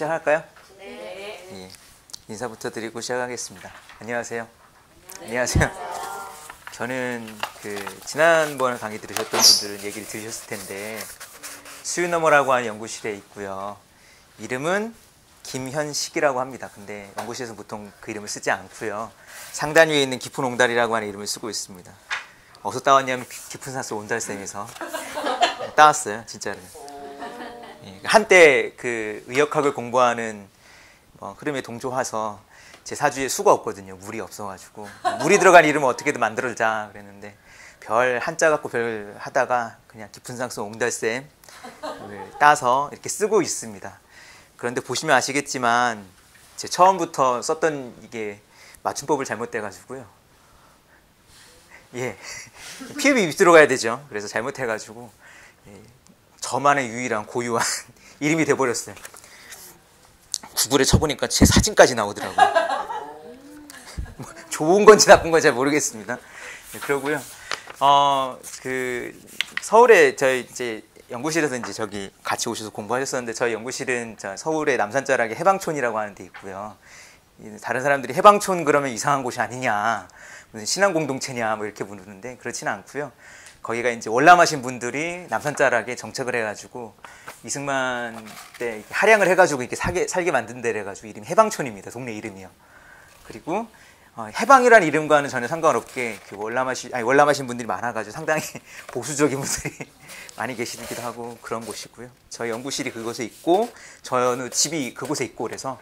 시작할까요? 네. 예. 인사부터 드리고 시작하겠습니다. 안녕하세요. 안녕하세요. 저는 지난번 강의 들으셨던 분들은 얘기를 들으셨을 텐데 수유너머라고 하는 연구실에 있고요. 이름은 김현식이라고 합니다. 근데 연구실에서 보통 그 이름을 쓰지 않고요. 상단 위에 있는 깊은 옹달이라고 하는 이름을 쓰고 있습니다. 어디서 따왔냐면 깊은 산속 온달샘에서 따왔어요. 진짜로. 한때 의역학을 공부하는 흐름에 동조해서 제 사주에 수가 없거든요. 물이 없어가지고 물이 들어간 이름을 어떻게든 만들어자 그랬는데 별 한자 갖고 별 하다가 그냥 깊은 산속 옹달샘을 따서 이렇게 쓰고 있습니다. 그런데 보시면 아시겠지만 제 처음부터 썼던 이게 맞춤법을 잘못돼가지고요. 예, 피읍이 밑으로 가야 되죠. 그래서 잘못해가지고 저만의 유일한 고유한 이름이 돼버렸어요. 구글에 쳐보니까 제 사진까지 나오더라고요. 좋은 건지 나쁜 건지 잘 모르겠습니다. 네, 그러고요. 서울에 저희 이제 연구실에서 이제 저기 같이 오셔서 공부하셨었는데 저희 연구실은 서울의 남산자락에 해방촌이라고 하는 데 있고요. 다른 사람들이 해방촌 그러면 이상한 곳이 아니냐, 무슨 신앙 공동체냐 뭐 이렇게 묻는데 그렇지는 않고요. 거기가 이제 월남하신 분들이 남산자락에 정착을 해가지고 이승만 때 할양을 해가지고 이렇게 살게 만든 데래 가지고 이름이 해방촌입니다. 동네 이름이요. 그리고 해방이라는 이름과는 전혀 상관없게 월남하신 분들이 많아가지고 상당히 보수적인 분들이 많이 계시기도 하고 그런 곳이고요. 저희 연구실이 그곳에 있고 저는 집이 그곳에 있고 그래서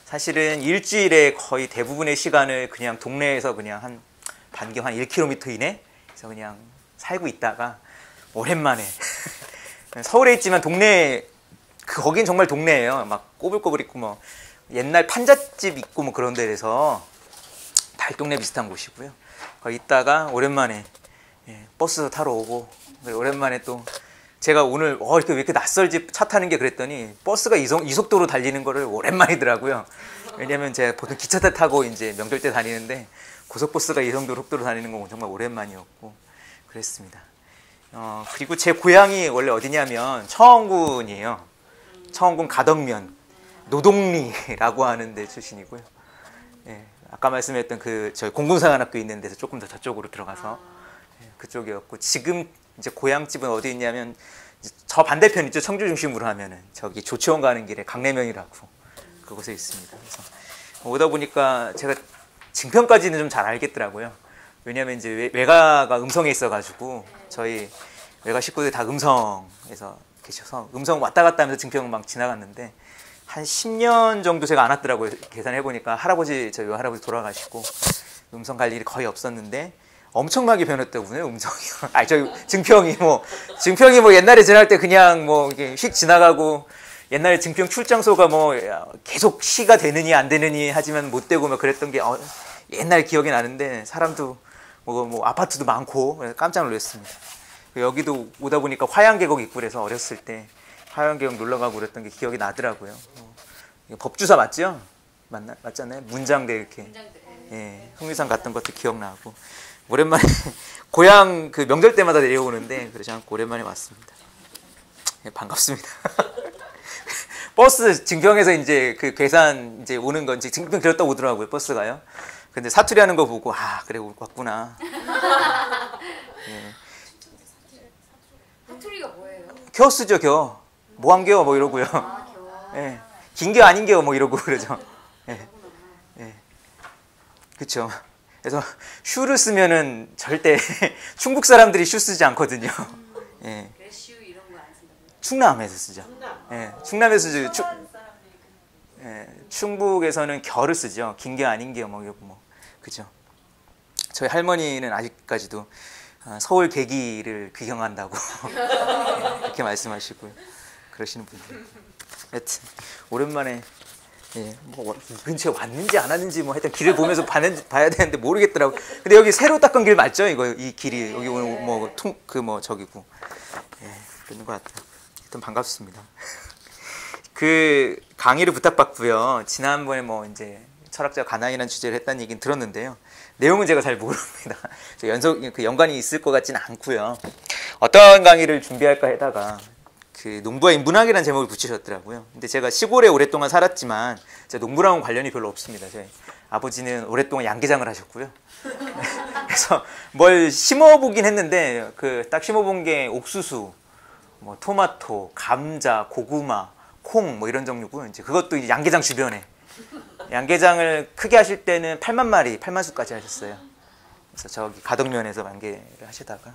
사실은 일주일에 거의 대부분의 시간을 그냥 동네에서 그냥 한 반경 한 1km 이내에서 그냥 살고 있다가 오랜만에 서울에 있지만 동네 거긴 정말 동네예요. 막 꼬불꼬불 있고 뭐 옛날 판잣집 있고 뭐 그런 데라서 달동네 비슷한 곳이고요. 거기 있다가 오랜만에 버스 타러 오고 오랜만에 또 제가 오늘 이렇게 왜 이렇게 낯설지 차 타는 게 그랬더니 버스가 이 속도로 달리는 거를 오랜만이더라고요. 왜냐면 제가 보통 기차 타고 이제 명절 때 다니는데 고속버스가 이 정도 속도로 다니는 건 정말 오랜만이었고 그랬습니다. 그리고 제 고향이 원래 어디냐면 청원군이에요. 청원군 가덕면 노동리라고 하는 데 출신이고요. 예, 아까 말씀했던 저희 공군사관학교 있는 데서 조금 더 저쪽으로 들어가서 그쪽이었고 지금 이제 고향집은 어디 있냐면 저 반대편 있죠. 청주 중심으로 하면은 저기 조치원 가는 길에 강내면이라고 그곳에 있습니다. 그래서 오다 보니까 제가 증평까지는 좀 잘 알겠더라고요. 왜냐하면 이제 외가가 음성에 있어가지고 저희 외가 식구들 다 음성에서 계셔서 음성 왔다 갔다 하면서 증평을 막 지나갔는데 한 10년 정도 제가 안 왔더라고요. 계산해보니까 저희 할아버지 돌아가시고 음성 갈 일이 거의 없었는데 엄청나게 변했더군요. 음성이. 증평이 뭐 옛날에 지날 때 그냥 뭐 이렇게 휙 지나가고 옛날에 증평 출장소가 뭐 계속 시가 되느니 안 되느니 하지만 못 되고 막 그랬던 게 옛날 기억이 나는데 사람도 뭐 아파트도 많고 깜짝 놀랐습니다. 여기도 오다 보니까 화양계곡 있고 그래서 어렸을 때 화양계곡 놀러 가고 그랬던 게 기억이 나더라고요. 법주사 맞죠? 맞잖아요. 문장대 이렇게. 예, 흥리산 갔던 것도 기억나고 오랜만에 고향 명절 때마다 내려오는데 그러지 않고 오랜만에 왔습니다. 예, 반갑습니다. 버스 증평에서 이제 괴산 이제 오는 건지 증평 들었다 오더라고요. 버스가요. 근데 사투리 하는 거 보고 그래 왔구나. 예. 사투리가 뭐예요? 겨 쓰죠 겨. 뭐 한 겨 뭐 이러고요. 예. 긴 겨 아닌 겨 뭐 이러고 그러죠. 예. 예. 그렇죠. 그래서 슈를 쓰면은 절대 충북 사람들이 슈 쓰지 않거든요. 예. 슈 이런 거 안 쓴다고요? 충남에서 쓰죠. 예. 충남에서 쓰죠. 예. 충북에서는 겨를 쓰죠. 긴 겨 아닌 겨 뭐 이러고 뭐. 그죠. 저희 할머니는 아직까지도 서울 계기를 귀경한다고 이렇게 말씀하시고요. 그러시는 분들. 하여튼 오랜만에 뭐 근처에 왔는지 안 왔는지 뭐 하여튼 길을 보면서 봐야 되는데 모르겠더라고. 근데 여기 새로 닦은 길 맞죠? 이 길이 여기 오늘 저기고 그런 것 같아요. 하여튼 반갑습니다. 강의를 부탁받고요. 지난번에 뭐 이제 철학자 가난이라는 주제를 했다는 얘기는 들었는데요. 내용은 제가 잘 모릅니다. 연관이 있을 것 같지는 않고요. 어떤 강의를 준비할까 하다가 그 농부와 인문학이라는 제목을 붙이셨더라고요. 근데 제가 시골에 오랫동안 살았지만 제가 농부랑은 관련이 별로 없습니다. 저희 아버지는 오랫동안 양계장을 하셨고요. 그래서 뭘 심어보긴 했는데 그 딱 심어본 게 옥수수, 뭐 토마토, 감자, 고구마, 콩 뭐 이런 종류고 이제 그것도 이제 양계장 주변에 양계장을 크게 하실 때는 8만 마리, 8만 수까지 하셨어요. 그래서 저기 가덕면에서 양계를 하시다가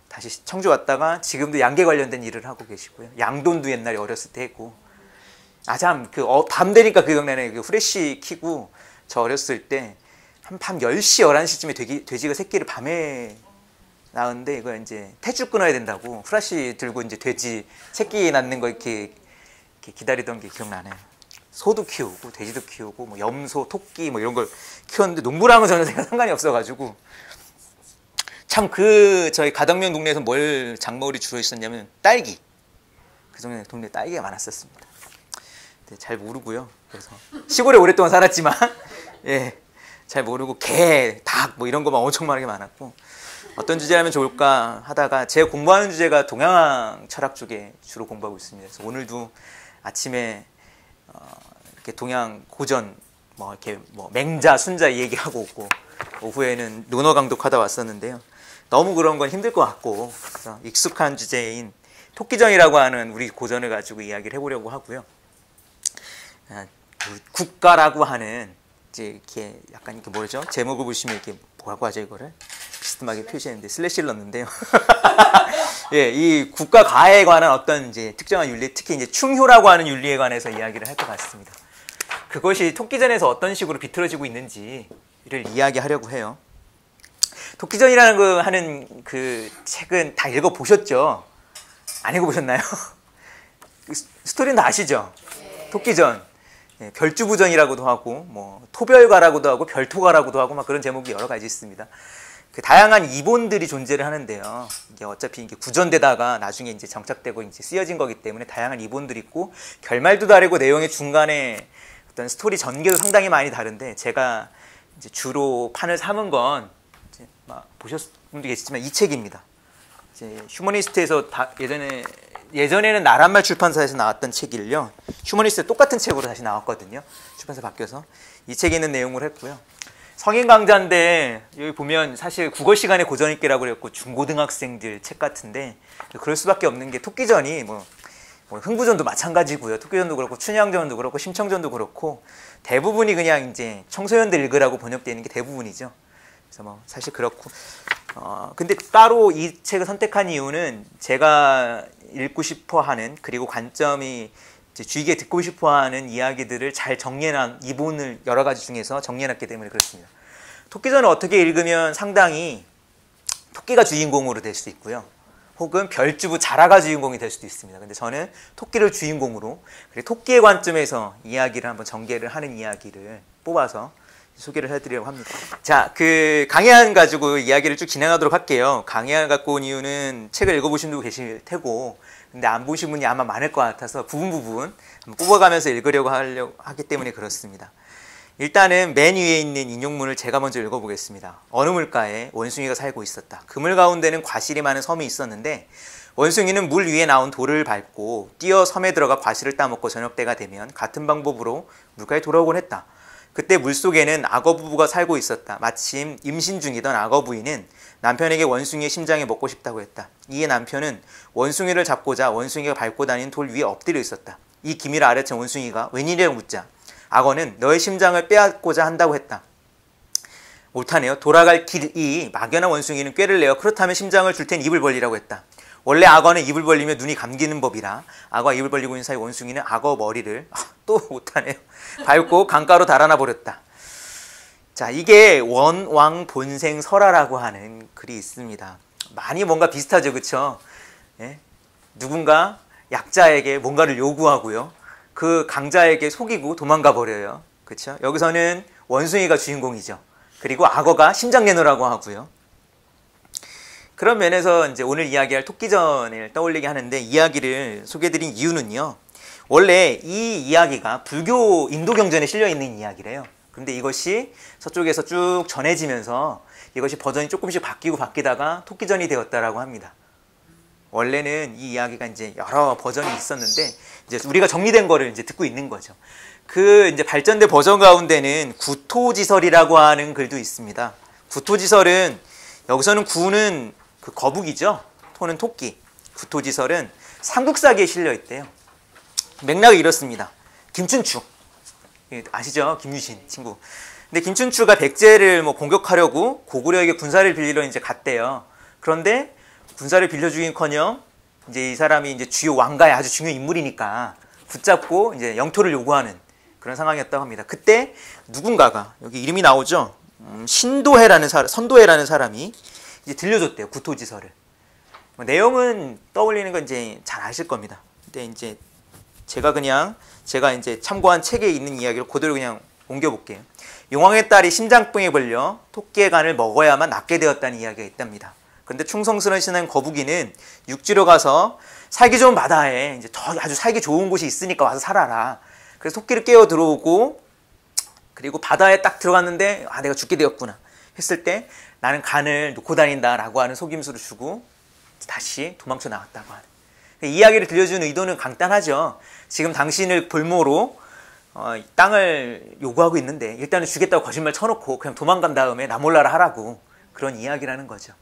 다시 청주 왔다가 지금도 양계 관련된 일을 하고 계시고요. 양돈도 옛날에 어렸을 때 했고. 아 참 그 밤 되니까 그 기억나네. 그 후레쉬 키고 저 어렸을 때 한 밤 10시, 11시쯤에 돼지가 새끼를 밤에 낳았는데 이거 이제 탯줄 끊어야 된다고 후라시 들고 이제 돼지 새끼 낳는 거 이렇게 기다리던 게 기억나네요. 소도 키우고 돼지도 키우고 뭐 염소, 토끼 뭐 이런 걸 키웠는데 농부랑은 전혀 상관이 없어가지고 참 그 저희 가덕면 동네에서 뭘 작물이 주로 있었냐면 딸기. 그 동네 딸기가 많았었습니다. 근데 잘 모르고요. 그래서 시골에 오랫동안 살았지만 예, 잘 모르고 개, 닭 뭐 이런 거만 엄청 많았고 어떤 주제 하면 좋을까 하다가 제가 공부하는 주제가 동양 철학 쪽에 주로 공부하고 있습니다. 그래서 오늘도 아침에 이렇게 동양 고전 뭐 이렇게 뭐 맹자, 순자 이 얘기하고 오고 오후에는 논어 강독하다 왔었는데요. 너무 그런 건 힘들 것 같고 그래서 익숙한 주제인 토끼전이라고 하는 우리 고전을 가지고 이야기를 해보려고 하고요. 국가라고 하는 이제 이렇게 약간 이렇게 뭐죠? 제목을 보시면 이렇게 뭐라고 하죠 이거를? 비스듬하게 표시했는데 슬래시를 넣었는데요. 예, 이 국가 가에 관한 어떤 이제 특정한 윤리, 특히 이제 충효라고 하는 윤리에 관해서 이야기를 할 것 같습니다. 그것이 토끼전에서 어떤 식으로 비틀어지고 있는지를 이야기하려고 해요. 토끼전이라는 거 하는 그 책은 다 읽어 보셨죠? 안 읽어 보셨나요? 스토리는 다 아시죠? 토끼전. 예, 별주부전이라고도 하고 뭐 토별가라고도 하고 별토가라고도 하고 막 그런 제목이 여러 가지 있습니다. 그 다양한 이본들이 존재를 하는데요. 이게 어차피 이게 구전되다가 나중에 이제 정착되고 이제 쓰여진 거기 때문에 다양한 이본들이 있고 결말도 다르고 내용의 중간에 어떤 스토리 전개도 상당히 많이 다른데 제가 이제 주로 판을 삼은 건 이제 막 보셨을 분도 계시지만 이 책입니다. 이제 휴머니스트에서 예전에는 나란말 출판사에서 나왔던 책을요. 휴머니스트 똑같은 책으로 다시 나왔거든요. 출판사 바뀌어서 이 책에 있는 내용을 했고요. 성인 강좌인데 여기 보면 사실 국어 시간에 고전 읽기라고 그랬고 중고등학생들 책 같은데 그럴 수밖에 없는 게 토끼전이 뭐 흥부전도 마찬가지고요. 토끼전도 그렇고 춘향전도 그렇고 심청전도 그렇고 대부분이 그냥 이제 청소년들 읽으라고 번역되어 있는 게 대부분이죠. 그래서 뭐 사실 그렇고 근데 따로 이 책을 선택한 이유는 제가 읽고 싶어하는 그리고 관점이 주의 깊게 듣고 싶어하는 이야기들을 잘 정리해놓은 이본을 여러 가지 중에서 정리해놨기 때문에 그렇습니다. 토끼전을 어떻게 읽으면 상당히 토끼가 주인공으로 될 수 있고요. 혹은 별주부 자라가 주인공이 될 수도 있습니다. 근데 저는 토끼를 주인공으로 그리고 토끼의 관점에서 이야기를 한번 전개를 하는 이야기를 뽑아서 소개를 해드리려고 합니다. 자, 그 강해안 가지고 이야기를 쭉 진행하도록 할게요. 강해안 갖고 온 이유는 책을 읽어보신 분도 계실 테고 근데 안 보신 분이 아마 많을 것 같아서 부분 뽑아가면서 읽으려고 하기 때문에 그렇습니다. 일단은 맨 위에 있는 인용문을 제가 먼저 읽어보겠습니다. 어느 물가에 원숭이가 살고 있었다. 그 물 가운데는 과실이 많은 섬이 있었는데 원숭이는 물 위에 나온 돌을 밟고 뛰어 섬에 들어가 과실을 따먹고 저녁 때가 되면 같은 방법으로 물가에 돌아오곤 했다. 그때 물속에는 악어 부부가 살고 있었다. 마침 임신 중이던 악어 부인은 남편에게 원숭이의 심장이 먹고 싶다고 했다. 이에 남편은 원숭이를 잡고자 원숭이가 밟고 다니는 돌 위에 엎드려 있었다. 이 기미를 알아챈 원숭이가 웬일이라고 묻자 악어는 너의 심장을 빼앗고자 한다고 했다. 옳다네요. 돌아갈 길이 막연한 원숭이는 꾀를 내어 그렇다면 심장을 줄 텐 입을 벌리라고 했다. 원래 악어는 입을 벌리며 눈이 감기는 법이라 악어가 입을 벌리고 있는 사이 원숭이는 악어 머리를 또 못하네요. 밟고 강가로 달아나 버렸다. 자, 이게 원왕본생설화라고 하는 글이 있습니다. 많이 뭔가 비슷하죠, 그렇죠? 예? 누군가 약자에게 뭔가를 요구하고요. 그 강자에게 속이고 도망가 버려요. 그렇죠? 여기서는 원숭이가 주인공이죠. 그리고 악어가 심장 내놓으라고 하고요. 그런 면에서 이제 오늘 이야기할 토끼전을 떠올리게 하는데 이야기를 소개해드린 이유는요. 원래 이 이야기가 불교 인도 경전에 실려 있는 이야기래요. 근데 이것이 서쪽에서 쭉 전해지면서 이것이 버전이 조금씩 바뀌고 바뀌다가 토끼전이 되었다라고 합니다. 원래는 이 이야기가 이제 여러 버전이 있었는데 이제 우리가 정리된 거를 이제 듣고 있는 거죠. 그 이제 발전된 버전 가운데는 구토지설이라고 하는 글도 있습니다. 구토지설은 여기서는 구는 그 거북이죠. 토는 토끼. 구토지설은 삼국사기에 실려 있대요. 맥락이 이렇습니다. 김춘추 아시죠? 김유신 친구. 근데 김춘추가 백제를 뭐 공격하려고 고구려에게 군사를 빌리러 이제 갔대요. 그런데 군사를 빌려주긴커녕 이제 이 사람이 이제 주요 왕가의 아주 중요한 인물이니까 붙잡고 이제 영토를 요구하는 그런 상황이었다고 합니다. 그때 누군가가 여기 이름이 나오죠. 선도해라는 사람이 이제 들려줬대요. 구토지설을. 내용은 떠올리는 건 이제 잘 아실 겁니다. 근데 이제 제가 이제 참고한 책에 있는 이야기를 그대로 그냥 옮겨볼게요. 용왕의 딸이 심장병에 걸려 토끼의 간을 먹어야만 낫게 되었다는 이야기가 있답니다. 그런데 충성스러운 거북이는 육지로 가서 살기 좋은 바다에 이제 아주 살기 좋은 곳이 있으니까 와서 살아라. 그래서 토끼를 깨워 들어오고 그리고 바다에 딱 들어갔는데 내가 죽게 되었구나 했을 때 나는 간을 놓고 다닌다라고 하는 속임수를 주고 다시 도망쳐 나왔다고 하는 이 이야기를 들려주는 의도는 간단하죠. 지금 당신을 볼모로 땅을 요구하고 있는데 일단은 주겠다고 거짓말 쳐놓고 그냥 도망간 다음에 나 몰라라 하라고 그런 이야기라는 거죠.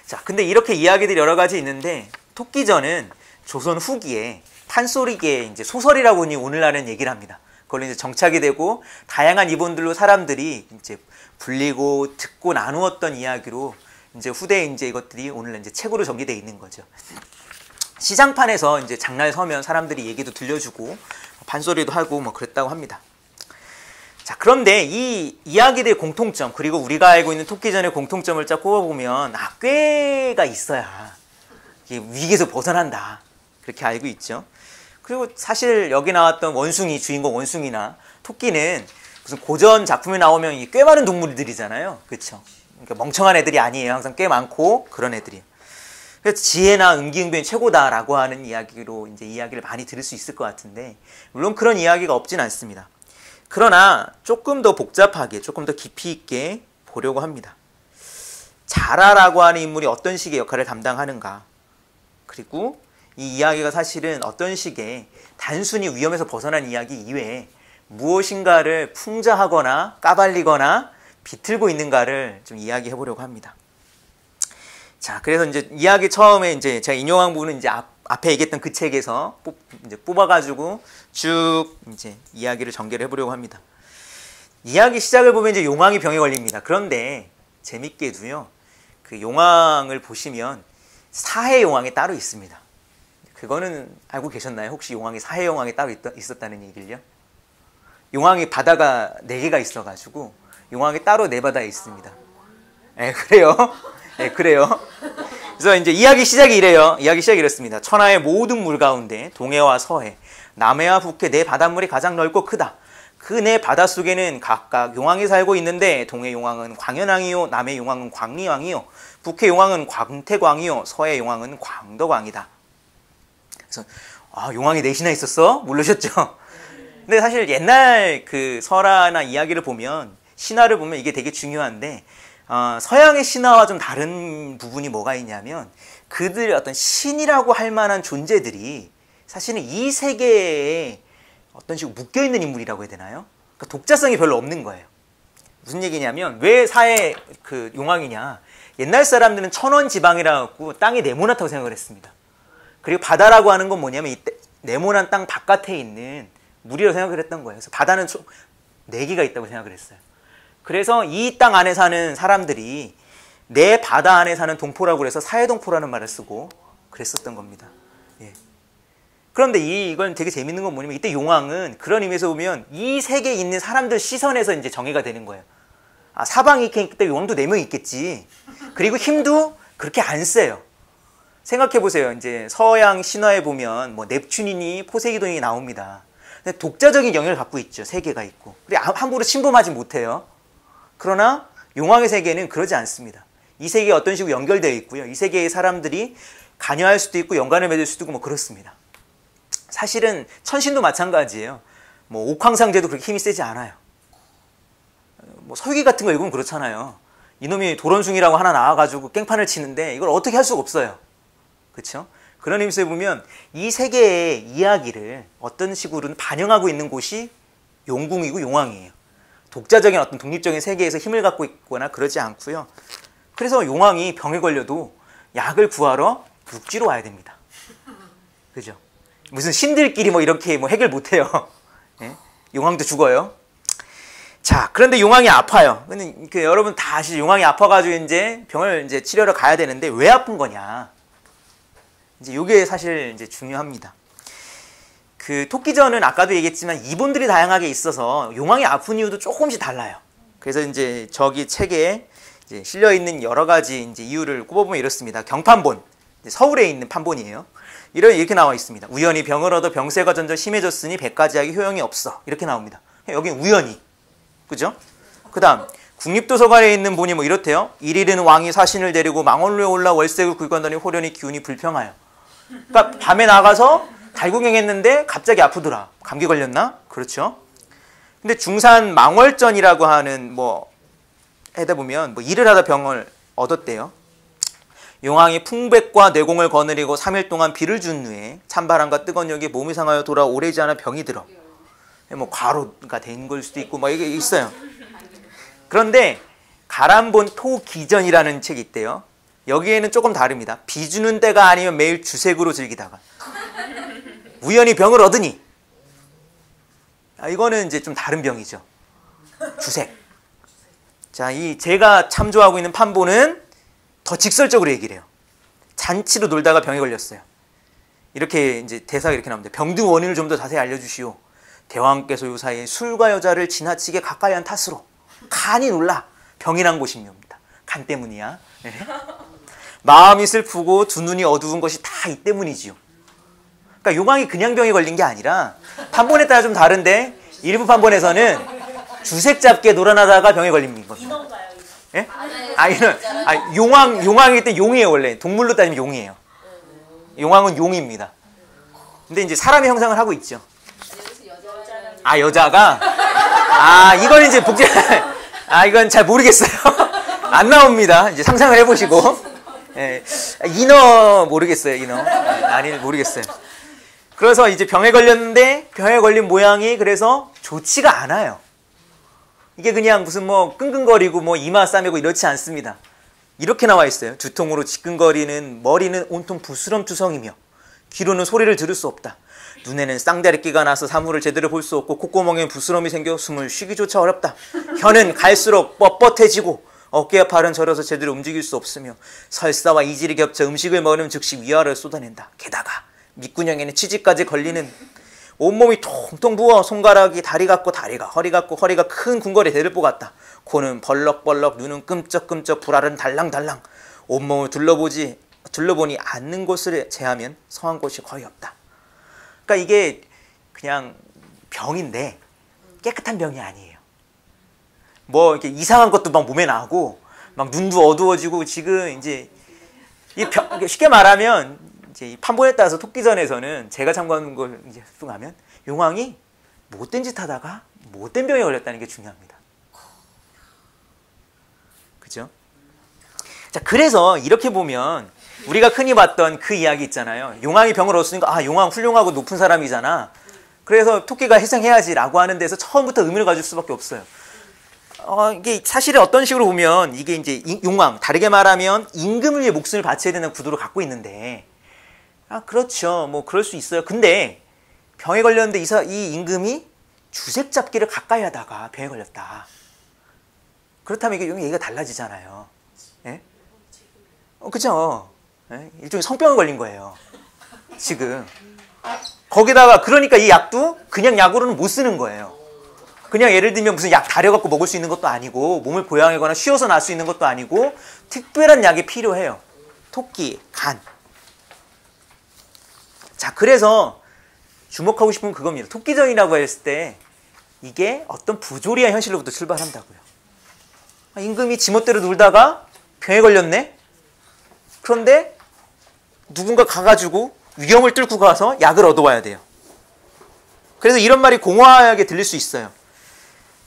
자, 근데 이렇게 이야기들이 여러 가지 있는데 토끼전은 조선 후기에 판소리계의 이제 소설이라고 오늘날은 얘기를 합니다. 그걸로 이제 정착이 되고 다양한 이본들로 사람들이 이제 불리고 듣고 나누었던 이야기로 이제 후대에 이제 이것들이 오늘날 이제 책으로 전개되어 있는 거죠. 시장판에서 이제 장날 서면 사람들이 얘기도 들려주고 판소리도 하고 뭐 그랬다고 합니다. 자, 그런데 이 이야기들의 공통점 그리고 우리가 알고 있는 토끼전의 공통점을 쫙 꼽아보면 꾀가 있어야 이게 위기에서 벗어난다 그렇게 알고 있죠. 그리고 사실 여기 나왔던 원숭이 주인공 원숭이나 토끼는 무슨 고전 작품에 나오면 꽤 많은 동물들이잖아요. 그렇죠? 그러니까 멍청한 애들이 아니에요. 항상 꽤 많고 그런 애들이. 그래서 지혜나 음기응변이 최고다라고 하는 이야기로 이제 이야기를 많이 들을 수 있을 것 같은데 물론 그런 이야기가 없진 않습니다. 그러나 조금 더 복잡하게 조금 더 깊이 있게 보려고 합니다. 자라라고 하는 인물이 어떤 식의 역할을 담당하는가 그리고 이 이야기가 사실은 어떤 식의 단순히 위험에서 벗어난 이야기 이외에 무엇인가를 풍자하거나 까발리거나 비틀고 있는가를 좀 이야기해 보려고 합니다. 자, 그래서 이제 이야기 처음에 이제 제가 인용한 부분은 이제 앞에 얘기했던 그 책에서 이제 뽑아가지고 쭉 이제 이야기를 전개를 해보려고 합니다. 이야기 시작을 보면 이제 용왕이 병에 걸립니다. 그런데 재밌게도요, 그 용왕을 보시면 사해 용왕이 따로 있습니다. 그거는 알고 계셨나요? 혹시 용왕이 사해 용왕이 따로 있었다는 얘기를요? 용왕이 바다가 4개가 있어가지고 용왕이 따로 4바다에 있습니다. 네, 그래요. 네, 그래요. 그래서 이제 이야기 시작이 이래요. 이야기 시작이 이렇습니다. 천하의 모든 물 가운데 동해와 서해, 남해와 북해 4바닷물이 가장 넓고 크다. 그 4바닷속에는 각각 용왕이 살고 있는데 동해 용왕은 광현왕이요, 남해 용왕은 광리왕이요, 북해 용왕은 광태광이요, 서해 용왕은 광덕왕이다. 그래서 용왕이 4이나 있었어? 모르셨죠? 근데 사실 옛날 그 설화나 이야기를 보면 신화를 보면 이게 되게 중요한데 서양의 신화와 좀 다른 부분이 뭐가 있냐면 그들의 어떤 신이라고 할 만한 존재들이 사실은 이 세계에 어떤 식으로 묶여있는 인물이라고 해야 되나요? 그러니까 독자성이 별로 없는 거예요. 무슨 얘기냐면 왜 사해 그 용왕이냐, 옛날 사람들은 천원지방이라고 땅이 네모나다고 생각을 했습니다. 그리고 바다라고 하는 건 뭐냐면 이 네모난 땅 바깥에 있는 물이라고 생각을 했던 거예요. 그래서 바다는 총 4개가 있다고 생각을 했어요. 그래서 이 땅 안에 사는 사람들이 내 바다 안에 사는 동포라고 해서 사해동포라는 말을 쓰고 그랬었던 겁니다. 예. 그런데 이건 되게 재밌는 건 뭐냐면 이때 용왕은 그런 의미에서 보면 이 세계에 있는 사람들 시선에서 이제 정의가 되는 거예요. 사방이 이렇게 있기 때문에 용왕도 4명 있겠지. 그리고 힘도 그렇게 안 세요. 생각해보세요. 이제 서양 신화에 보면 뭐 넵튠이니 포세이돈이 나옵니다. 근데 독자적인 영역을 갖고 있죠. 세계가 있고. 그리고 함부로 침범하지 못해요. 그러나 용왕의 세계는 그러지 않습니다. 이 세계에 어떤 식으로 연결되어 있고요. 이 세계의 사람들이 관여할 수도 있고 연관을 맺을 수도 있고 뭐 그렇습니다. 사실은 천신도 마찬가지예요. 뭐 옥황상제도 그렇게 힘이 세지 않아요. 뭐 설기 같은 거 읽으면 그렇잖아요. 이놈이 도런숭이라고 하나 나와가지고 깽판을 치는데 이걸 어떻게 할 수가 없어요. 그렇죠? 그런 의미에서 보면 이 세계의 이야기를 어떤 식으로는 반영하고 있는 곳이 용궁이고 용왕이에요. 독자적인 어떤 독립적인 세계에서 힘을 갖고 있거나 그러지 않고요. 그래서 용왕이 병에 걸려도 약을 구하러 육지로 와야 됩니다. 그죠? 무슨 신들끼리 뭐 이렇게 뭐 해결 못해요. 예? 용왕도 죽어요. 자, 그런데 용왕이 아파요. 근데 여러분 다 아시죠? 용왕이 아파가지고 이제 병을 이제 치료하러 가야 되는데 왜 아픈 거냐? 이제 요게 사실 이제 중요합니다. 그 토끼전은 아까도 얘기했지만 이본들이 다양하게 있어서 용왕이 아픈 이유도 조금씩 달라요. 그래서 이제 저기 책에 이제 실려 있는 여러 가지 이제 이유를 꼽아보면 이렇습니다. 경판본, 서울에 있는 판본이에요. 이렇게 나와 있습니다. 우연히 병을 얻어 병세가 점점 심해졌으니 배까지하기 효용이 없어. 이렇게 나옵니다. 여기 우연히, 그죠? 그다음 국립도서관에 있는 본이 뭐 이렇대요. 이리는 왕이 사신을 데리고 망원로에 올라 월색을 굴건더니 호련히 기운이 불평하여. 그러니까 밤에 나가서 달구경했는데 갑자기 아프더라. 감기 걸렸나? 그렇죠. 근데 중산 망월전이라고 하는 뭐 하다 보면 뭐 일을 하다 병을 얻었대요. 용왕이 풍백과 뇌공을 거느리고 3일 동안 비를 준 후에 찬바람과 뜨거운 열기에 몸이 상하여 돌아 오래지 않아 병이 들어. 뭐 과로가 된 걸 수도 있고 뭐 이게 있어요. 그런데 가람본 토기전이라는 책이 있대요. 여기에는 조금 다릅니다. 비 주는 때가 아니면 매일 주색으로 즐기다가 우연히 병을 얻으니, 이거는 이제 좀 다른 병이죠. 주색. 자, 이 제가 참조하고 있는 판본은 더 직설적으로 얘기를 해요. 잔치로 놀다가 병에 걸렸어요. 이렇게 이제 대사가 이렇게 나옵니다. 병든 원인을 좀 더 자세히 알려주시오. 대왕께서 요사이에 술과 여자를 지나치게 가까이 한 탓으로 간이 놀라 병이 난 것입니다. 간 때문이야. 네. 마음이 슬프고 두 눈이 어두운 것이 다 이 때문이지요. 그러니까 용왕이 그냥 병에 걸린 게 아니라 판본에 따라 좀 다른데 일부 판본에서는 주색 잡게 놀아나다가 병에 걸린 겁니다. 인어인가요? 예? 용왕일 때 용이에요. 원래 동물로 따지면 용이에요. 용왕은 용입니다. 근데 이제 사람의 형상을 하고 있죠. 여자가 이건 이제 이건 잘 모르겠어요. 안 나옵니다. 이제 상상을 해보시고. 예, 인어 모르겠어요. 인어 아니 모르겠어요. 그래서 이제 병에 걸렸는데 병에 걸린 모양이 그래서 좋지가 않아요. 이게 그냥 무슨 뭐 끙끙거리고 뭐 이마 싸매고 이렇지 않습니다. 이렇게 나와 있어요. 두통으로 지끈거리는 머리는 온통 부스럼투성이며 귀로는 소리를 들을 수 없다. 눈에는 쌍다리끼가 나서 사물을 제대로 볼 수 없고 콧구멍에 부스럼이 생겨 숨을 쉬기조차 어렵다. 혀는 갈수록 뻣뻣해지고 어깨와 팔은 저려서 제대로 움직일 수 없으며 설사와 이질이 겹쳐 음식을 먹으면 즉시 위아래로 쏟아낸다. 게다가 밑구녕에는 치지까지 걸리는 온몸이 통통 부어 손가락이 다리 같고 다리가 허리 같고 허리가 큰 궁궐에 대를 뽑았다. 코는 벌럭벌럭 눈은 끔쩍끔쩍 불알은 달랑달랑 온몸을 둘러보니 앉는 곳을 제하면 성한 곳이 거의 없다. 그러니까 이게 그냥 병인데 깨끗한 병이 아니에요. 뭐 이렇게 이상한 것도 막 몸에 나고 막 눈도 어두워지고 지금 이제 쉽게 말하면 이제 이 판본에 따라서 토끼전에서는 제가 참고하는 걸 이제 흉하면 용왕이 못된 짓 하다가 못된 병에 걸렸다는 게 중요합니다. 그죠? 자, 그래서 이렇게 보면 우리가 흔히 봤던 그 이야기 있잖아요. 용왕이 병을 얻었으니까 용왕 훌륭하고 높은 사람이잖아. 그래서 토끼가 해생해야지라고 하는 데서 처음부터 의미를 가질 수밖에 없어요. 이게 사실은 어떤 식으로 보면 이게 이제 용왕, 다르게 말하면 임금을 위해 목숨을 바쳐야 되는 구도를 갖고 있는데, 그렇죠. 뭐 그럴 수 있어요. 근데 병에 걸렸는데 이 임금이 주색 잡기를 가까이 하다가 병에 걸렸다. 그렇다면 이게 얘기가 달라지잖아요. 예? 그죠? 예? 일종의 성병에 걸린 거예요. 지금. 거기다가 그러니까 이 약도 그냥 약으로는 못 쓰는 거예요. 그냥 예를 들면 무슨 약 다려갖고 먹을 수 있는 것도 아니고 몸을 보양하거나 쉬어서 날 수 있는 것도 아니고 특별한 약이 필요해요. 토끼, 간. 자, 그래서 주목하고 싶은 건 그겁니다. 토끼전이라고 했을 때 이게 어떤 부조리한 현실로부터 출발한다고요. 임금이 지멋대로 놀다가 병에 걸렸네? 그런데 누군가 가가지고 위험을 뚫고 가서 약을 얻어와야 돼요. 그래서 이런 말이 공허하게 들릴 수 있어요.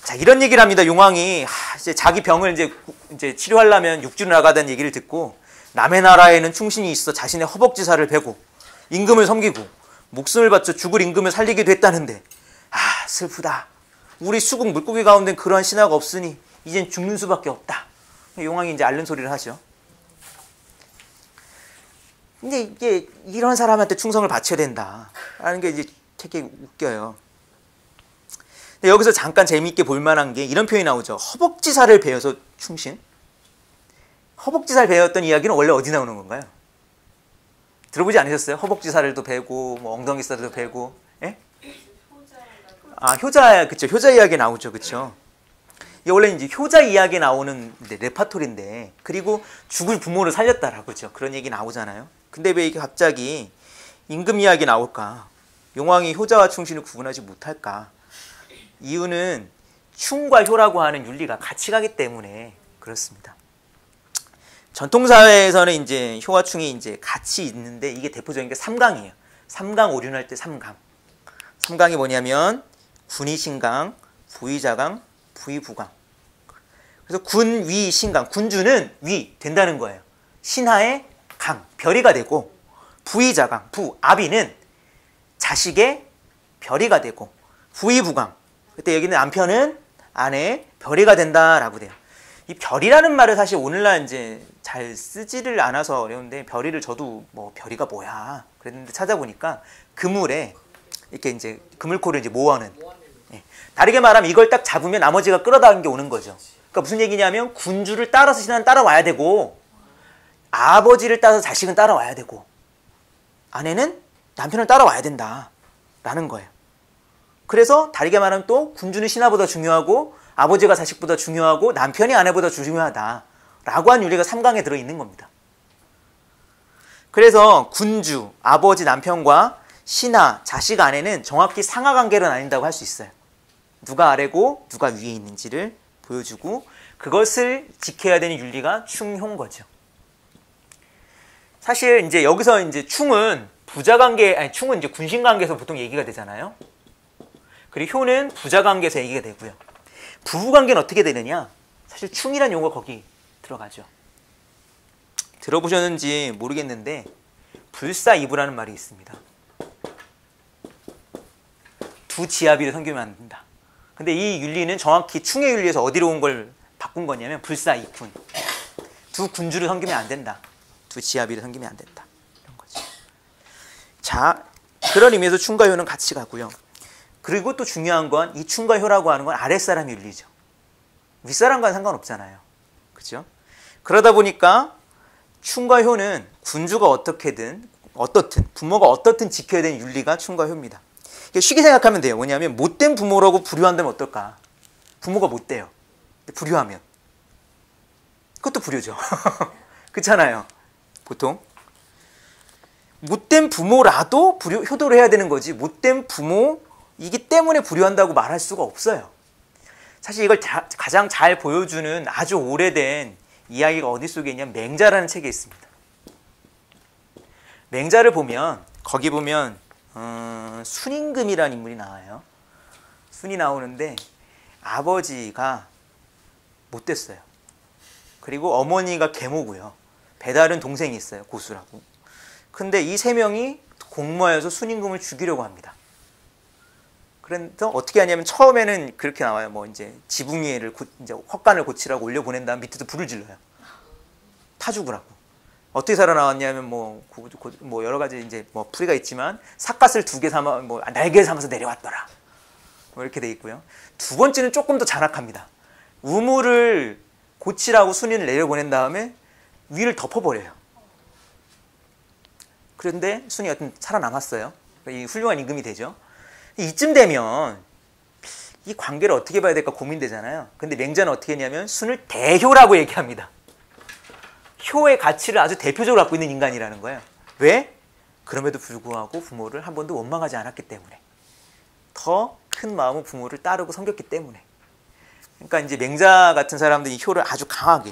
자, 이런 얘기를 합니다. 용왕이 이제 자기 병을 이제 치료하려면 육지로 나가다는 얘기를 듣고 남의 나라에는 충신이 있어 자신의 허벅지살을 베고 임금을 섬기고 목숨을 바쳐 죽을 임금을 살리기도 했다는데 슬프다. 우리 수국 물고기 가운데 그러한 신하가 없으니 이젠 죽는 수밖에 없다. 용왕이 이제 앓는 소리를 하죠. 근데 이게 이런 사람한테 충성을 바쳐야 된다라는 게 이제 되게 웃겨요. 근데 여기서 잠깐 재미있게 볼 만한 게 이런 표현이 나오죠. 허벅지살을 베어서 충신? 허벅지살 베었던 이야기는 원래 어디 나오는 건가요? 들어보지 않으셨어요? 허벅지살도 베고 뭐 엉덩이살도 베고. 예? 효자, 그쵸. 효자 이야기 나오죠. 그쵸. 이게 원래 이제 효자 이야기 나오는 레파토리인데, 그리고 죽을 부모를 살렸다라고, 그죠. 그런 얘기 나오잖아요. 근데 왜 이게 갑자기 임금 이야기 나올까? 용왕이 효자와 충신을 구분하지 못할까? 이유는 충과 효라고 하는 윤리가 같이 가기 때문에 그렇습니다. 전통사회에서는 이제 효와 충이 이제 같이 있는데, 이게 대표적인 게 삼강이에요. 삼강 오륜할 때 삼강. 삼강이 뭐냐면 군위신강, 부위자강, 부위부강. 그래서 군, 위, 신강. 군주는 위 된다는 거예요. 신하의 강, 별이가 되고, 부위자강, 아비는 자식의 별이가 되고, 부위부강. 그때 여기는 남편은 아내의 별이가 된다라고 돼요. 이 별이라는 말을 사실 오늘날 이제 잘 쓰지를 않아서 어려운데, 별이를 저도 뭐 별이가 뭐야 그랬는데 찾아보니까 그물에 이렇게 이제 그물코를 이제 모아는. 예. 다르게 말하면 이걸 딱 잡으면 나머지가 끌어당겨 오는 거죠. 그러니까 무슨 얘기냐면 군주를 따라서 신하는 따라와야 되고, 아버지를 따라서 자식은 따라와야 되고, 아내는 남편을 따라와야 된다라는 거예요. 그래서 다르게 말하면 또 군주는 신하보다 중요하고, 아버지가 자식보다 중요하고, 남편이 아내보다 중요하다라고 한 윤리가 삼강에 들어있는 겁니다. 그래서 군주, 아버지, 남편과 신하, 자식, 아내는 정확히 상하관계로 나뉜다고 할 수 있어요. 누가 아래고 누가 위에 있는지를 보여주고, 그것을 지켜야 되는 윤리가 충효인 거죠. 사실 이제 여기서 이제 충은 부자관계, 충은 이제 군신관계에서 보통 얘기가 되잖아요. 그리고 효는 부자관계에서 얘기가 되고요. 부부관계는 어떻게 되느냐? 사실 충이라는 용어가 거기 들어가죠. 들어보셨는지 모르겠는데 불사이부라는 말이 있습니다. 두 지아비를 섬기면 안 된다. 근데 이 윤리는 정확히 충의 윤리에서 어디로 온 걸 바꾼 거냐면 불사이군. 두 군주를 섬기면 안 된다. 두 지아비를 섬기면 안 된다. 이런 거죠. 자, 그런 의미에서 충과 효는 같이 가고요. 그리고 또 중요한 건 이 충과 효라고 하는 건 아랫사람의 윤리죠. 윗사람과는 상관없잖아요. 그죠? 그러다 보니까 충과 효는 군주가 어떻든 부모가 어떻든 지켜야 되는 윤리가 충과 효입니다. 쉽게 생각하면 돼요. 뭐냐면 못된 부모라고 불효한다면 어떨까? 부모가 못돼요. 불효하면 그것도 불효죠. 그렇잖아요. 보통 못된 부모라도 효도를 해야 되는 거지, 못된 부모이기 때문에 불효한다고 말할 수가 없어요. 사실 이걸 가장 잘 보여주는 아주 오래된 이야기가 어디 속에 있냐면 맹자라는 책에 있습니다. 맹자를 보면 거기 보면 순임금이라는 인물이 나와요. 순이 나오는데 아버지가 못됐어요. 그리고 어머니가 계모고요. 배다른 동생이 있어요. 고수라고. 근데 이 세 명이 공모해서 순임금을 죽이려고 합니다. 그래서 어떻게 하냐면 처음에는 그렇게 나와요. 뭐 이제 지붕 위에를 이제 헛간을 고치라고 올려 보낸 다음 밑에도 불을 질러요. 타 죽으라고. 어떻게 살아나왔냐면 뭐 여러 가지 이제 뭐 풀이가 있지만 삿갓을 2개 삼아 뭐 날개를 삼아서 내려왔더라. 뭐 이렇게 돼 있고요. 두 번째는 조금 더 잔악합니다. 우물을 고치라고 순인을 내려보낸 다음에 위를 덮어버려요. 그런데 순이 여튼 살아남았어요. 이 훌륭한 임금이 되죠. 이쯤 되면 이 관계를 어떻게 봐야 될까 고민되잖아요. 근데 맹자는 어떻게 했냐면 순을 대효라고 얘기합니다. 효의 가치를 아주 대표적으로 갖고 있는 인간이라는 거예요. 왜? 그럼에도 불구하고 부모를 한 번도 원망하지 않았기 때문에, 더 큰 마음으로 부모를 따르고 섬겼기 때문에. 그러니까 이제 맹자 같은 사람들이 효를 아주 강하게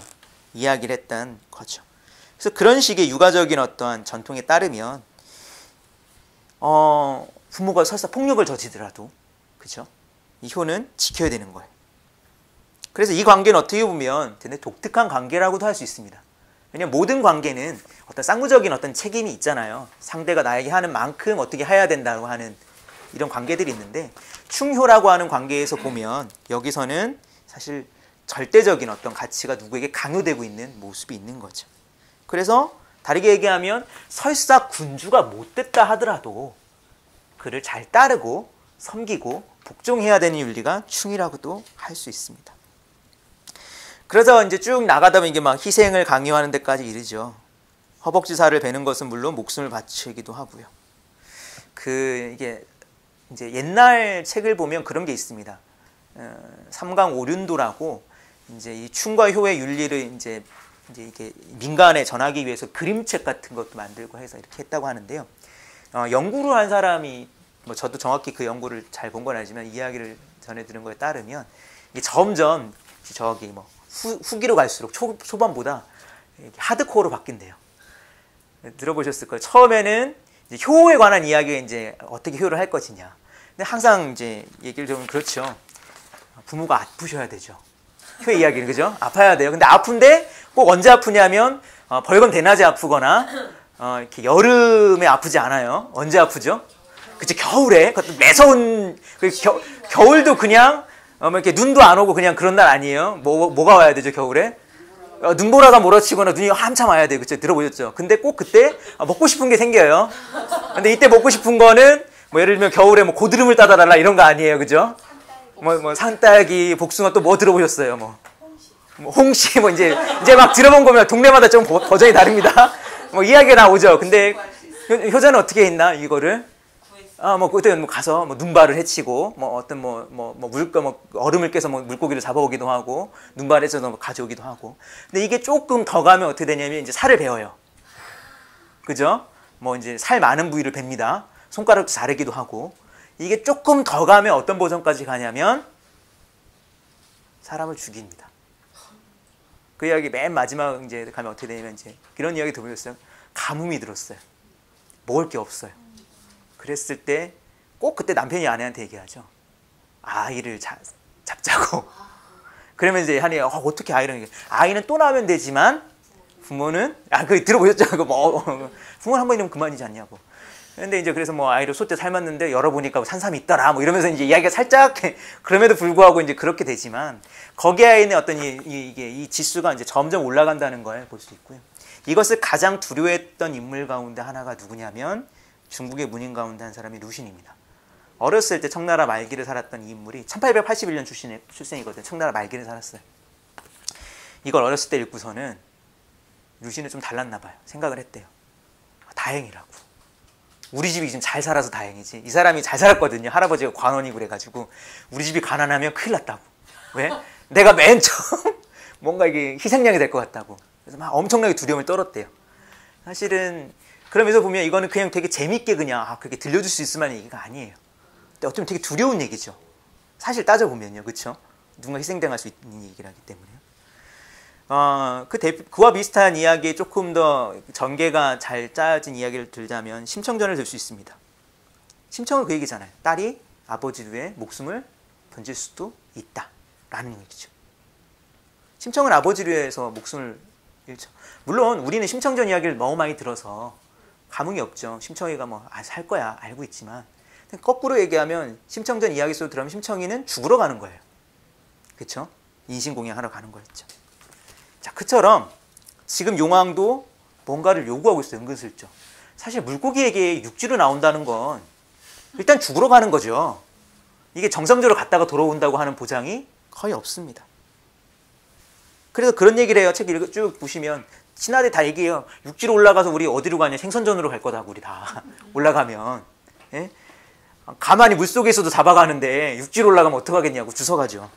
이야기를 했던 거죠. 그래서 그런 식의 육아적인 어떠한 전통에 따르면 부모가 설사 폭력을 저지더라도, 그렇죠? 이 효는 지켜야 되는 거예요. 그래서 이 관계는 어떻게 보면 되게 독특한 관계라고도 할 수 있습니다. 왜냐면 모든 관계는 어떤 쌍무적인 어떤 책임이 있잖아요. 상대가 나에게 하는 만큼 어떻게 해야 된다고 하는 이런 관계들이 있는데, 충효라고 하는 관계에서 보면 여기서는 사실 절대적인 어떤 가치가 누구에게 강요되고 있는 모습이 있는 거죠. 그래서 다르게 얘기하면 설사 군주가 못됐다 하더라도 그를 잘 따르고 섬기고 복종해야 되는 윤리가 충이라고도 할 수 있습니다. 그래서 이제 쭉 나가다 보면 이게 막 희생을 강요하는 데까지 이르죠. 허벅지살을 베는 것은 물론 목숨을 바치기도 하고요. 이게 이제 옛날 책을 보면 그런 게 있습니다. 삼강오륜도라고 이제 이 충과 효의 윤리를 이제 이게 민간에 전하기 위해서 그림책 같은 것도 만들고 해서 이렇게 했다고 하는데요. 연구를 한 사람이, 뭐 저도 정확히 그 연구를 잘 본 건 아니지만 이야기를 전해 들은 거에 따르면 이게 점점 저기 뭐 후기로 갈수록 초반보다 하드코어로 바뀐대요. 들어보셨을 거예요. 처음에는 이제 효에 관한 이야기가 이제 어떻게 효를 할 것이냐. 근데 항상 이제 얘기를 들으면 그렇죠. 부모가 아프셔야 되죠. 효의 이야기는, 그죠? 아파야 돼요. 근데 아픈데 꼭 언제 아프냐면 벌건 대낮에 아프거나 이렇게 여름에 아프지 않아요. 언제 아프죠? 그치, 겨울에. 그것도 매서운, 겨울도 그냥 이렇게 눈도 안 오고 그냥 그런 날 아니에요. 뭐가 와야 되죠, 겨울에? 눈보라가 몰아치거나 눈이 한참 와야 돼요. 그쵸? 들어보셨죠? 근데 꼭 그때 먹고 싶은 게 생겨요. 근데 이때 먹고 싶은 거는 뭐 예를 들면 겨울에 뭐 고드름을 따다 달라 이런 거 아니에요. 그죠? 뭐 산딸기, 복숭아, 또 뭐 들어보셨어요? 뭐 홍시, 뭐 이제 막 들어본 거면 동네마다 좀 버전이 다릅니다. 뭐 이야기가 나오죠. 근데 효자는 어떻게 했나, 이거를? 뭐 그때 뭐 가서 뭐 눈발을 헤치고 뭐 어떤 얼음을 깨서 뭐 물고기를 잡아오기도 하고 눈발해서 뭐 가져오기도 하고. 근데 이게 조금 더 가면 어떻게 되냐면 이제 살을 베어요. 그죠? 뭐 이제 살 많은 부위를 뱁니다. 손가락도 자르기도 하고. 이게 조금 더 가면 어떤 버전까지 가냐면 사람을 죽입니다. 그 이야기 맨 마지막 이제 가면 어떻게 되냐면 이제 이런 이야기 들어보셨어요? 가뭄이 들었어요. 먹을 게 없어요. 그랬을 때 꼭 그때 남편이 아내한테 얘기하죠. 아이를 잡자고. 그러면 이제 한이 어떻게 아이는 또 낳으면 되지만 부모는 그 들어보셨죠? 부모는 한 번이면 그만이지 않냐고. 근데 이제 그래서 뭐 아이를 소떼 삶았는데 열어보니까 산삼이 있더라 뭐 이러면서 이제 이야기가 살짝 그럼에도 불구하고 이제 그렇게 되지만 거기에 있는 어떤 이 지수가 이제 점점 올라간다는 걸 볼 수 있고요. 이것을 가장 두려워했던 인물 가운데 하나가 누구냐면 중국의 문인 가운데 한 사람이 루신입니다. 어렸을 때 청나라 말기를 살았던 이 인물이 1881년 출생이거든요. 청나라 말기를 살았어요. 이걸 어렸을 때 읽고서는 루신은 좀 달랐나 봐요. 생각을 했대요. 다행이라고. 우리 집이 좀 잘 살아서 다행이지. 이 사람이 잘 살았거든요. 할아버지가 관원이고 그래가지고 우리 집이 가난하면 큰일 났다고. 왜? 내가 맨 처음 뭔가 이게 희생양이 될 것 같다고. 그래서 막 엄청나게 두려움을 떨었대요. 사실은 그러면서 보면 이거는 그냥 되게 재밌게 그냥 그렇게 들려줄 수 있을 만한 얘기가 아니에요. 근데 어쩌면 되게 두려운 얘기죠. 사실 따져보면요. 그렇죠? 누군가 희생당할 수 있는 얘기라기 때문에요. 그와 비슷한 이야기에 조금 더 전개가 잘 짜진 이야기를 들자면 심청전을 들 수 있습니다. 심청은 그 얘기잖아요. 딸이 아버지 위에 목숨을 던질 수도 있다라는 얘기죠. 심청은 아버지 위해서 목숨을 잃죠. 물론 우리는 심청전 이야기를 너무 많이 들어서 감흥이 없죠. 심청이가 살 거야 알고 있지만 거꾸로 얘기하면 심청전 이야기 속으로 들어가면 심청이는 죽으러 가는 거예요. 그렇죠? 인신공양하러 가는 거였죠. 자, 그처럼 지금 용왕도 뭔가를 요구하고 있어요. 은근슬쩍. 사실 물고기에게 육지로 나온다는 건 일단 죽으러 가는 거죠. 이게 정상적으로 갔다가 돌아온다고 하는 보장이 거의 없습니다. 그래서 그런 얘기를 해요. 책 쭉 보시면 신화대 다 얘기해요. 육지로 올라가서 우리 어디로 가냐. 생선전으로 갈 거다고 우리 다 올라가면. 예? 가만히 물속에서도 잡아가는데 육지로 올라가면 어떡하겠냐고 주워가죠.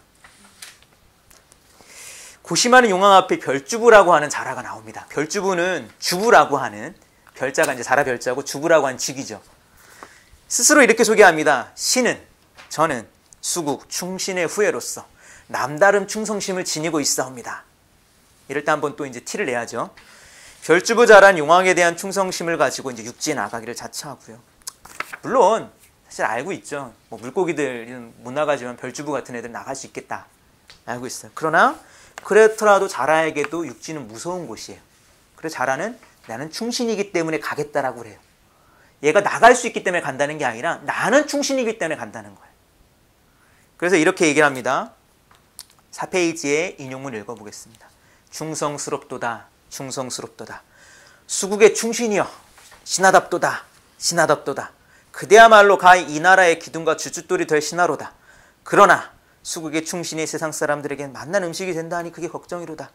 고심하는 용왕 앞에 별주부라고 하는 자라가 나옵니다. 별주부는 주부라고 하는 별자가 이제 자라 별자고 주부라고 하는 직이죠. 스스로 이렇게 소개합니다. 저는 수국 충신의 후예로서 남다른 충성심을 지니고 있사옵니다. 이럴 때 한번 또 이제 티를 내야죠. 별주부 자란 용왕에 대한 충성심을 가지고 이제 육지에 나가기를 자처하고요. 물론 사실 알고 있죠. 물고기들은 못 나가지만 별주부 같은 애들 나갈 수 있겠다. 알고 있어요. 그러나 그렇더라도 자라에게도 육지는 무서운 곳이에요. 그래서 자라는 나는 충신이기 때문에 가겠다라고 그래요. 얘가 나갈 수 있기 때문에 간다는 게 아니라 나는 충신이기 때문에 간다는 거예요. 그래서 이렇게 얘기를 합니다. 4페이지에 인용문 읽어보겠습니다. 충성스럽도다 충성스럽도다 수국의 충신이여 신하답도다 신하답도다 그대야말로 가히 이 나라의 기둥과 주춧돌이 될 신하로다. 그러나 수국의 충신이 세상 사람들에겐 맛난 음식이 된다 하니 그게 걱정이로다.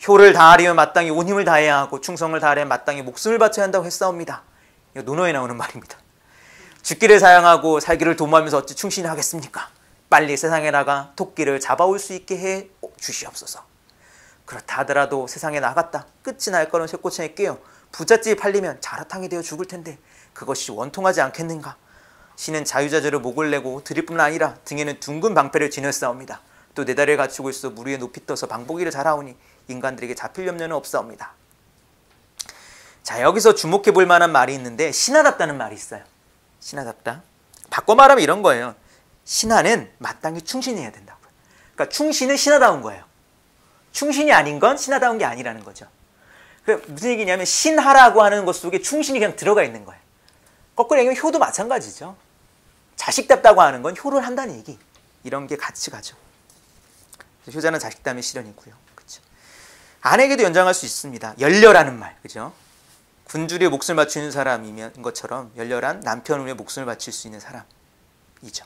효를 다하려면 마땅히 온 힘을 다해야 하고 충성을 다하려면 마땅히 목숨을 바쳐야 한다고 했사옵니다. 이거 논어에 나오는 말입니다. 죽기를 사양하고 살기를 도모하면서 어찌 충신이 하겠습니까? 빨리 세상에 나가 토끼를 잡아올 수 있게 해 주시옵소서. 그렇다 하더라도 세상에 나갔다 끝이 날 거는 쇠꼬챙이에 끼어 부잣집이 팔리면 자라탕이 되어 죽을 텐데 그것이 원통하지 않겠는가? 신은 자유자재로 목을 내고 드릴 뿐 아니라 등에는 둥근 방패를 지녔사옵니다. 또 네 다리를 갖추고 있어 물 위에 높이 떠서 방보기를 잘하오니 인간들에게 잡힐 염려는 없사옵니다. 자, 여기서 주목해 볼 만한 말이 있는데 신하답다는 말이 있어요. 신하답다. 바꿔 말하면 이런 거예요. 신하는 마땅히 충신해야 된다고요. 그러니까 충신은 신하다운 거예요. 충신이 아닌 건 신하다운 게 아니라는 거죠. 무슨 얘기냐면 신하라고 하는 것 속에 충신이 그냥 들어가 있는 거예요. 거꾸로 얘기하면 효도 마찬가지죠. 자식답다고 하는 건 효를 한다는 얘기. 이런 게 같이 가죠. 효자는 자식답의 실현이고요. 그렇죠. 아내에게도 연장할 수 있습니다. 열렬하는 말, 그죠? 군주리에 목숨을 바치는 사람인 것처럼 열렬한 남편을 위해 목숨을 바칠 수 있는 사람이죠.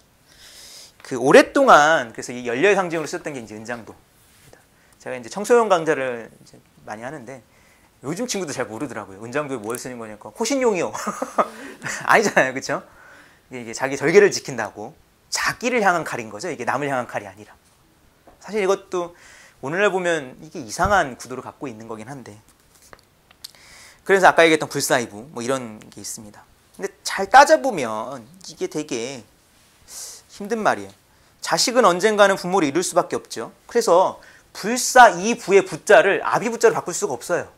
그 오랫동안 그래서 이 열렬 상징으로 썼던 게 이제 은장도입니다. 제가 이제 청소년 강좌를 이제 많이 하는데 요즘 친구들 잘 모르더라고요. 은장도에 뭘 쓰는 거냐고. 호신용이요. 아니잖아요, 그렇죠? 이게 자기 절개를 지킨다고 자기를 향한 칼인 거죠. 이게 남을 향한 칼이 아니라. 사실 이것도 오늘날 보면 이게 이상한 구도를 갖고 있는 거긴 한데. 그래서 아까 얘기했던 불사이부 뭐 이런 게 있습니다. 근데 잘 따져보면 이게 되게 힘든 말이에요. 자식은 언젠가는 부모를 잃을 수밖에 없죠. 그래서 불사이부의 부자를 아비부자로 바꿀 수가 없어요.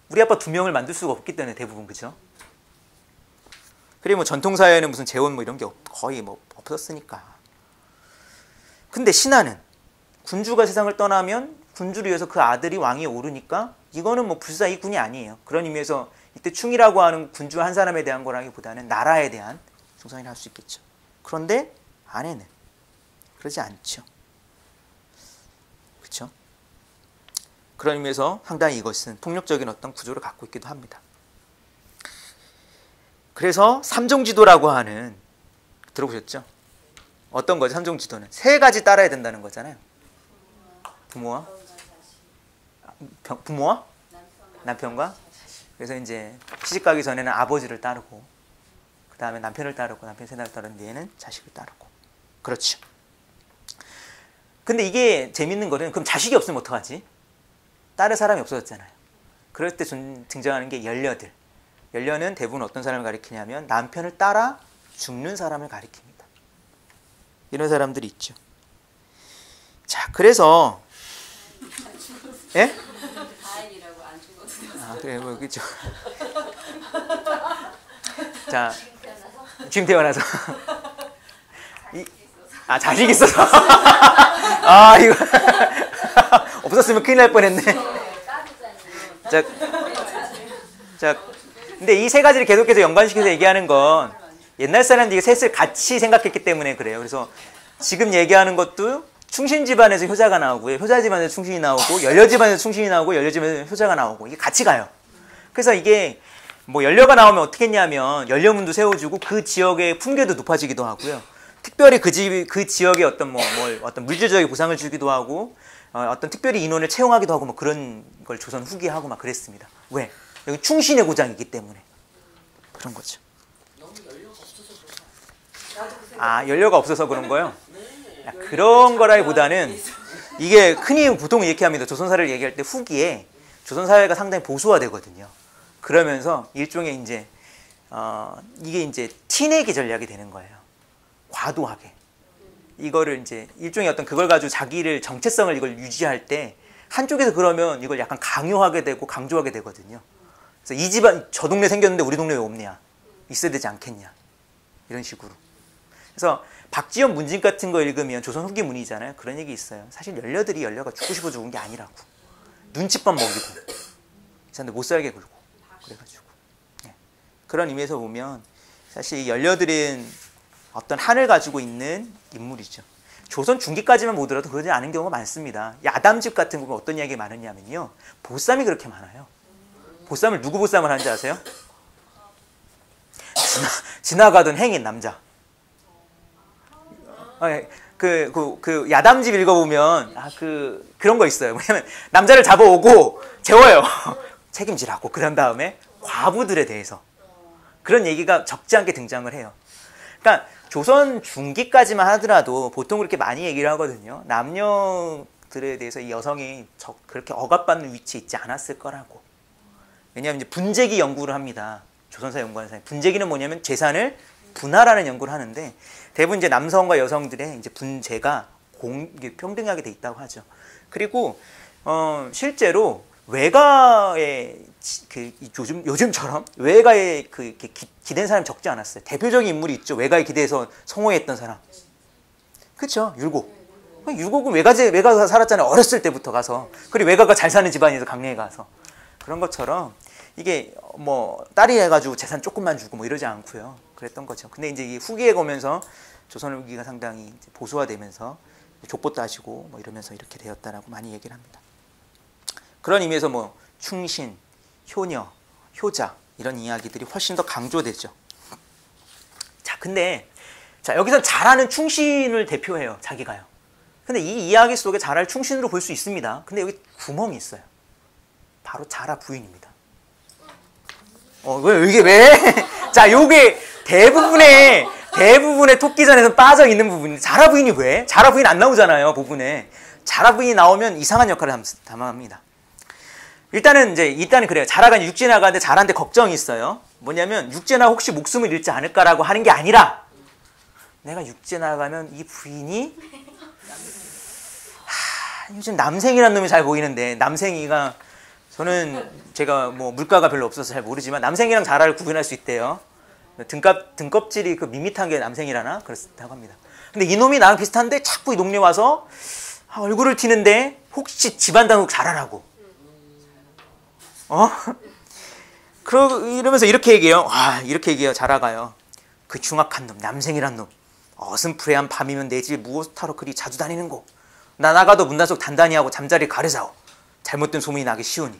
우리 아빠 2명을 만들 수가 없기 때문에 대부분, 그죠? 그리고 뭐 전통사회에는 무슨 재혼 뭐 이런 게 거의 뭐 없었으니까. 근데 신하는 군주가 세상을 떠나면 군주를 위해서 그 아들이 왕위에 오르니까 이거는 뭐 불사이군이 아니에요. 그런 의미에서 이때 충이라고 하는 군주 한 사람에 대한 거라기보다는 나라에 대한 충성이라 할 수 있겠죠. 그런데 아내는 그러지 않죠. 그렇죠? 그런 의미에서 상당히 이것은 폭력적인 어떤 구조를 갖고 있기도 합니다. 그래서 삼종지도라고 하는, 들어보셨죠? 어떤 거죠? 삼종지도는 3가지 따라야 된다는 거잖아요. 부모와 남편과. 그래서 이제 시집가기 전에는 아버지를 따르고 그 다음에 남편을 따르고 남편 생각을 따르는 뒤에는 자식을 따르고. 그렇죠. 근데 이게 재밌는 거는 그럼 자식이 없으면 어떡하지? 따를 사람이 없어졌잖아요. 그럴 때 등장하는 게 열녀들. 열녀는 대부분 어떤 사람을 가리키냐면 남편을 따라 죽는 사람을 가리킵니다. 이런 사람들이 있죠. 자, 그래서 예? 다행이라고 안 죽어도. 아, 그래, 뭐 그렇죠. 자, 지금 태어나서 자식 있어서 이거 없었으면 큰일 날 뻔했네. 자, 근데 이 3가지를 계속해서 연관시켜서 얘기하는 건 옛날 사람들이 셋을 같이 생각했기 때문에 그래요. 그래서 지금 얘기하는 것도 충신 집안에서 효자가 나오고요, 효자 집안에서 충신이 나오고, 열녀 집안에서 충신이 나오고, 열녀 집안에서 효자가 나오고, 이게 같이 가요. 그래서 이게 뭐 열녀가 나오면 어떻게 했냐면 열녀문도 세워주고 그 지역의 풍계도 높아지기도 하고요. 특별히 그 지역에 어떤 어떤 물질적인 보상을 주기도 하고, 어떤 특별히 인원을 채용하기도 하고 뭐 그런 걸 조선 후기에 하고 막 그랬습니다. 왜? 여기 충신의 고장이기 때문에 그런 거죠. 연료가 없어서 그런 거요? 그런 거라기보다는 이게 흔히 보통 이렇게 합니다. 조선사를 얘기할 때 후기에 조선사회가 상당히 보수화되거든요. 그러면서 일종의 이제 이게 이제 티내기 전략이 되는 거예요. 과도하게. 이거를 이제 일종의 어떤 그걸 가지고 자기를 정체성을 이걸 유지할 때 한쪽에서 그러면 이걸 약간 강요하게 되고 강조하게 되거든요. 그래서 이 집안 저 동네 생겼는데 우리 동네 왜 없냐? 있어야 되지 않겠냐? 이런 식으로. 그래서 박지원 문진 같은 거 읽으면 조선 후기 문이잖아요. 그런 얘기 있어요. 사실 열녀가 죽고 싶어 죽은 게 아니라고. 눈칫밥 먹이고 사람들 못 살게 굴고 그래가지고 예. 그런 의미에서 보면 사실 이 연료들은 어떤 한을 가지고 있는 인물이죠. 조선 중기까지만 보더라도 그러지 않은 경우가 많습니다. 야담집 같은 거 어떤 이야기가 많으냐면요. 보쌈이 그렇게 많아요. 보쌈을 누구 보쌈을 하는지 아세요? 지나가던 행인 남자. 그 야담집 읽어보면 그런 거 있어요. 뭐냐면 남자를 잡아오고 재워요. 책임지라고. 그런 다음에 과부들에 대해서 그런 얘기가 적지 않게 등장을 해요. 그러니까 조선 중기까지만 하더라도 보통 그렇게 많이 얘기를 하거든요. 남녀들에 대해서 이 여성이 그렇게 억압받는 위치에 있지 않았을 거라고. 왜냐하면 이제 분재기 연구를 합니다. 조선사 연구하는 사람이. 분재기는 뭐냐면 재산을 분할하는 연구를 하는데 대부분 이제 남성과 여성들의 이제 분재가 평등하게 돼 있다고 하죠. 그리고 실제로 외가에 요즘처럼 외가에 기댄 사람이 적지 않았어요. 대표적인 인물이 있죠. 외가에 기대서 성호했던 사람. 그렇죠. 율곡은 외가가 살았잖아요. 어렸을 때부터 가서. 그리고 외가가 잘 사는 집안에서 강릉에 가서. 그런 것처럼 이게 뭐 딸이 해가지고 재산 조금만 주고 뭐 이러지 않고요. 그랬던 거죠. 근데 이제 후기에 오면서 조선 후기가 상당히 이제 보수화되면서 족보 따지고 뭐 이러면서 이렇게 되었다라고 많이 얘기를 합니다. 그런 의미에서 뭐 충신, 효녀, 효자 이런 이야기들이 훨씬 더 강조되죠. 자, 근데 여기서 잘하는 충신을 대표해요. 자기가요. 근데 이 이야기 속에 잘할 충신으로 볼 수 있습니다. 근데 여기 구멍이 있어요. 바로 자라 부인입니다. 이게 왜? 자, 요게 대부분의 토끼전에서 빠져 있는 부분이 자라 부인이 왜? 자라 부인 안 나오잖아요, 부분에. 자라 부인이 나오면 이상한 역할을 담합니다. 일단은 그래요. 자라가 육지에 나가는데 자라한테 걱정이 있어요. 뭐냐면 육지에 나가 혹시 목숨을 잃지 않을까라고 하는 게 아니라 내가 육지에 나가면 이 부인이 요즘 남생이라는 놈이 잘 보이는데 남생이가 제가 뭐 물가가 별로 없어서 잘 모르지만 남생이랑 자라를 구분할 수 있대요. 등껍질이 밋밋한 게 남생이라나 그렇다고 합니다. 근데 이놈이 나랑 비슷한데 자꾸 이 동네 와서 얼굴을 튀는데 혹시 집안 단속 자라라고. 이러면서 이렇게 얘기해요. 이렇게 얘기해요. 자라가요. 그 흉악한 놈, 남생이란 놈. 어슴푸레한 밤이면 내 집에 무엇하러 그리 자주 다니는고. 나 나가도 문단속 단단히 하고 잠자리 가르자오. 잘못된 소문이 나기 쉬우니.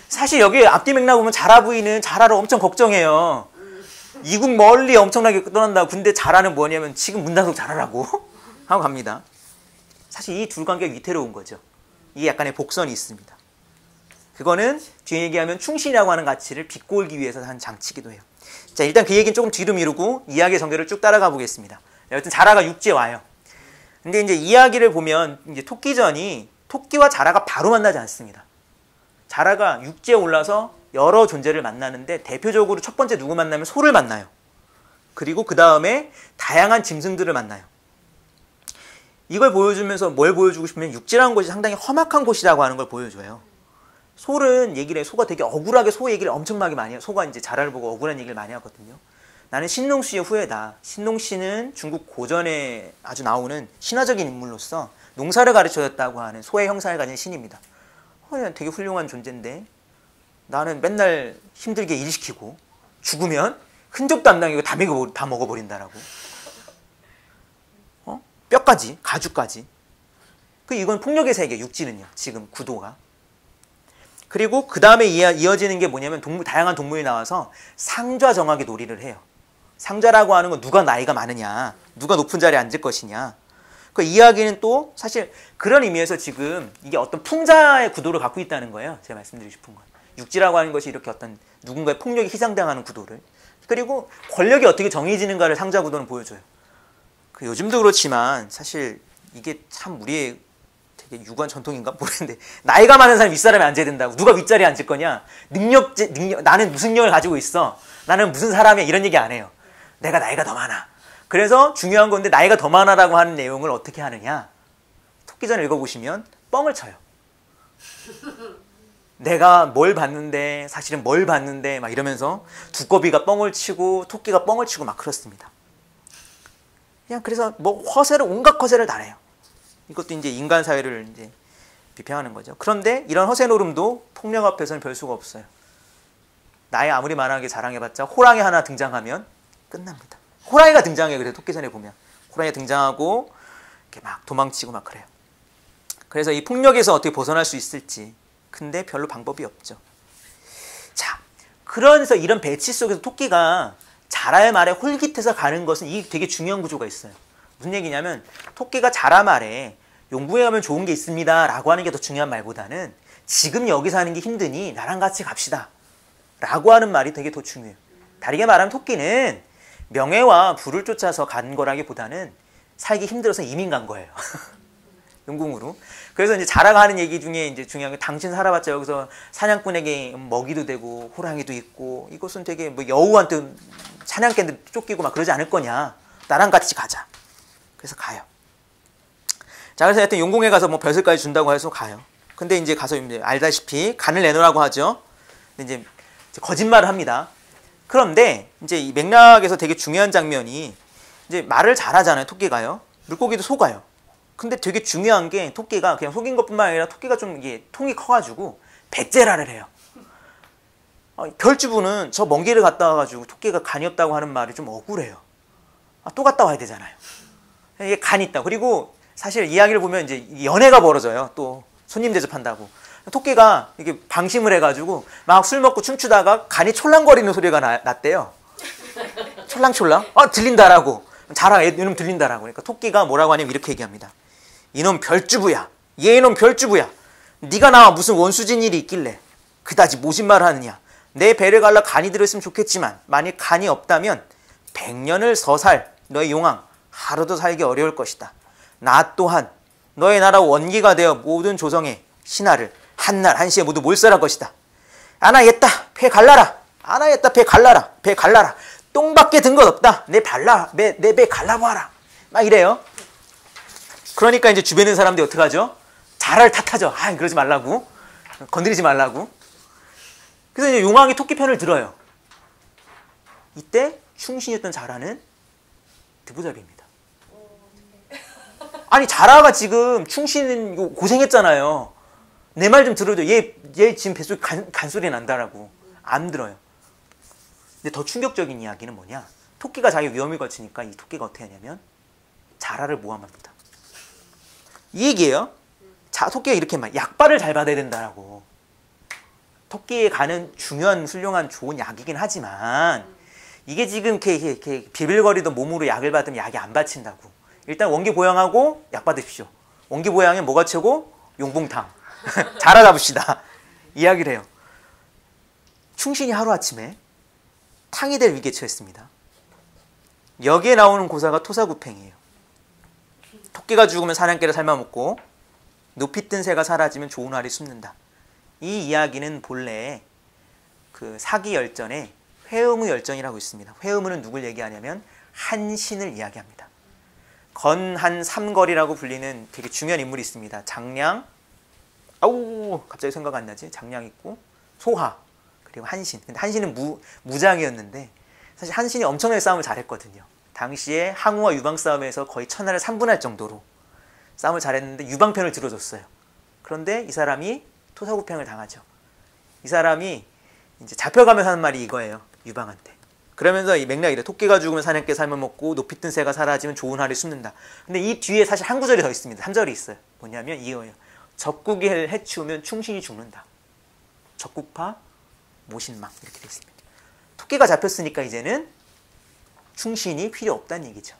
사실 여기 앞뒤 맥락 보면 자라 부인은 자라를 엄청 걱정해요. 이국 멀리 엄청나게 떠난다. 근데 자라는 뭐냐면 지금 문단속 잘하라고 하고 갑니다. 사실 이 둘 관계가 위태로운 거죠. 이게 약간의 복선이 있습니다. 그거는 뒤에 얘기하면 충신이라고 하는 가치를 비꼬기 위해서 한 장치기도 해요. 자, 일단 그 얘기는 조금 뒤로 미루고 이야기의 전개를 쭉 따라가 보겠습니다. 여튼 자라가 육지에 와요. 근데 이제 이야기를 보면 이제 토끼와 자라가 바로 만나지 않습니다. 자라가 육지에 올라서 여러 존재를 만나는데 대표적으로 첫 번째 누구 만나면 소를 만나요. 그리고 그 다음에 다양한 짐승들을 만나요. 이걸 보여주면서 뭘 보여주고 싶으면 육지라는 곳이 상당히 험악한 곳이라고 하는 걸 보여줘요. 솔은 얘기를 해요. 소가 되게 억울하게 소 얘기를 엄청나게 많이 해요. 소가 이제 자라를 보고 억울한 얘기를 많이 하거든요. 나는 신농씨의 후예다. 신농씨는 중국 고전에 아주 나오는 신화적인 인물로서 농사를 가르쳐줬다고 하는 소의 형상을 가진 신입니다. 되게 훌륭한 존재인데 나는 맨날 힘들게 일시키고 죽으면 흔적도 안 남기고 다 먹어버린다라고. 뼈까지, 가죽까지. 이건 폭력의 세계, 육지는요. 지금 구도가. 그리고 그 다음에 이어지는 게 뭐냐면 다양한 동물이 나와서 상좌 정하게 놀이를 해요. 상좌라고 하는 건 누가 나이가 많으냐, 누가 높은 자리에 앉을 것이냐. 그 이야기는 또 사실 그런 의미에서 지금 이게 어떤 풍자의 구도를 갖고 있다는 거예요. 제가 말씀드리고 싶은 건. 육지라고 하는 것이 이렇게 어떤 누군가의 폭력이 희생당하는 구도를. 그리고 권력이 어떻게 정해지는가를 상좌 구도는 보여줘요. 요즘도 그렇지만 사실 이게 참 우리의 되게 유구한 전통인가 모르겠는데 나이가 많은 사람이 윗사람에 앉아야 된다고. 누가 윗자리에 앉을 거냐. 능력 나는 무슨 능력을 가지고 있어. 나는 무슨 사람이야. 이런 얘기 안 해요. 내가 나이가 더 많아. 그래서 중요한 건데 나이가 더 많아라고 하는 내용을 어떻게 하느냐. 토끼전 읽어보시면 뻥을 쳐요. 내가 뭘 봤는데 사실은 뭘 봤는데 막 이러면서 두꺼비가 뻥을 치고 토끼가 뻥을 치고 막 그렇습니다. 그냥 그래서 뭐 온갖 허세를 다 해요. 이것도 이제 인간 사회를 이제 비평하는 거죠. 그런데 이런 허세 노름도 폭력 앞에서는 별 수가 없어요. 나이 아무리 만하게 자랑해봤자 호랑이 하나 등장하면 끝납니다. 호랑이가 등장해. 그래서 토끼전에 보면 호랑이가 등장하고 이렇게 막 도망치고 막 그래요. 그래서 이 폭력에서 어떻게 벗어날 수 있을지, 근데 별로 방법이 없죠. 자, 그래서 이런 배치 속에서 토끼가 자라의 말에 홀깃해서 가는 것은 이 되게 중요한 구조가 있어요. 무슨 얘기냐면 토끼가 자라 말에 용궁에 가면 좋은 게 있습니다 라고 하는 게 더 중요한 말보다는 지금 여기 사는 게 힘드니 나랑 같이 갑시다 라고 하는 말이 되게 더 중요해요. 다르게 말하면 토끼는 명예와 부를 쫓아서 간 거라기보다는 살기 힘들어서 이민 간 거예요. 용궁으로. 그래서 이제 자라가 하는 얘기 중에 이제 중요한 게 당신 살아봤자 여기서 사냥꾼에게 먹이도 되고 호랑이도 있고 이것은 되게 뭐 여우한테 사냥개들 쫓기고 막 그러지 않을 거냐. 나랑 같이 가자. 그래서 가요. 자, 그래서 하여튼 용궁에 가서 뭐 벼슬까지 준다고 해서 가요. 근데 이제 가서 이제 알다시피 간을 내놓으라고 하죠. 근데 이제 거짓말을 합니다. 그런데 이제 이 맥락에서 되게 중요한 장면이 이제 말을 잘하잖아요. 토끼가요. 물고기도 속아요. 근데 되게 중요한 게 토끼가 그냥 속인 것뿐만 아니라 토끼가 좀 이게 통이 커가지고 배째라를 해요. 별주부는 저 먼 길을 갔다 와가지고 토끼가 간이 없다고 하는 말이 좀 억울해요. 또 갔다 와야 되잖아요. 이게 간이 있다. 그리고 사실 이야기를 보면 이제 연애가 벌어져요. 또 손님 대접한다고. 토끼가 이게 방심을 해가지고 막 술 먹고 춤추다가 간이 촐랑거리는 소리가 났대요. 촐랑촐랑? 들린다라고. 자라 이놈 들린다라고. 그러니까 토끼가 뭐라고 하냐면 이렇게 얘기합니다. 이놈 별주부야. 얘 이놈 별주부야. 네가 나와 무슨 원수진 일이 있길래 그다지 모진말을 하느냐. 내 배를 갈라 간이 들었으면 좋겠지만 만일 간이 없다면 100년을 서살 너의 용왕 하루도 살기 어려울 것이다. 나 또한 너의 나라 원기가 되어 모든 조정의 신하를 한날 한시에 모두 몰살할 것이다. 아나였다 배 갈라라. 아나였다 배 갈라라. 배 갈라라. 똥밖에 든 것 없다. 내 배 갈라보아라. 막 이래요. 그러니까 이제 주변에 있는 사람들이 어떻게 하죠? 자라를 탓하죠. 그러지 말라고. 건드리지 말라고. 그래서 이제 용왕이 토끼 편을 들어요. 이때 충신이었던 자라는 드부잡이입니다. 아니 자라가 지금 충신 고생했잖아요. 내 말 좀 들어줘. 얘 지금 뱃속에 간소리 난다라고. 안 들어요. 근데 더 충격적인 이야기는 뭐냐. 토끼가 자기 위험을 거치니까 이 토끼가 어떻게 하냐면 자라를 모함합니다. 이 얘기예요. 토끼가 이렇게 막 약발을 잘 받아야 된다라고. 토끼에 가는 중요한 훌륭한 좋은 약이긴 하지만 이게 지금 이렇게 비빌거리던 몸으로 약을 받으면 약이 안 받친다고. 일단 원기 보양하고 약 받으십시오. 원기 보양에 뭐가 최고? 용봉탕. 자라 잡읍시다. 이야기를 해요. 충신이 하루아침에 탕이 될 위기에 처했습니다. 여기에 나오는 고사가 토사구팽이에요. 토끼가 죽으면 사냥개를 삶아먹고 높이 뜬 새가 사라지면 좋은 알이 숨는다. 이 이야기는 본래 그 사기열전에 회음의 열전이라고 있습니다. 회음은 누굴 얘기하냐면 한신을 이야기합니다. 건한 삼걸이라고 불리는 되게 중요한 인물이 있습니다. 장량, 갑자기 생각 안 나지? 장량 있고 소하 그리고 한신. 근데 한신은 무장이었는데 사실 한신이 엄청나게 싸움을 잘했거든요. 당시에 항우와 유방 싸움에서 거의 천하를 3분할 정도로 싸움을 잘했는데 유방편을 들어줬어요. 그런데 이 사람이 토사구팽을 당하죠. 이 사람이 이제 잡혀가면서 하는 말이 이거예요. 유방한테. 그러면서 이 맥락이 이래. 토끼가 죽으면 사냥개 삶아먹고 높이 뜬 새가 사라지면 좋은 알이 숨는다. 근데 이 뒤에 사실 한 구절이 더 있습니다. 3절이 있어요. 뭐냐면 이거예요. 적국이 해치우면 충신이 죽는다. 적국파 모신망 이렇게 되어 있습니다. 토끼가 잡혔으니까 이제는 충신이 필요 없다는 얘기죠.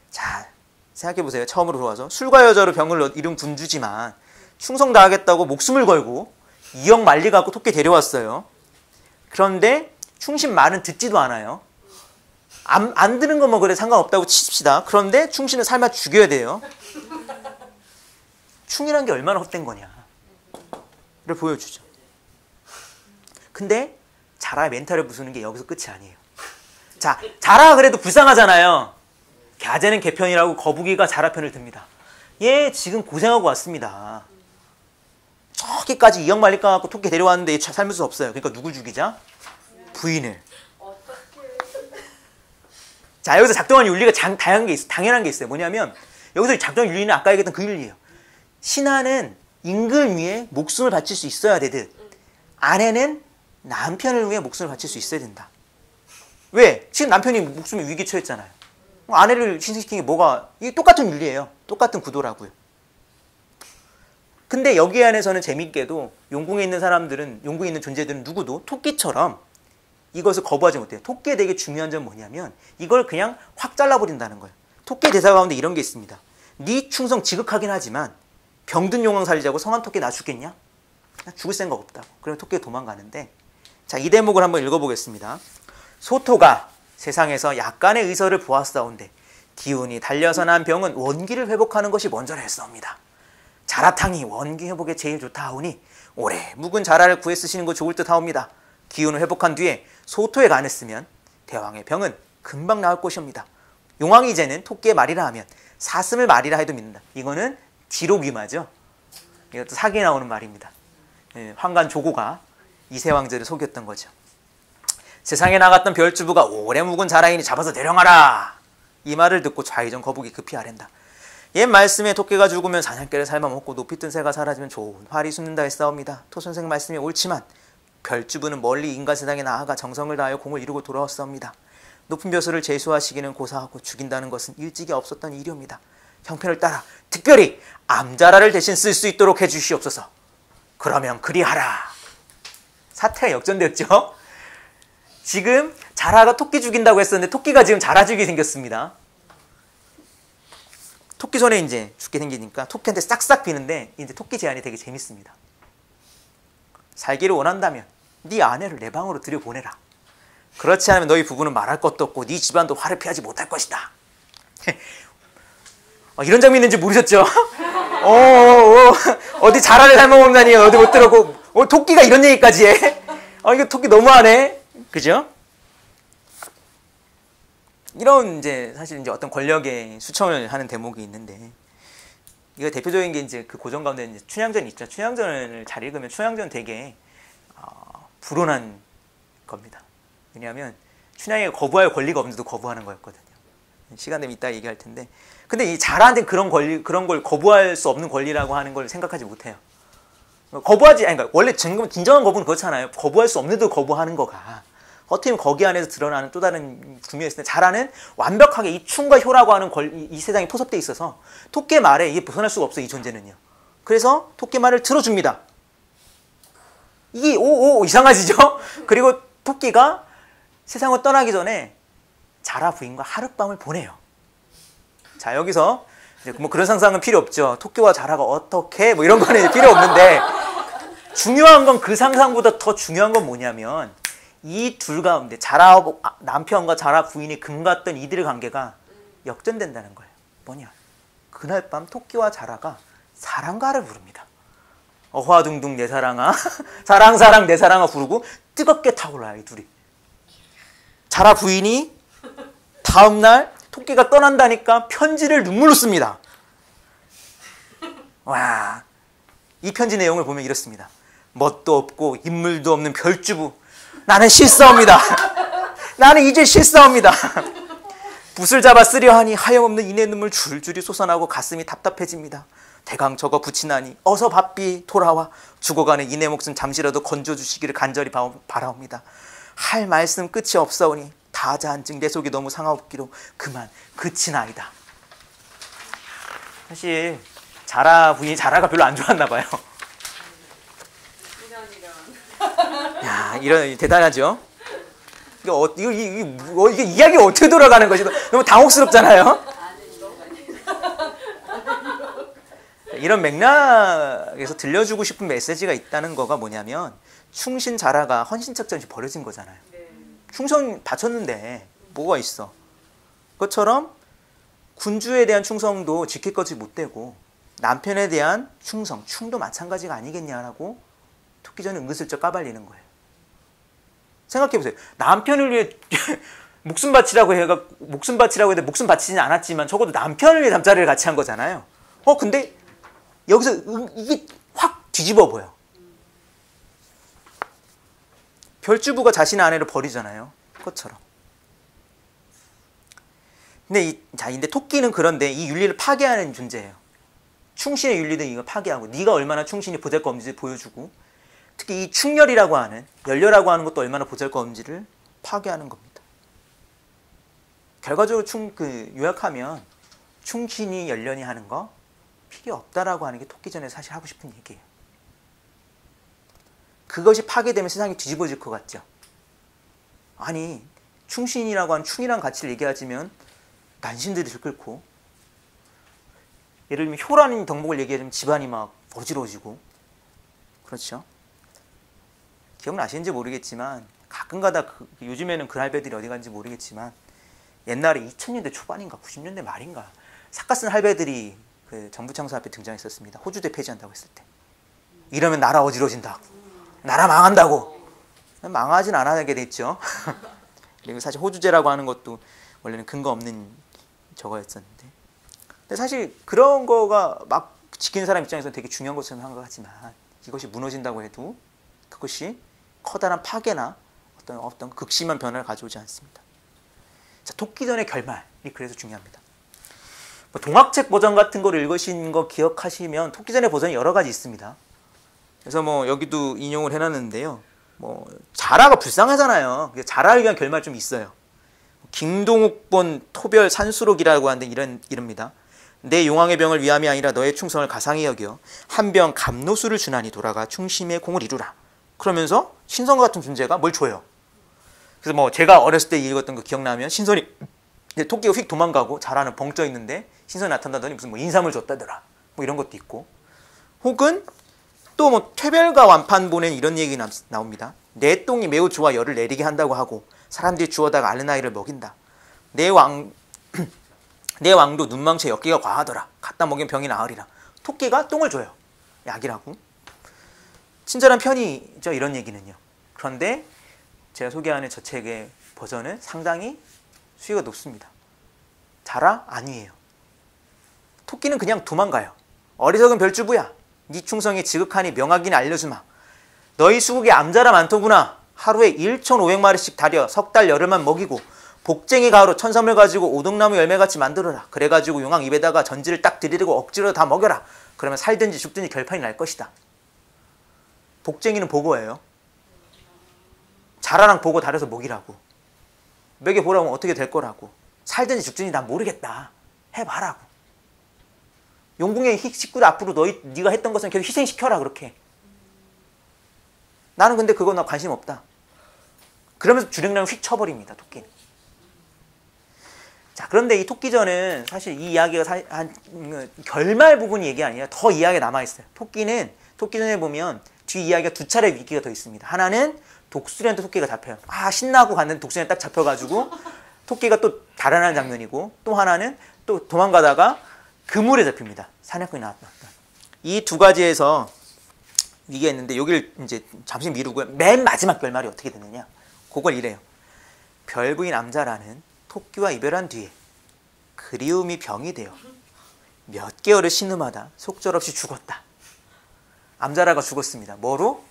자, 생각해보세요. 처음으로 들어와서 술과 여자로 병을 이룬 군주지만 충성 다하겠다고 목숨을 걸고 2억 만리 갖고 토끼 데려왔어요. 그런데 충신 말은 듣지도 않아요. 안 들은 건 뭐 그래 상관없다고 칩시다. 그런데 충신을 삶아 죽여야 돼요. 충이란 게 얼마나 헛된 거냐를 보여주죠. 근데 자라의 멘탈을 부수는 게 여기서 끝이 아니에요. 자, 자라가 그래도 불쌍하잖아요. 갸제는 개편이라고 거북이가 자라 편을 듭니다. 얘 지금 고생하고 왔습니다. 저기까지 2억 말리 까갖고 토끼 데려왔는데 얘 삶을 수 없어요. 그러니까 누굴 죽이자? 부인을. 자, 여기서 작동하는 윤리가 당연한 게 있어요. 뭐냐면 여기서 작동하는 윤리는 아까 얘기했던 그 윤리예요. 신하는 임금 위에 목숨을 바칠 수 있어야 되듯 아내는 남편을 위해 목숨을 바칠 수 있어야 된다. 왜? 지금 남편이 목숨이 위기에 처했잖아요. 아내를 희생시키는 게 뭐가, 이게 똑같은 윤리예요. 똑같은 구도라고요. 근데 여기 안에서는 재밌게도 용궁에 있는 사람들은, 용궁에 있는 존재들은 누구도 토끼처럼 이것을 거부하지 못해요. 토끼의 되게 중요한 점은 뭐냐면 이걸 그냥 확 잘라버린다는 거예요. 토끼의 대사 가운데 이런 게 있습니다. 네 충성 지극하긴 하지만 병든 용왕 살리자고 성한 토끼 나 죽겠냐? 죽을 생각 없다고. 그러면 토끼가 도망가는데, 자, 이 대목을 한번 읽어보겠습니다. 소토가 세상에서 약간의 의서를 보았사온데 기운이 달려서 난 병은 원기를 회복하는 것이 먼저라 했사옵니다. 자라탕이 원기 회복에 제일 좋다 하오니 올해 묵은 자라를 구해 쓰시는 거 좋을 듯 하옵니다. 기운을 회복한 뒤에 소토에 간했으면 대왕의 병은 금방 나을 것이옵니다. 용왕이 이제는 토끼의 말이라 하면 사슴을 말이라 해도 믿는다. 이거는 지록위마죠. 이것도 사기에 나오는 말입니다. 황간 조고가 이세왕제를 속였던 거죠. 세상에 나갔던 별주부가 오래 묵은 자라이니 잡아서 대령하라. 이 말을 듣고 좌의정 거북이 급히 아랜다. 옛 말씀에 토끼가 죽으면 사냥개를 삶아먹고 높이 뜬 새가 사라지면 좋은 활이 숨는다 했사옵니다. 토선생 말씀이 옳지만 별주부는 멀리 인간 세상에 나아가 정성을 다하여 공을 이루고 돌아왔사옵니다. 높은 벼슬을 제수하시기는 고사하고 죽인다는 것은 일찍이 없었던 일이옵니다. 형편을 따라 특별히 암자라를 대신 쓸 수 있도록 해주시옵소서. 그러면 그리하라. 사태가 역전되었죠. 지금 자라가 토끼 죽인다고 했었는데 토끼가 지금 자라 죽이게 생겼습니다. 토끼 손에 이제 죽게 생기니까 토끼한테 싹싹 비는데, 이제 토끼 제안이 되게 재밌습니다. 살기를 원한다면 네 아내를 내 방으로 들여보내라. 그렇지 않으면 너희 부부는 말할 것도 없고 네 집안도 화를 피하지 못할 것이다. 이런 장면이 있는지 모르셨죠? 어디 자라를 삶아먹다니 어디 못 들었고, 토끼가 이런 얘기까지 해? 이거 토끼 너무하네. 그죠? 이런 이제 사실 이제 어떤 권력에 수청을 하는 대목이 있는데, 이거 대표적인 게 이제 그 고전 가운데 이제 춘향전 있죠. 춘향전을 잘 읽으면 춘향전 되게 불온한 겁니다. 왜냐하면 춘향이가 거부할 권리가 없는데도 거부하는 거였거든요. 시간 되면 이따 얘기할 텐데, 근데 이 자라한테 그런 걸 거부할 수 없는 권리라고 하는 걸 생각하지 못해요. 그러니까 원래 진정한 거부는 그렇잖아요. 거부할 수 없는데도 거부하는 거가 어떻게 보면 거기 안에서 드러나는 또 다른 구미가 있을 때, 자라는 완벽하게 이 충과 효라고 하는 이 세상에 포섭되어 있어서 토끼의 말에 이게 벗어날 수가 없어요, 이 존재는요. 그래서 토끼 말을 들어줍니다. 이게 이상하지죠? 그리고 토끼가 세상을 떠나기 전에 자라 부인과 하룻밤을 보내요. 자, 여기서 이제 뭐 그런 상상은 필요 없죠. 토끼와 자라가 어떻게 뭐 이런 거는 필요 없는데, 중요한 건 그 상상보다 더 중요한 건 뭐냐면 이 둘 가운데 자라 남편과 자라 부인이 금갔던 이들의 관계가 역전된다는 거예요. 뭐냐? 그날 밤 토끼와 자라가 사랑가를 부릅니다. 어화둥둥 내 사랑아 사랑 내 사랑아 부르고 뜨겁게 타올라요, 이 둘이. 자라 부인이 다음날 토끼가 떠난다니까 편지를 눈물로 씁니다. 와, 이 편지 내용을 보면 이렇습니다. 멋도 없고 인물도 없는 별주부, 나는 싫사옵니다. 나는 이제 싫사옵니다. 붓을 잡아 쓰려 하니 하염없는 이내 눈물 줄줄이 솟아나고 가슴이 답답해집니다. 대강 적어 붙이나니 어서 바삐 돌아와 죽어가는 이내 목숨 잠시라도 건져주시기를 간절히 바라옵니다. 할 말씀 끝이 없사오니 다자한증 내 속이 너무 상하옵기로 그만 그치나이다. 사실 자라 부인이 자라가 별로 안 좋았나 봐요. 야, 이런 대단하죠. 이게 이야기가 어떻게 돌아가는 것이 너무 당혹스럽잖아요. 이런 맥락에서 들려주고 싶은 메시지가 있다는 거가 뭐냐면, 충신 자라가 헌신착전이 벌어진 거잖아요. 충성 바쳤는데 뭐가 있어? 그것처럼 군주에 대한 충성도 지킬 것이 못 되고 남편에 대한 충도 마찬가지가 아니겠냐라고 토끼전은 은근슬쩍 까발리는 거예요. 생각해보세요. 남편을 위해 목숨 바치라고 했는데 목숨 바치지는 않았지만 적어도 남편을 위해 잠자리를 같이 한 거잖아요. 근데 여기서 이게 확 뒤집어 보여. 별주부가 자신의 아내를 버리잖아요. 그것처럼. 근데 토끼는 그런데 이 윤리를 파괴하는 존재예요. 충신의 윤리등 이걸 파괴하고 네가 얼마나 충신이 보잘것없는지 보여주고 특히 이 충렬이라고 하는 연려라고 하는 것도 얼마나 보잘것없는지를 파괴하는 겁니다. 결과적으로 요약하면 충신이 연련이 하는 거 필요 없다라고 하는 게 토끼전에 사실 하고 싶은 얘기예요. 그것이 파괴되면 세상이 뒤집어질 것 같죠. 아니 충신이라고 하는 충이라는 가치를 얘기하자면 난신들이 들끓고 예를 들면 효라는 덕목을 얘기하자면 집안이 막 어지러워지고 그렇죠. 기억나시는지 모르겠지만 가끔가다 요즘에는 그 할배들이 어디 갔는지 모르겠지만 옛날에 2000년대 초반인가 90년대 말인가 삭가 쓴 할배들이 그 정부 청사 앞에 등장했었습니다. 호주대 폐지한다고 했을 때 이러면 나라 어지러진다고 나라 망한다고 망하진 않게 됐죠. 그리고 사실 호주제라고 하는 것도 원래는 근거 없는 저거였었는데 근데 사실 그런 거가 막 지키는 사람 입장에서는 되게 중요한 것처럼 한 것 같지만 이것이 무너진다고 해도 그것이 커다란 파괴나 어떤 극심한 변화를 가져오지 않습니다. 자, 토끼전의 결말이 그래서 중요합니다. 뭐 동학책 버전 같은 거를 읽으신 거 기억하시면 토끼전의 버전이 여러 가지 있습니다. 그래서 뭐 여기도 인용을 해놨는데요. 뭐 자라가 불쌍하잖아요. 자라를 위한 결말 좀 있어요. 김동욱 본 토별 산수록이라고 하는데 이럽니다. 내 용왕의 병을 위함이 아니라 너의 충성을 가상히 여겨 한 병 감노수를 주나니 돌아가 충심의 공을 이루라. 그러면서 신선 같은 존재가 뭘 줘요. 그래서 뭐 제가 어렸을 때 읽었던 거 기억나면 신선이 토끼가 휙 도망가고 자라는 벙쪄 있는데 신선이 나타나더니 무슨 뭐 인삼을 줬다더라. 뭐 이런 것도 있고 혹은 또 뭐 퇴별과 완판본엔 이런 얘기 나옵니다. 내 똥이 매우 좋아 열을 내리게 한다고 하고 사람들이 주워다가 앓는 아이를 먹인다. 내 왕도 눈망치에 엽기가 과하더라. 갖다 먹이면 병이 나으리라. 토끼가 똥을 줘요. 약이라고. 친절한 편이죠. 이런 얘기는요. 그런데 제가 소개하는 저 책의 버전은 상당히 수위가 높습니다. 자라? 아니에요. 토끼는 그냥 도망가요. 어리석은 별주부야. 네 충성이 지극하니 명하기는 알려주마. 너희 수국에 암자라 많더구나. 하루에 1,500마리씩 다려 석 달 열흘만 먹이고 복쟁이 가루 천섬을 가지고 오동나무 열매같이 만들어라. 그래가지고 용왕 입에다가 전지를 딱 들이대고 억지로 다 먹여라. 그러면 살든지 죽든지 결판이 날 것이다. 복쟁이는 보고예요. 자라랑 보고 다려서 먹이라고. 먹여보라고 하면 어떻게 될 거라고. 살든지 죽든지 난 모르겠다. 해봐라고. 용궁의 식구들 앞으로 네가 했던 것은 계속 희생시켜라 그렇게. 나는 근데 그거 나 관심 없다. 그러면서 주랭랑을 휙 쳐버립니다. 토끼는. 자, 그런데 이 토끼전은 사실 이 이야기가 결말 부분 얘기 아니라 더 이야기가 남아있어요. 토끼전에 보면 뒤 이야기가 두 차례 위기가 더 있습니다. 하나는 독수리한테 토끼가 잡혀요. 신나고 갔는데 독수리한테 딱 잡혀가지고 토끼가 또 달아나는 장면이고 또 하나는 또 도망가다가 그물에 잡힙니다. 사냥꾼이 나왔다. 이 두 가지에서 위기가 있는데 여기를 이제 잠시 미루고요. 맨 마지막 결말이 어떻게 되느냐. 그걸 이래요. 별부인 암자라는 토끼와 이별한 뒤에 그리움이 병이 되어 몇 개월을 신음하다 속절없이 죽었다. 암자라가 죽었습니다. 뭐로?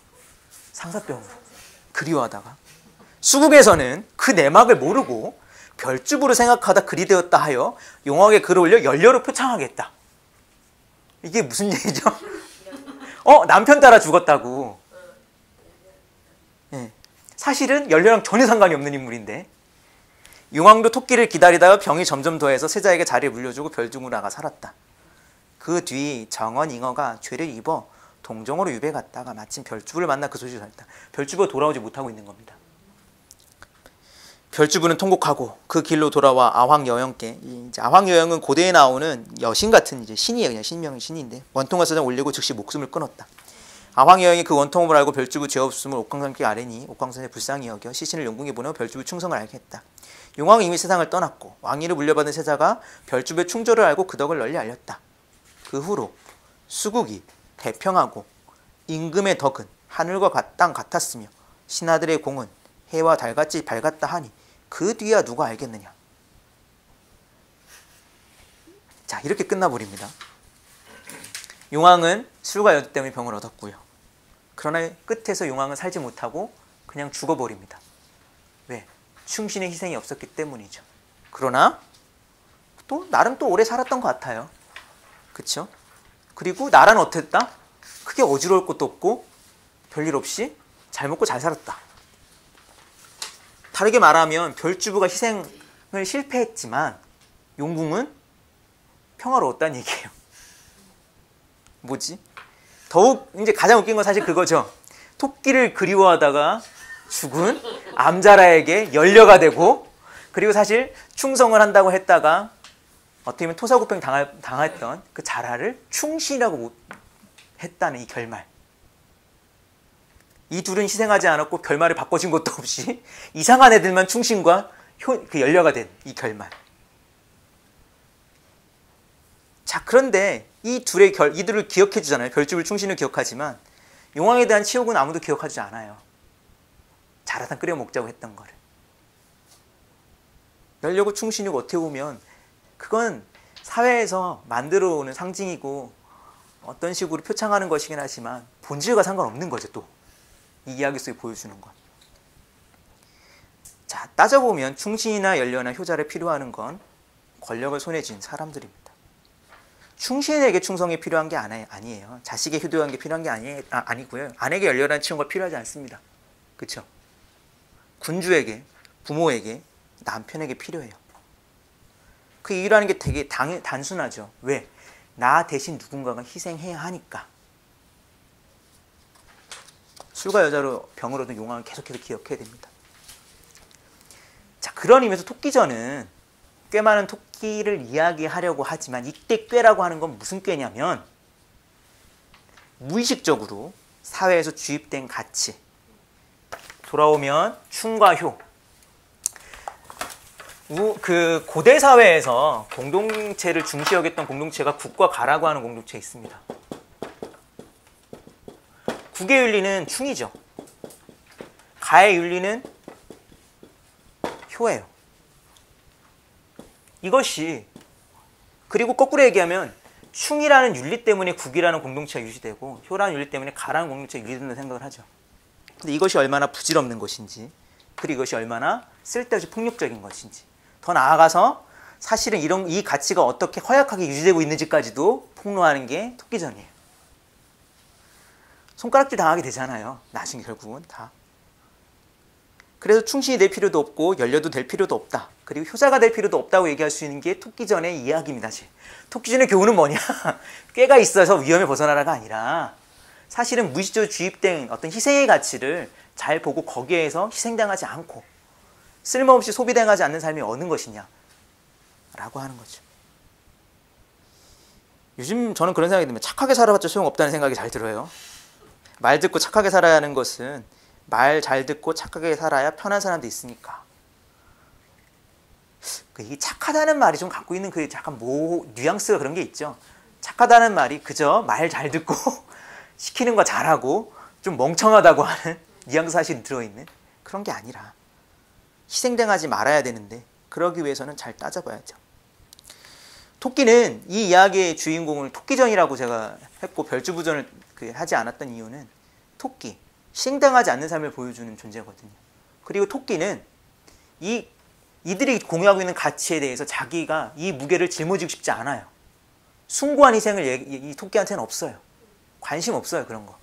상사병으로. 그리워하다가. 수국에서는 그 내막을 모르고 별주부로 생각하다 그리 되었다 하여 용왕에 글을 올려 연려로 표창하게 했다. 이게 무슨 얘기죠? 남편 따라 죽었다고. 네. 사실은 연려랑 전혀 상관이 없는 인물인데 용왕도 토끼를 기다리다가 병이 점점 더해서 세자에게 자리를 물려주고 별중으로 나가 살았다. 그 뒤 정원 잉어가 죄를 입어 동정으로 유배 갔다가 마침 별주부를 만나 그 소식을 전했다. 별주부가 돌아오지 못하고 있는 겁니다. 별주부는 통곡하고 그 길로 돌아와 아황여영께. 이제 아황여영은 고대에 나오는 여신 같은 이제 신이에요. 그냥 신명의 신인데 원통을 사정 올리고 즉시 목숨을 끊었다. 아황여영이 그 원통을 알고 별주부 죄 없음을 옥황상께 아뢰니 옥황선의 불쌍히 여겨 시신을 용궁에 보내어 별주부 충성을 알게 했다. 용왕은 이미 세상을 떠났고 왕위를 물려받은 세자가 별주부의 충조를 알고 그 덕을 널리 알렸다. 그 후로 수국이 태평하고 임금의 덕은 하늘과 땅 같았으며 신하들의 공은 해와 달같이 밝았다 하니 그 뒤야 누가 알겠느냐. 자, 이렇게 끝나버립니다. 용왕은 술과 여주 때문에 병을 얻었고요. 그러나 끝에서 용왕은 살지 못하고 그냥 죽어버립니다. 왜? 충신의 희생이 없었기 때문이죠. 그러나 또 나름 또 오래 살았던 것 같아요. 그쵸? 그리고 나라는 어땠다? 크게 어지러울 것도 없고 별일 없이 잘 먹고 잘 살았다. 다르게 말하면 별주부가 희생을 실패했지만 용궁은 평화로웠다는 얘기예요. 뭐지? 더욱 이제 가장 웃긴 건 사실 그거죠. 토끼를 그리워하다가 죽은 암자라에게 연려가 되고, 그리고 사실 충성을 한다고 했다가 어떻게 보면 토사구팽 당했던 그 자라를 충신이라고 했다는 이 결말. 이 둘은 희생하지 않았고 결말을 바꿔준 것도 없이 이상한 애들만 충신과 그 연려가 된 이 결말. 자, 그런데 이 둘의 이들을 기억해 주잖아요. 별주부 충신을 기억하지만 용왕에 대한 치욕은 아무도 기억하지 않아요. 자라단 끓여 먹자고 했던 거를. 연려고 충신이고 어떻게 보면 그건 사회에서 만들어 오는 상징이고 어떤 식으로 표창하는 것이긴 하지만 본질과 상관없는 거죠. 또 이 이야기 속에 보여주는 건. 자, 따져보면 충신이나 연려나 효자를 필요하는 건 권력을 손에 쥔 사람들입니다. 충신에게 충성이 필요한 게 아니에요. 자식에 효도한 게 필요한 게 아니고요. 아내에게 연려라는 치용가 필요하지 않습니다. 그렇죠? 군주에게, 부모에게, 남편에게 필요해요. 그 이유라는 게 되게 단순하죠. 왜? 나 대신 누군가가 희생해야 하니까. 술과 여자로 병을 얻은 용왕을 계속해서 기억해야 됩니다. 자, 그런 의미에서 토끼전은 꽤 많은 토끼를 이야기하려고 하지만 이때 꾀라고 하는 건 무슨 꾀냐면 무의식적으로 사회에서 주입된 가치. 돌아오면 충과 효. 그 고대 사회에서 공동체를 중시 여겼던 공동체가 국과 가라고 하는 공동체 있습니다. 국의 윤리는 충이죠. 가의 윤리는 효예요. 이것이, 그리고 거꾸로 얘기하면 충이라는 윤리 때문에 국이라는 공동체가 유지되고 효라는 윤리 때문에 가라는 공동체가 유지된다는 생각을 하죠. 근데 이것이 얼마나 부질없는 것인지, 그리고 이것이 얼마나 쓸데없이 폭력적인 것인지, 더 나아가서 사실은 이 가치가 어떻게 허약하게 유지되고 있는지까지도 폭로하는 게 토끼전이에요. 손가락질 당하게 되잖아요. 나중에 결국은 다. 그래서 충신이 될 필요도 없고 연려도 될 필요도 없다. 그리고 효자가 될 필요도 없다고 얘기할 수 있는 게 토끼전의 이야기입니다. 토끼전의 교훈은 뭐냐? 꾀가 있어서 위험에 벗어나라가 아니라 사실은 무의식적으로 주입된 어떤 희생의 가치를 잘 보고 거기에서 희생당하지 않고 쓸모없이 소비당하지 않는 삶이 어느 것이냐 라고 하는 거죠. 요즘 저는 그런 생각이 듭니다. 착하게 살아봤자 소용없다는 생각이 잘 들어요. 말 듣고 착하게 살아야 하는 것은 말 잘 듣고 착하게 살아야 편한 사람도 있으니까. 이 착하다는 말이 좀 갖고 있는 그 약간 뉘앙스가 그런 게 있죠. 착하다는 말이 그저 말 잘 듣고 시키는 거 잘하고 좀 멍청하다고 하는 뉘앙스 사실이 들어있는 그런 게 아니라 희생당하지 말아야 되는데 그러기 위해서는 잘 따져봐야죠. 토끼는 이 이야기의 주인공을 토끼전이라고 제가 했고 별주부전을 하지 않았던 이유는 토끼, 희생당하지 않는 삶을 보여주는 존재거든요. 그리고 토끼는 이들이 공유하고 있는 가치에 대해서 자기가 이 무게를 짊어지고 싶지 않아요. 숭고한 희생을 이 토끼한테는 없어요. 관심 없어요. 그런 거.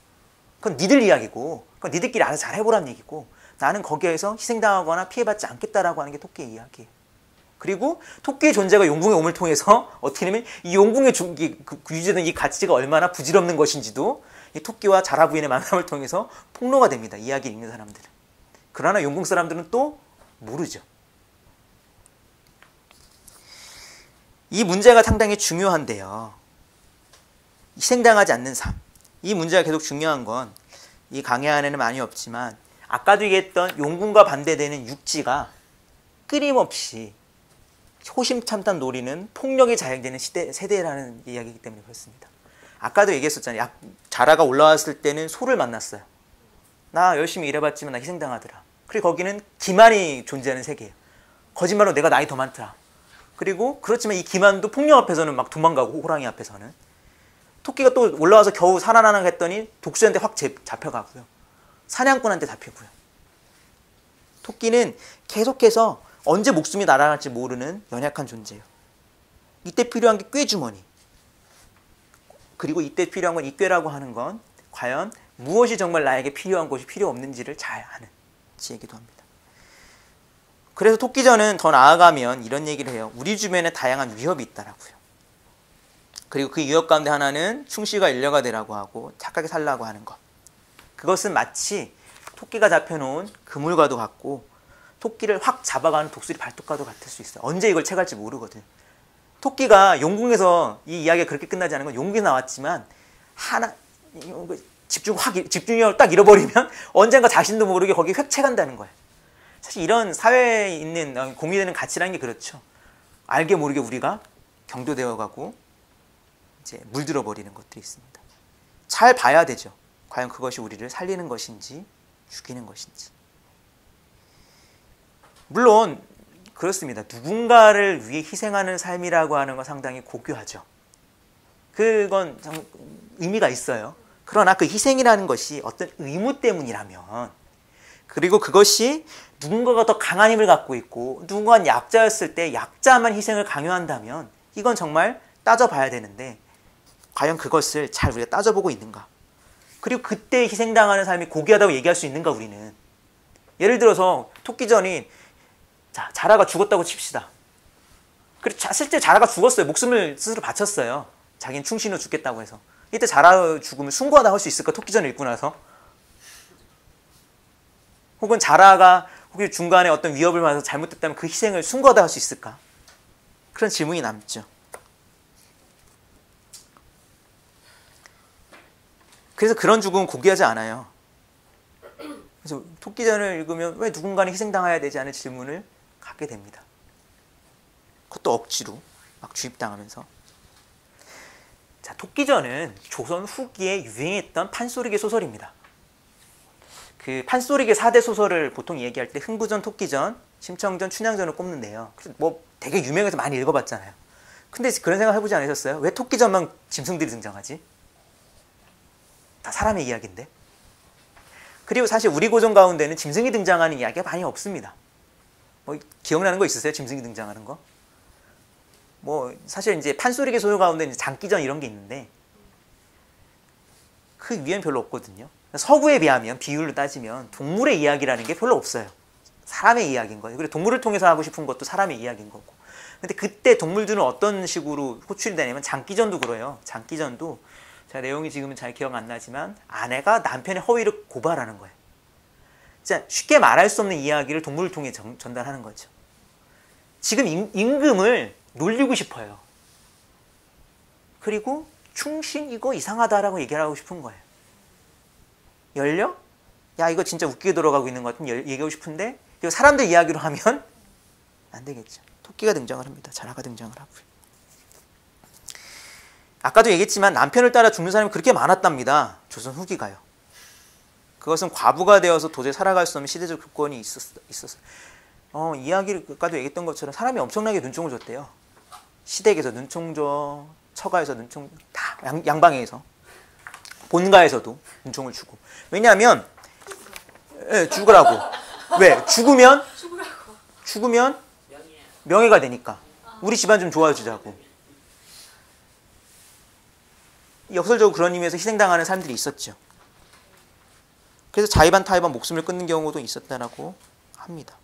그건 니들 이야기고 그건 니들끼리 알아서 잘 해보라는 얘기고 나는 거기에서 희생당하거나 피해받지 않겠다라고 하는 게 토끼의 이야기예요. 그리고 토끼의 존재가 용궁의 몸을 통해서 어떻게 되면 이 용궁의 유지되는 이 가치가 얼마나 부질없는 것인지도 이 토끼와 자라 부인의 만남을 통해서 폭로가 됩니다. 이야기를 읽는 사람들은. 그러나 용궁 사람들은 또 모르죠. 이 문제가 상당히 중요한데요. 희생당하지 않는 삶. 이 문제가 계속 중요한 건 이 강의 안에는 많이 없지만 아까도 얘기했던 용궁과 반대되는 육지가 끊임없이 호심참탄 노리는 폭력이 자행되는 세대라는 이야기이기 때문에 그렇습니다. 아까도 얘기했었잖아요. 자라가 올라왔을 때는 소를 만났어요. 나 열심히 일해봤지만 나 희생당하더라. 그리고 거기는 기만이 존재하는 세계예요. 거짓말로 내가 나이 더 많더라. 그리고 그렇지만 이 기만도 폭력 앞에서는 막 도망가고 호랑이 앞에서는. 토끼가 또 올라와서 겨우 살아나나 했더니 독수리한테 확 잡혀가고요. 사냥꾼한테 잡히고요. 토끼는 계속해서 언제 목숨이 날아갈지 모르는 연약한 존재예요. 이때 필요한 게 꾀주머니. 그리고 이때 필요한 건 입괴라고 하는 건 과연 무엇이 정말 나에게 필요한 것이 필요 없는지를 잘 아는 지혜기도 합니다. 그래서 토끼전은 더 나아가면 이런 얘기를 해요. 우리 주변에 다양한 위협이 있다라고요. 그리고 그 위협 가운데 하나는 충실과 인려가 되라고 하고 착하게 살라고 하는 것. 그것은 마치 토끼가 잡혀놓은 그물과도 같고 토끼를 확 잡아가는 독수리 발톱과도 같을 수 있어요. 언제 이걸 채갈지 모르거든. 토끼가 용궁에서 이 이야기가 그렇게 끝나지 않은 건 용궁에 나왔지만 하나 집중력을 딱 잃어버리면 언젠가 자신도 모르게 거기 획 채간다는 거예요. 사실 이런 사회에 있는 공유되는 가치라는 게 그렇죠. 알게 모르게 우리가 경도되어 가고 이제 물들어 버리는 것들이 있습니다. 잘 봐야 되죠. 과연 그것이 우리를 살리는 것인지 죽이는 것인지. 물론 그렇습니다. 누군가를 위해 희생하는 삶이라고 하는 건 상당히 고귀하죠. 그건 의미가 있어요. 그러나 그 희생이라는 것이 어떤 의무 때문이라면, 그리고 그것이 누군가가 더 강한 힘을 갖고 있고 누군가는 약자였을 때 약자만 희생을 강요한다면 이건 정말 따져봐야 되는데 과연 그것을 잘 우리가 따져보고 있는가? 그리고 그때 희생당하는 삶이 고귀하다고 얘기할 수 있는가 우리는? 예를 들어서 토끼전이 자, 자라가 죽었다고 칩시다. 그리고 실제 자라가 죽었어요. 목숨을 스스로 바쳤어요. 자기는 충신으로 죽겠다고 해서. 이때 자라 죽으면 숭고하다 할 수 있을까? 토끼전을 읽고 나서? 혹은 자라가 혹시 중간에 어떤 위협을 받아서 잘못됐다면 그 희생을 숭고하다 할 수 있을까? 그런 질문이 남죠. 그래서 그런 죽음은 고귀하지 않아요. 그래서 토끼전을 읽으면 왜 누군가는 희생당해야 되지 않은 질문을 갖게 됩니다. 그것도 억지로 막 주입당하면서. 자, 토끼전은 조선 후기에 유행했던 판소리개 소설입니다. 그 판소리개 4대 소설을 보통 얘기할 때 흥부전, 토끼전, 심청전, 춘향전을 꼽는데요. 그래서 뭐 되게 유명해서 많이 읽어봤잖아요. 근데 그런 생각 해보지 않으셨어요? 왜 토끼전만 짐승들이 등장하지? 다 사람의 이야기인데. 그리고 사실 우리 고전 가운데는 짐승이 등장하는 이야기가 많이 없습니다. 뭐 기억나는 거 있으세요? 짐승이 등장하는 거? 뭐 사실 이제 판소리개 소설 가운데 장기전 이런 게 있는데 그 위에는 별로 없거든요. 서구에 비하면 비율로 따지면 동물의 이야기라는 게 별로 없어요. 사람의 이야기인 거예요. 그리고 동물을 통해서 하고 싶은 것도 사람의 이야기인 거고. 근데 그때 동물들은 어떤 식으로 호출이 되냐면 장기전도 그래요. 장기전도 제가 내용이 지금은 잘 기억 안 나지만 아내가 남편의 허위를 고발하는 거예요. 진짜 쉽게 말할 수 없는 이야기를 동물을 통해 전달하는 거죠. 지금 임금을 놀리고 싶어요. 그리고 충신 이거 이상하다라고 얘기를 하고 싶은 거예요. 열려? 야 이거 진짜 웃기게 돌아가고 있는 것 같은 얘기하고 싶은데 이거 사람들 이야기로 하면 안 되겠죠. 토끼가 등장을 합니다. 자라가 등장을 하고요. 아까도 얘기했지만 남편을 따라 죽는 사람이 그렇게 많았답니다. 조선 후기가요. 그것은 과부가 되어서 도저히 살아갈 수 없는 시대적 조건이 있었어요. 이야기를 아까도 얘기했던 것처럼 사람이 엄청나게 눈총을 줬대요. 시댁에서 눈총 줘, 처가에서 눈총, 다 양방에서, 본가에서도 눈총을 주고. 왜냐하면 죽으라고. 왜? 죽으면 명예가 되니까. 우리 집안 좀 도와주자고. 역설적으로 그런 의미에서 희생당하는 사람들이 있었죠. 그래서 자의반 타의반 목숨을 끊는 경우도 있었다라고 합니다.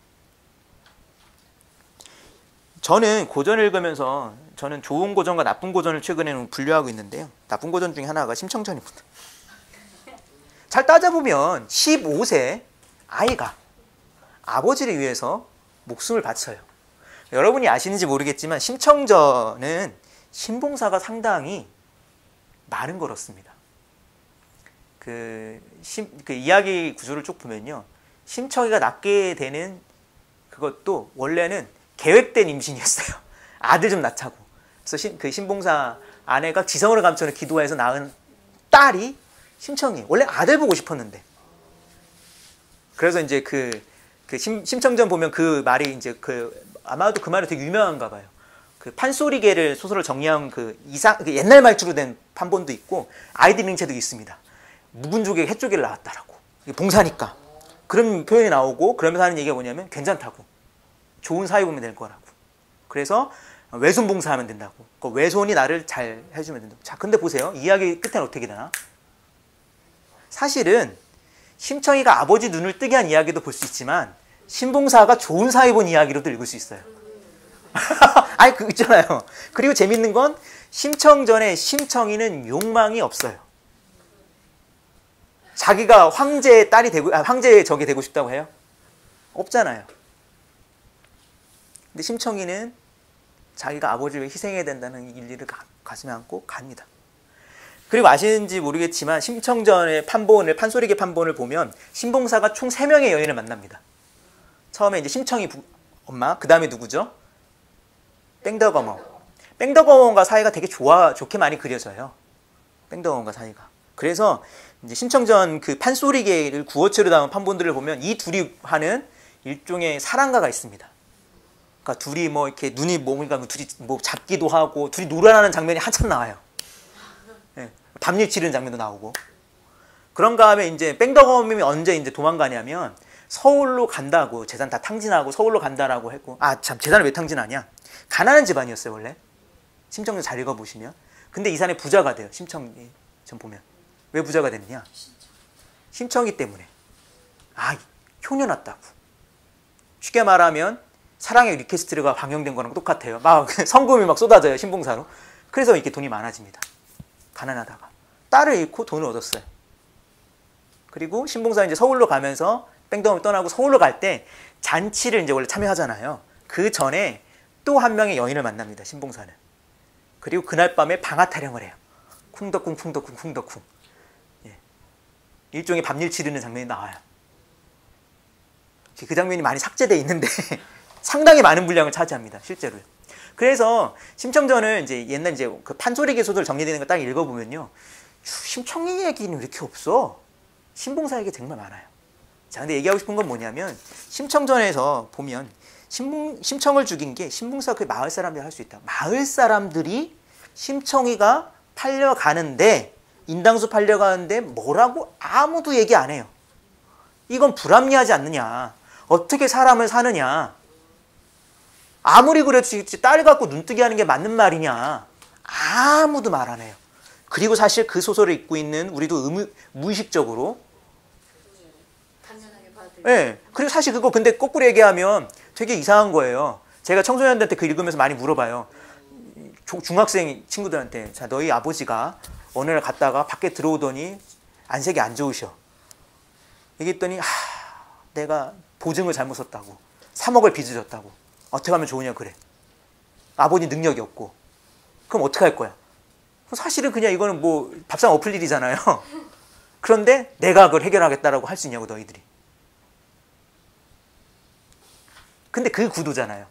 저는 고전을 읽으면서 저는 좋은 고전과 나쁜 고전을 최근에는 분류하고 있는데요. 나쁜 고전 중에 하나가 심청전입니다. 잘 따져보면 15세 아이가 아버지를 위해서 목숨을 바쳐요. 여러분이 아시는지 모르겠지만 심청전은 신봉사가 상당히 많은 거였습니다. 그 이야기 구조를 쭉 보면요. 심청이가 낳게 되는 그것도 원래는 계획된 임신이었어요. 아들 좀 낳자고. 그래서 그 신봉사 아내가 지성으로 감춰는 기도해서 낳은 딸이 심청이. 원래 아들 보고 싶었는데. 그래서 이제 심청전 보면 그 말이 이제 아마도 그 말이 되게 유명한가 봐요. 그 판소리개를 소설을 정리한 옛날 말투로 된 판본도 있고 아이들 링체도 있습니다. 묵은 조개 햇조개를 낳았다라고. 봉사니까. 그런 표현이 나오고 그러면서 하는 얘기가 뭐냐면 괜찮다고. 좋은 사회 보면 될 거라고. 그래서 외손봉사하면 된다고. 그 외손이 나를 잘 해주면 된다고. 자, 근데 보세요. 이야기 끝에는 어떻게 되나? 사실은 심청이가 아버지 눈을 뜨게 한 이야기도 볼 수 있지만 신봉사가 좋은 사회 본 이야기로도 읽을 수 있어요. 아니, 그 있잖아요. 그리고 재밌는 건 심청전에 심청이는 욕망이 없어요. 자기가 황제의 딸이 되고, 황제의 적이 되고 싶다고 해요? 없잖아요. 근데 심청이는 자기가 아버지를 위해 희생해야 된다는 일리를 가슴에 안고 갑니다. 그리고 아시는지 모르겠지만 심청전의 판소리개 판본을 보면 신봉사가 총 3명의 여인을 만납니다. 처음에 이제 심청이 엄마, 그 다음에 누구죠? 뺑덕어멍. 뺑덕어멍과 사이가 되게 좋게 많이 그려져요. 뺑덕어멍과 사이가. 그래서 이제 심청전 그 판소리개를 구어체로 담은 판본들을 보면 이 둘이 하는 일종의 사랑가가 있습니다. 그러니까 둘이 뭐 이렇게 눈이 그러니까 둘이 뭐 잡기도 하고 둘이 놀아나는 장면이 한참 나와요. 네. 밤일 치르는 장면도 나오고. 그런 다음에 이제 뺑덕어멍이 언제 이제 도망가냐면 서울로 간다고, 재산 다 탕진하고 서울로 간다라고 했고, 아 참, 재산을 왜 탕진하냐? 가난한 집안이었어요 원래. 심청전 잘 읽어보시면. 근데 이 산에 부자가 돼요. 심청이 전 보면. 왜 부자가 됐느냐? 심청이 때문에. 아, 효녀 났다고. 쉽게 말하면 사랑의 리퀘스트가 방영된 거랑 똑같아요. 막 성금이 막 쏟아져요, 신봉사로. 그래서 이렇게 돈이 많아집니다. 가난하다가 딸을 잃고 돈을 얻었어요. 그리고 신봉사 이제 서울로 가면서 뺑덕을 떠나고 서울로 갈 때 잔치를 이제 원래 참여하잖아요. 그 전에 또 한 명의 여인을 만납니다, 신봉사는. 그리고 그날 밤에 방아 타령을 해요. 쿵덕쿵 쿵덕쿵 쿵덕쿵. 예. 일종의 밤일 치르는 장면이 나와요. 그 장면이 많이 삭제되어 있는데 상당히 많은 분량을 차지합니다, 실제로. 그래서 심청전을 이제 옛날 이제 그 판소리개 소설 정리되는 거 딱 읽어보면요, 심청이 얘기는 왜 이렇게 없어? 신봉사 얘기 정말 많아요. 자, 근데 얘기하고 싶은 건 뭐냐면 심청전에서 보면 심청을 죽인 게 신봉사 그 마을 사람들이 할 수 있다. 마을 사람들이 심청이가 팔려가는데, 인당수 팔려가는데 뭐라고 아무도 얘기 안 해요. 이건 불합리하지 않느냐. 어떻게 사람을 사느냐. 아무리 그래도 딸 갖고 눈뜨게 하는 게 맞는 말이냐. 아무도 말 안 해요. 그리고 사실 그 소설을 읽고 있는 우리도 무의식적으로 네. 그리고 사실 그거 근데 거꾸로 얘기하면 되게 이상한 거예요. 제가 청소년들한테 그 읽으면서 많이 물어봐요. 중학생 친구들한테, 자, 너희 아버지가 어느 날 갔다가 밖에 들어오더니 안색이 안 좋으셔. 얘기했더니 내가 보증을 잘못 썼다고, 3억을 빚을 졌다고, 어떻게 하면 좋으냐 그래. 아버지 능력이 없고. 그럼 어떻게 할 거야? 사실은 그냥 이거는 뭐 밥상 엎을 일이잖아요. 그런데 내가 그걸 해결하겠다라고 할 수 있냐고, 너희들이. 근데 그 구도잖아요.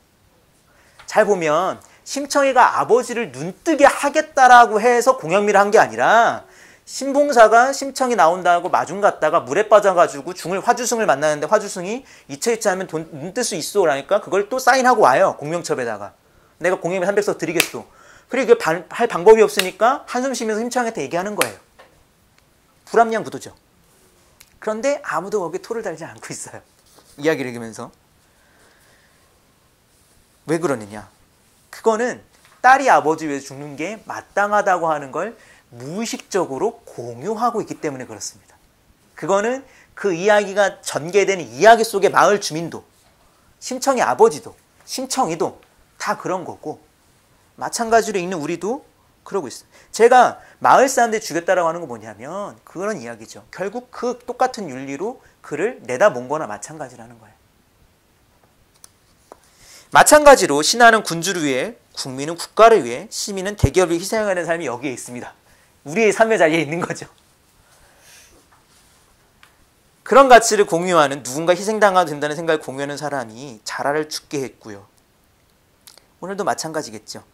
잘 보면 심청이가 아버지를 눈뜨게 하겠다라고 해서 공양미를 한 게 아니라, 신봉사가 심청이 나온다고 마중 갔다가 물에 빠져가지고 화주승을 만나는데, 화주승이 이처이처하면 눈 뜰 수 있어 라니까 그걸 또 사인하고 와요, 공명첩에다가. 내가 공양미 300석 드리겠소. 그리고 그걸 할 방법이 없으니까 한숨 쉬면서 심청이한테 얘기하는 거예요. 불합리한 구도죠. 그런데 아무도 거기에 토를 달지 않고 있어요, 이야기를 읽으면서. 왜 그러느냐? 그거는 딸이 아버지 위해서 죽는 게 마땅하다고 하는 걸 무의식적으로 공유하고 있기 때문에 그렇습니다. 그거는 그 이야기가 전개되는 이야기 속의 마을 주민도, 심청이 아버지도, 심청이도 다 그런 거고, 마찬가지로 읽는 우리도 그러고 있어요. 제가 마을 사람들이 죽였다라고 하는 건 뭐냐면 그런 이야기죠. 결국 그 똑같은 윤리로 그를 내다본 거나 마찬가지라는 거예요. 마찬가지로 신하는 군주를 위해, 국민은 국가를 위해, 시민은 대기업을 희생하는 삶이 여기에 있습니다. 우리의 삶의 자리에 있는 거죠. 그런 가치를 공유하는, 누군가 희생당하도 된다는 생각을 공유하는 사람이 자라를 죽게 했고요. 오늘도 마찬가지겠죠.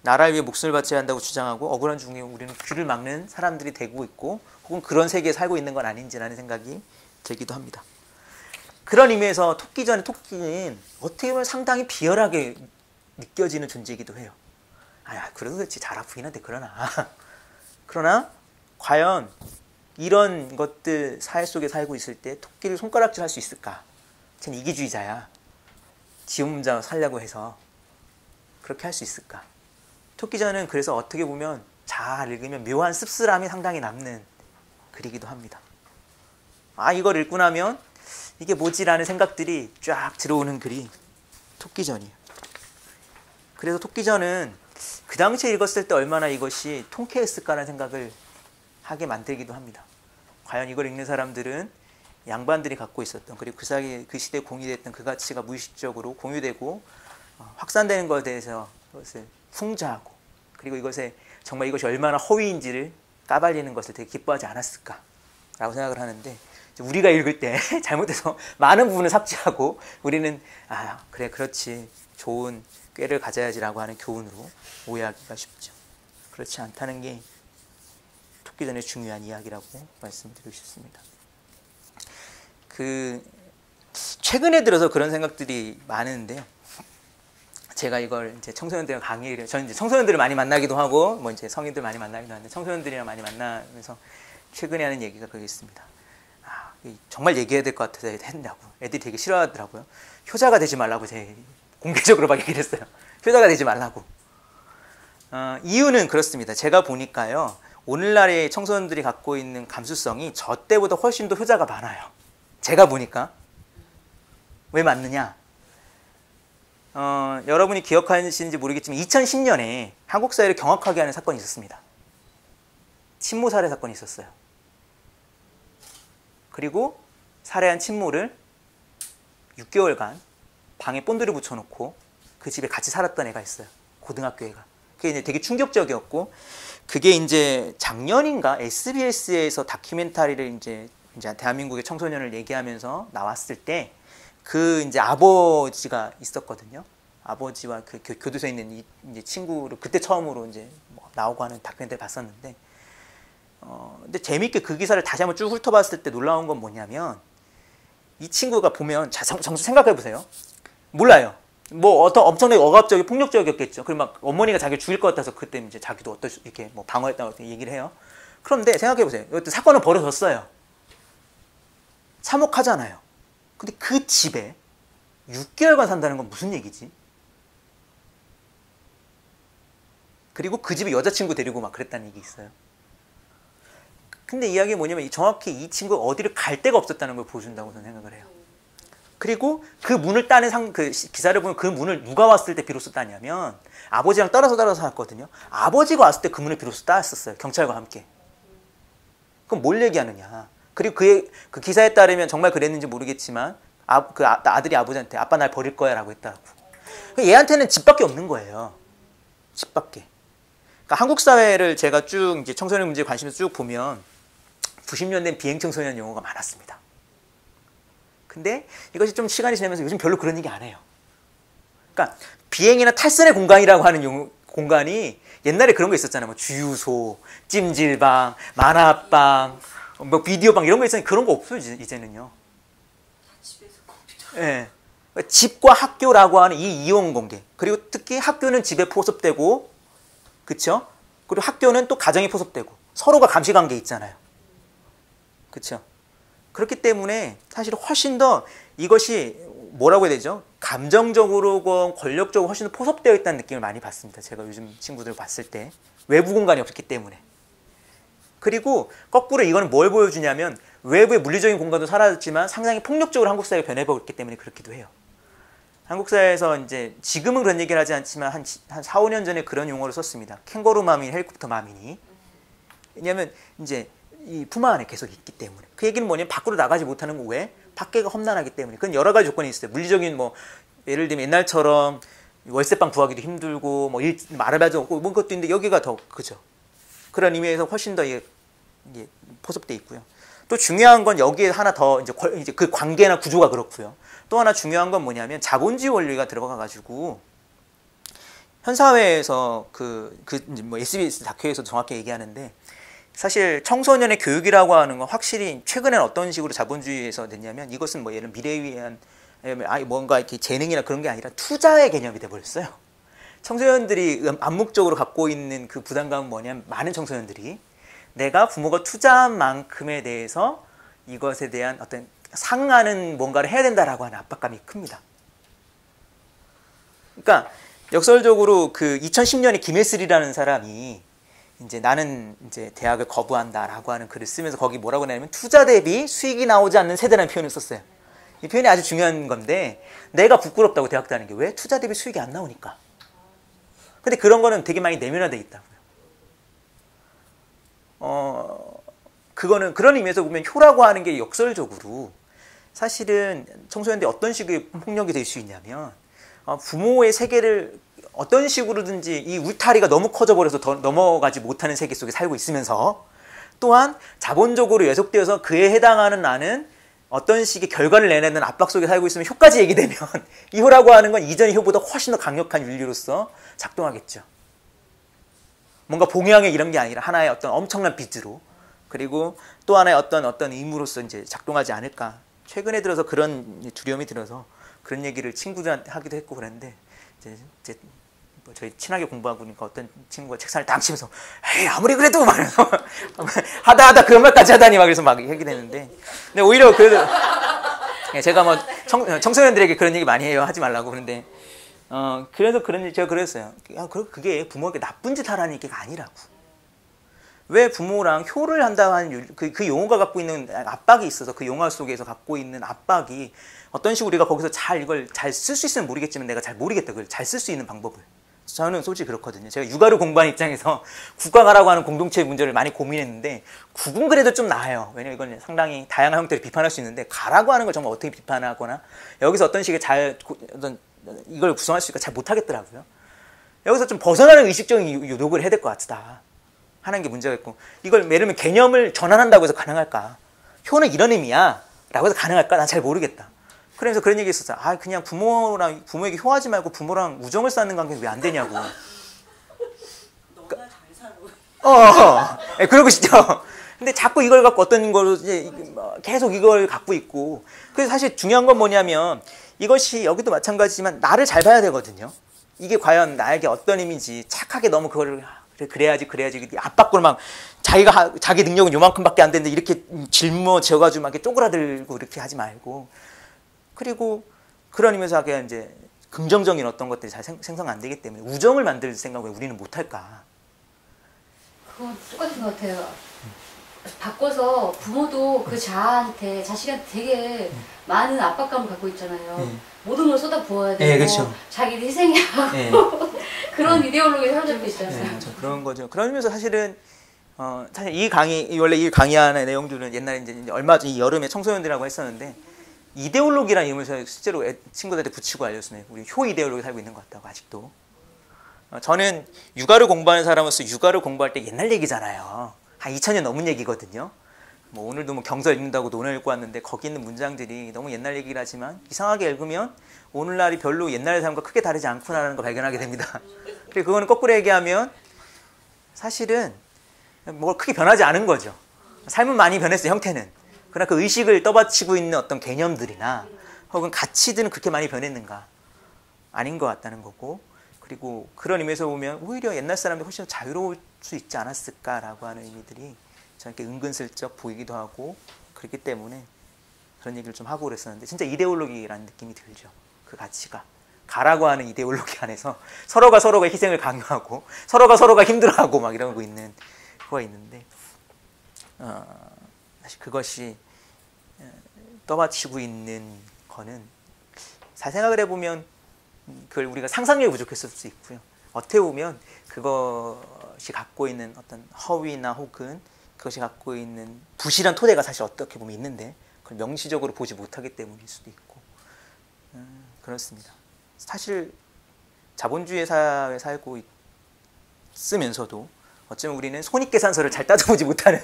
나라를 위해 목숨을 바쳐야 한다고 주장하고 억울한 중에 우리는 귀를 막는 사람들이 되고 있고, 혹은 그런 세계에 살고 있는 건 아닌지라는 생각이 들기도 합니다. 그런 의미에서 토끼전의 토끼는 어떻게 보면 상당히 비열하게 느껴지는 존재이기도 해요. 그래도 그렇지, 잘 아프긴 한데 그러나 과연 이런 것들 사회 속에 살고 있을 때 토끼를 손가락질 할 수 있을까? 쟤는 이기주의자야. 지 혼자 살려고 해서. 그렇게 할 수 있을까? 토끼전은 그래서 어떻게 보면 잘 읽으면 묘한 씁쓸함이 상당히 남는 글이기도 합니다. 이걸 읽고 나면 이게 뭐지라는 생각들이 쫙 들어오는 글이 토끼전이에요. 그래서 토끼전은 그 당시에 읽었을 때 얼마나 이것이 통쾌했을까라는 생각을 하게 만들기도 합니다. 과연 이걸 읽는 사람들은 양반들이 갖고 있었던, 그리고 그 시대에 공유됐던 그 가치가 무의식적으로 공유되고 확산되는 것에 대해서 그것을 풍자하고, 그리고 이것에 정말 이것이 얼마나 허위인지를 까발리는 것을 되게 기뻐하지 않았을까라고 생각을 하는데, 우리가 읽을 때 잘못해서 많은 부분을 삭제하고 우리는 그래 그렇지 좋은 꾀를 가져야지라고 하는 교훈으로 오해하기가 쉽죠. 그렇지 않다는 게 토끼전의 중요한 이야기라고 말씀드리고 싶습니다. 최근에 들어서 그런 생각들이 많은데요. 제가 이걸 이제 청소년들과 강의를, 저는 이제 청소년들을 많이 만나기도 하고, 뭐 이제 성인들 많이 만나기도 하는데, 청소년들이랑 많이 만나면서 최근에 하는 얘기가 그게 있습니다. 정말 얘기해야 될 것 같아서 했냐고. 애들이 되게 싫어하더라고요. 효자가 되지 말라고 제 공개적으로 막 얘기를 했어요. 효자가 되지 말라고. 이유는 그렇습니다. 제가 보니까요, 오늘날의 청소년들이 갖고 있는 감수성이 저 때보다 훨씬 더 효자가 많아요. 제가 보니까. 왜 맞느냐? 여러분이 기억하시는지 모르겠지만 2010년에 한국 사회를 경악하게 하는 사건이 있었습니다. 친모 살해 사건이 있었어요. 그리고 살해한 친모를 6개월간 방에 본드를 붙여놓고 그 집에 같이 살았던 애가 있어요. 고등학교 애가. 그게 이제 되게 충격적이었고, 그게 이제 작년인가 SBS에서 다큐멘터리를 이제 대한민국의 청소년을 얘기하면서 나왔을 때, 그 이제 아버지가 있었거든요. 아버지와 그 교도소에 있는 이제 친구를 그때 처음으로 이제 나오고 하는 다큐멘터리 봤었는데, 근데 재밌게 그 기사를 다시 한번 쭉 훑어봤을 때 놀라운 건 뭐냐면, 이 친구가 보면 정수 생각해 보세요. 몰라요. 뭐 엄청나게 억압적이고 폭력적이었겠죠. 그리고 막 어머니가 자기를 죽일 것 같아서 그때 이제 자기도 이렇게 뭐 방어했다고 얘기를 해요. 그런데 생각해 보세요. 이것도 사건은 벌어졌어요. 참혹하잖아요. 근데 그 집에 6개월간 산다는 건 무슨 얘기지? 그리고 그 집에 여자친구 데리고 막 그랬다는 얘기 있어요. 근데 이야기가 뭐냐면 정확히 이 친구가 어디를 갈 데가 없었다는 걸 보여준다고 저는 생각을 해요. 그리고 그 문을 따는 그 기사를 보면 그 문을 누가 왔을 때 비로소 따냐면, 아버지랑 따라서 살았거든요. 아버지가 왔을 때 그 문을 비로소 따왔었어요. 경찰과 함께. 그럼 뭘 얘기하느냐. 그리고 그 기사에 따르면 정말 그랬는지 모르겠지만 아들이 아버지한테 아빠 날 버릴 거야 라고 했다고. 얘한테는 집밖에 없는 거예요. 집밖에. 그러니까 한국 사회를 제가 쭉 이제 청소년 문제에 관심을 쭉 보면 90년대 비행 청소년 용어가 많았습니다. 근데 이것이 좀 시간이 지나면서 요즘 별로 그런 얘기 안 해요. 그러니까 비행이나 탈선의 공간이라고 하는 공간이 옛날에 그런 거 있었잖아요. 뭐 주유소, 찜질방, 만화방, 뭐 비디오방 이런 거 있었는데 그런 거 없어요. 이제는요. 집에서 컴퓨터. 네. 집과 학교라고 하는 이 이용 공개. 그리고 특히 학교는 집에 포섭되고, 그렇죠? 그리고 학교는 또 가정에 포섭되고 서로가 감시관계 있잖아요. 그렇죠? 그렇기 때문에 사실 훨씬 더 이것이 뭐라고 해야 되죠? 감정적으로건 권력적으로 훨씬 더 포섭되어 있다는 느낌을 많이 받습니다. 제가 요즘 친구들 봤을 때 외부 공간이 없기 때문에. 그리고 거꾸로 이거는 뭘 보여주냐면, 외부의 물리적인 공간도 사라졌지만 상당히 폭력적으로 한국 사회가 변해버렸기 때문에 그렇기도 해요. 한국 사회에서 이제 지금은 그런 얘기를 하지 않지만 한 4, 5년 전에 그런 용어를 썼습니다. 캥거루 마민, 헬리콥터 마민이. 왜냐하면 이제 이 품 안에 계속 있기 때문에. 그 얘기는 뭐냐면 밖으로 나가지 못하는 거 왜? 밖에가 험난하기 때문에. 그건 여러 가지 조건이 있어요. 물리적인 뭐 예를 들면 옛날처럼 월세방 구하기도 힘들고 뭐 알아봐도 없고 뭐 그것도 있는데 여기가 더 그죠. 그런 의미에서 훨씬 더 이게 포섭돼 있고요. 또 중요한 건 여기에 하나 더 이제 그 관계나 구조가 그렇고요. 또 하나 중요한 건 뭐냐면 자본주의 원리가 들어가가지고 현 사회에서 뭐 SBS 다큐에서 정확히 얘기하는데, 사실 청소년의 교육이라고 하는 건 확실히 최근엔 어떤 식으로 자본주의에서 됐냐면, 이것은 뭐 예를 미래에 위한 뭔가 이렇게 재능이나 그런 게 아니라 투자의 개념이 돼버렸어요. 청소년들이 암묵적으로 갖고 있는 그 부담감은 뭐냐면, 많은 청소년들이 내가 부모가 투자한 만큼에 대해서 이것에 대한 어떤 상응하는 뭔가를 해야 된다라고 하는 압박감이 큽니다. 그러니까 역설적으로 그 2010년에 김혜슬이라는 사람이 이제 나는 이제 대학을 거부한다라고 하는 글을 쓰면서 거기 뭐라고 하냐면 투자 대비 수익이 나오지 않는 세대라는 표현을 썼어요. 이 표현이 아주 중요한 건데 내가 부끄럽다고 대학 다니는 게 왜? 투자 대비 수익이 안 나오니까. 근데 그런 거는 되게 많이 내면화되어 있다고요. 그거는 그런 의미에서 보면 효라고 하는 게 역설적으로 사실은 청소년들이 어떤 식의 폭력이 될 수 있냐면 부모의 세계를 어떤 식으로든지 이 울타리가 너무 커져버려서 더 넘어가지 못하는 세계 속에 살고 있으면서 또한 자본적으로 예속되어서 그에 해당하는 나는 어떤 식의 결과를 내내는 압박 속에 살고 있으면 효까지 얘기되면 이 효라고 하는 건 이전의 효보다 훨씬 더 강력한 윤리로서 작동하겠죠. 뭔가 봉양의 이런 게 아니라 하나의 어떤 엄청난 빚으로 그리고 또 하나의 어떤 의무로서 이제 작동하지 않을까. 최근에 들어서 그런 두려움이 들어서 그런 얘기를 친구들한테 하기도 했고 그랬는데 이제 뭐 저희 친하게 공부하고 그러니까 어떤 친구가 책상을 딱 치면서 에이 아무리 그래도 말해서 하다 그런 말까지 하다니 막 그래서 막 얘기를 했는데 근데 오히려 그래도 제가 뭐 청소년들에게 그런 얘기 많이 해요. 하지 말라고. 그런데 그래서 그런 얘기 제가 그랬어요. 그게 부모에게 나쁜 짓 하라는 얘기가 아니라고. 왜 부모랑 효를 한다고 하는 그 용어가 갖고 있는 압박이 있어서 그 용어 속에서 갖고 있는 압박이 어떤 식으로 우리가 거기서 이걸 잘 쓸 수 있으면 모르겠지만 내가 잘 모르겠다. 그걸 잘 쓸 수 있는 방법을. 저는 솔직히 그렇거든요. 제가 육아를 공부하는 입장에서 국가가라고 하는 공동체의 문제를 많이 고민했는데 국은 그래도 좀 나아요. 왜냐면 이건 상당히 다양한 형태로 비판할 수 있는데 가라고 하는 걸 정말 어떻게 비판하거나 여기서 어떤 식의 이걸 구성할 수 있을까 잘 못하겠더라고요. 여기서 좀 벗어나는 의식적인 노력을 해야 될 것 같다 하는 게 문제가 있고 이걸 예를 들면 개념을 전환한다고 해서 가능할까? 효는 이런 의미야 라고 해서 가능할까? 난 잘 모르겠다. 그래서 그런 얘기 했었어요. 그냥 부모에게 효하지 말고 부모랑 우정을 쌓는 관계는 왜 안 되냐고. 너무나 잘 살고. 그러고 싶죠. 근데 자꾸 이걸 갖고 어떤 걸로 이제 계속 이걸 갖고 있고. 그래서 사실 중요한 건 뭐냐면 이것이 여기도 마찬가지지만 나를 잘 봐야 되거든요. 이게 과연 나에게 어떤 의미인지 착하게 너무 그거를 그래야지 압박으로 막 자기 능력은 요만큼밖에 안 되는데 이렇게 짊어져가지고 막 이렇게 쪼그라들고 이렇게 하지 말고 그리고 그런 의미에서 그냥 이제 긍정적인 어떤 것들이 잘 생성 안 되기 때문에 우정을 만들 생각을 우리는 못할까? 그건 똑같은 것 같아요. 바꿔서 부모도 그 자식한테 되게 많은 압박감을 갖고 있잖아요. 모든 걸 쏟아 부어야 되고 그렇죠. 자기도 희생해야 하고 그런 이데올로기에 사로잡혀 있잖아요. 그런 거죠. 그런 의미에서 사실은 사실 원래 이 강의안의 내용들은 옛날에 이제 얼마 전 이 여름에 청소년들이라고 했었는데 이데올로기라는 이름을 실제로 친구들한테 붙이고 알렸어요. 우리 효 이데올로기 살고 있는 것 같다고 아직도. 저는 육아를 공부하는 사람으로서 육아를 공부할 때 옛날 얘기잖아요. 한 2000년 넘은 얘기거든요. 뭐 오늘도 뭐 경서 읽는다고 논을 읽고 왔는데 거기 있는 문장들이 너무 옛날 얘기긴 하지만 이상하게 읽으면 오늘날이 별로 옛날 삶과 크게 다르지 않구나라는 걸 발견하게 됩니다. 그리고 그거는 거꾸로 얘기하면 사실은 뭐 크게 변하지 않은 거죠. 삶은 많이 변했어요, 형태는. 그러나 그 의식을 떠받치고 있는 어떤 개념들이나 혹은 가치들은 그렇게 많이 변했는가? 아닌 것 같다는 거고 그리고 그런 의미에서 보면 오히려 옛날 사람들이 훨씬 더 자유로울 수 있지 않았을까라고 하는 의미들이 저렇게 은근슬쩍 보이기도 하고 그렇기 때문에 그런 얘기를 좀 하고 그랬었는데 진짜 이데올로기라는 느낌이 들죠. 그 가치가. 가라고 하는 이데올로기 안에서 서로가 희생을 강요하고 서로가 힘들어하고 막 이러고 있는 그거 있는데 사실 그것이 떠받치고 있는 거는 잘 생각을 해보면 그걸 우리가 상상력이 부족했을 수 있고요. 어떻게 보면 그것이 갖고 있는 어떤 허위나 혹은 그것이 갖고 있는 부실한 토대가 사실 어떻게 보면 있는데 그걸 명시적으로 보지 못하기 때문일 수도 있고 그렇습니다. 사실 자본주의 사회에 살고 있으면서도 어쩌면 우리는 손익계산서를 잘 따져보지 못하는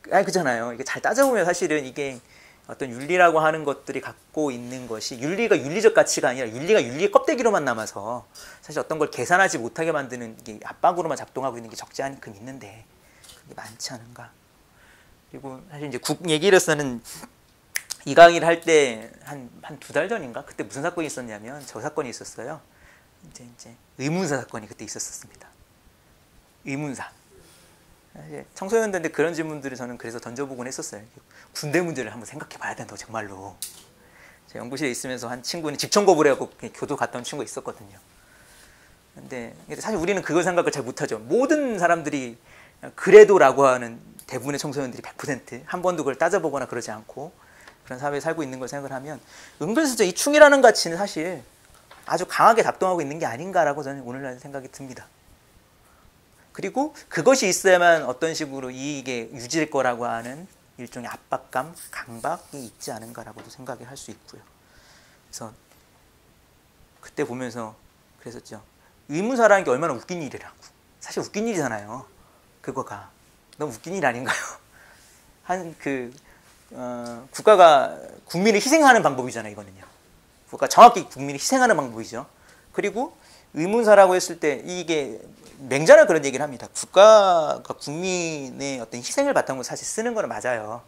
그잖아요. 이게 잘 따져보면 사실은 이게 어떤 윤리라고 하는 것들이 갖고 있는 것이 윤리가 윤리적 가치가 아니라 윤리가 윤리의 껍데기로만 남아서 사실 어떤 걸 계산하지 못하게 만드는 이게 압박으로만 작동하고 있는 게 적지 않게 있는데 그게 많지 않은가. 그리고 사실 이제 국 얘기로서는 이 강의를 할 때 한 두 달 전인가 그때 무슨 사건이 있었냐면 저 사건이 있었어요. 이제 의문사 사건이 그때 있었습니다. 의문사. 청소년들한테 그런 질문들을 저는 그래서 던져보곤 했었어요. 군대 문제를 한번 생각해 봐야 된다고 정말로. 제 연구실에 있으면서 한 친구는 집청 거부를 해갖고 교도 갔다 온 친구가 있었거든요. 근데 사실 우리는 그걸 생각을 잘 못하죠. 모든 사람들이 그래도라고 하는 대부분의 청소년들이 100%한 번도 그걸 따져보거나 그러지 않고 그런 사회에 살고 있는 걸 생각을 하면 은근슬쩍 이 충이라는 가치는 사실 아주 강하게 작동하고 있는 게 아닌가라고 저는 오늘날 생각이 듭니다. 그리고 그것이 있어야만 어떤 식으로 이게 유지될 거라고 하는 일종의 압박감, 강박이 있지 않은가라고도 생각을 할 수 있고요. 그래서 그때 보면서 그랬었죠. 의무사라는 게 얼마나 웃긴 일이라고. 사실 웃긴 일이잖아요. 그거가 너무 웃긴 일 아닌가요? 국가가 국민을 희생하는 방법이잖아요. 이거는요. 국가 정확히 국민을 희생하는 방법이죠. 그리고 의문사라고 했을 때 이게 맹자는 그런 얘기를 합니다. 국가가 국민의 어떤 희생을 바탕으로 사실 쓰는 거는 맞아요.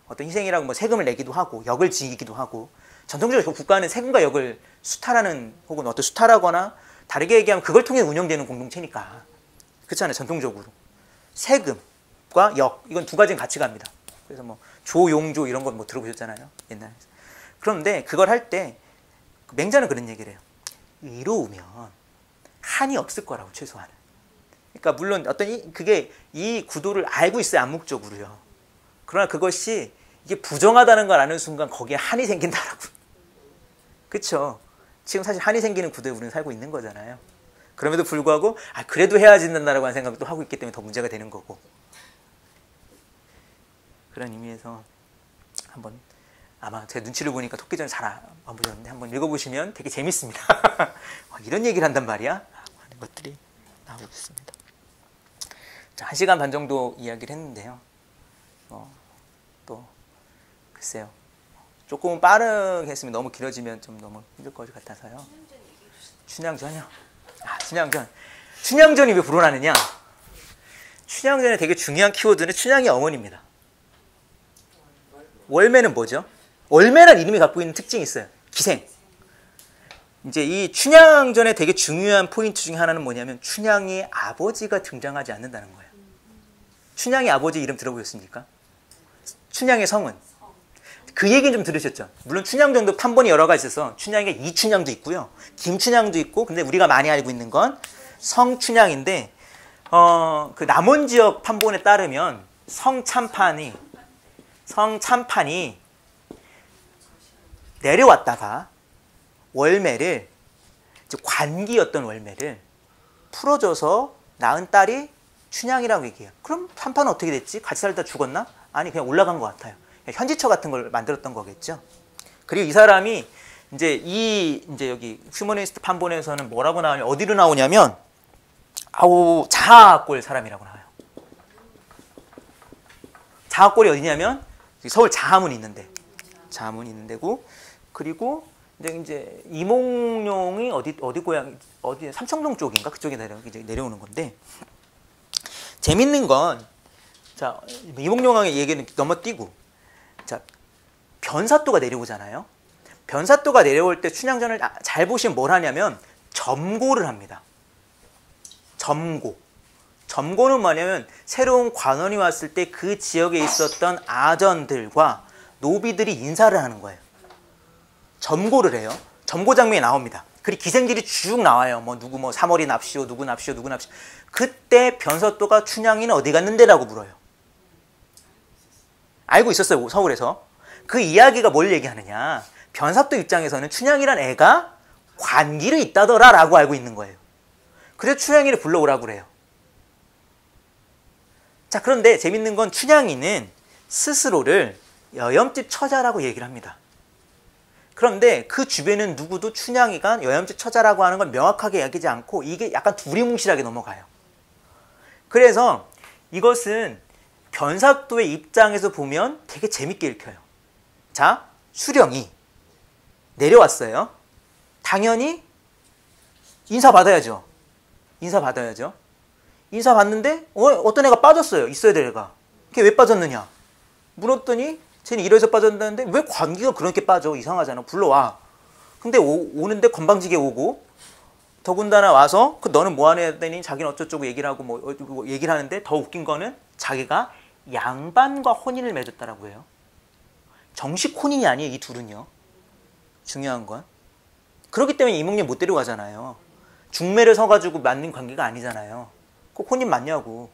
어떤 희생이라고 뭐 세금을 내기도 하고 역을 지기도 하고 전통적으로 국가는 세금과 역을 수탈하는 혹은 어떤 수탈하거나 다르게 얘기하면 그걸 통해 운영되는 공동체니까 그렇잖아요. 전통적으로 세금과 역 이건 두 가지는 같이 갑니다. 그래서 뭐 조용조 이런 거 뭐 들어보셨잖아요. 옛날에. 그런데 그걸 할 때 맹자는 그런 얘기를 해요. 의로우면 한이 없을 거라고 최소한. 그러니까 물론 어떤 그게 이 구도를 알고 있어요. 암묵적으로요. 그러나 그것이 이게 부정하다는 걸 아는 순간 거기에 한이 생긴다라고. 그렇죠. 지금 사실 한이 생기는 구도에 우리는 살고 있는 거잖아요. 그럼에도 불구하고 그래도 해야지 된다라고 하는 생각도 하고 있기 때문에 더 문제가 되는 거고. 그런 의미에서 한번 아마 제 눈치를 보니까 토끼전을 잘 안 보셨는데 한번 읽어보시면 되게 재밌습니다. 이런 얘기를 한단 말이야? 하는 것들이 나오고 있습니다. 자, 1시간 반 정도 이야기를 했는데요. 또 글쎄요. 조금 빠르게 했으면 너무 길어지면 좀 너무 힘들 것 같아서요. 춘향전이요? 춘향전. 춘향전이 왜 불어나느냐? 춘향전에 되게 중요한 키워드는 춘향이 어머니입니다. 월매는 뭐죠? 월매란 이름이 갖고 있는 특징이 있어요. 기생. 이제 이 춘향전에 되게 중요한 포인트 중에 하나는 뭐냐면 춘향의 아버지가 등장하지 않는다는 거예요. 춘향의 아버지 이름 들어보셨습니까? 춘향의 성은? 그 얘기는 좀 들으셨죠? 물론 춘향전도 판본이 여러 가지 있어서 춘향이가 이춘향도 있고요. 김춘향도 있고 근데 우리가 많이 알고 있는 건 성춘향인데 그 남원 지역 판본에 따르면 성참판이 내려왔다가 월매를 관기였던 월매를 풀어줘서 낳은 딸이 춘향이라고 얘기해요. 그럼 참판은 어떻게 됐지? 같이 살다 죽었나? 아니 그냥 올라간 것 같아요. 현지처 같은 걸 만들었던 거겠죠. 그리고 이 사람이 이제 여기 휴머니스트 판본에서는 뭐라고 나오냐? 어디로 나오냐면 자하골 사람이라고 나와요. 자하골이 어디냐면 서울 자하문이 있는데 자하문이 있는 데고 그리고 이제 이몽룡이 어디 고향 어디 삼청동 쪽인가 그쪽에 내려오는 건데 재밌는 건 자 이몽룡왕의 얘기는 넘어뛰고 자 변사또가 내려오잖아요. 변사또가 내려올 때 춘향전을 잘 보시면 뭘 하냐면 점고를 합니다. 점고는 뭐냐면 새로운 관원이 왔을 때 그 지역에 있었던 아전들과 노비들이 인사를 하는 거예요. 점고를 해요. 점고 장면이 나옵니다. 그리고 기생들이 쭉 나와요. 누구 사머리 납시오, 누구 납시오. 그때 변사또가 춘향이는 어디 갔는데라고 물어요. 알고 있었어요. 서울에서. 그 이야기가 뭘 얘기하느냐. 변사또 입장에서는 춘향이란 애가 관기를 있다더라라고 알고 있는 거예요. 그래서 춘향이를 불러오라고 그래요. 자, 그런데 재밌는 건 춘향이는 스스로를 여염집 처자라고 얘기를 합니다. 그런데 그 주변은 누구도 춘향이가 여염집 처자라고 하는 걸 명확하게 얘기하지 않고 이게 약간 두리뭉실하게 넘어가요. 그래서 이것은 변사또의 입장에서 보면 되게 재밌게 읽혀요. 자, 수령이 내려왔어요. 당연히 인사받아야죠. 인사받는데 어떤 애가 빠졌어요. 있어야 될 애가. 걔 왜 빠졌느냐. 물었더니 쟤는 이래서 빠졌는데 왜 관기가 그렇게 빠져? 이상하잖아. 불러와. 근데 오는데 건방지게 오고 더군다나 와서 너는 뭐하냐 했더니 자기는 어쩌고 얘기를 하고 뭐 얘기를 하는데 더 웃긴 거는 자기가 양반과 혼인을 맺었다라고 해요. 정식 혼인이 아니에요. 이 둘은요. 중요한 건. 그렇기 때문에 이몽룡 못 데려가잖아요. 중매를 서가지고 맞는 관계가 아니잖아요. 꼭 혼인 맞냐고.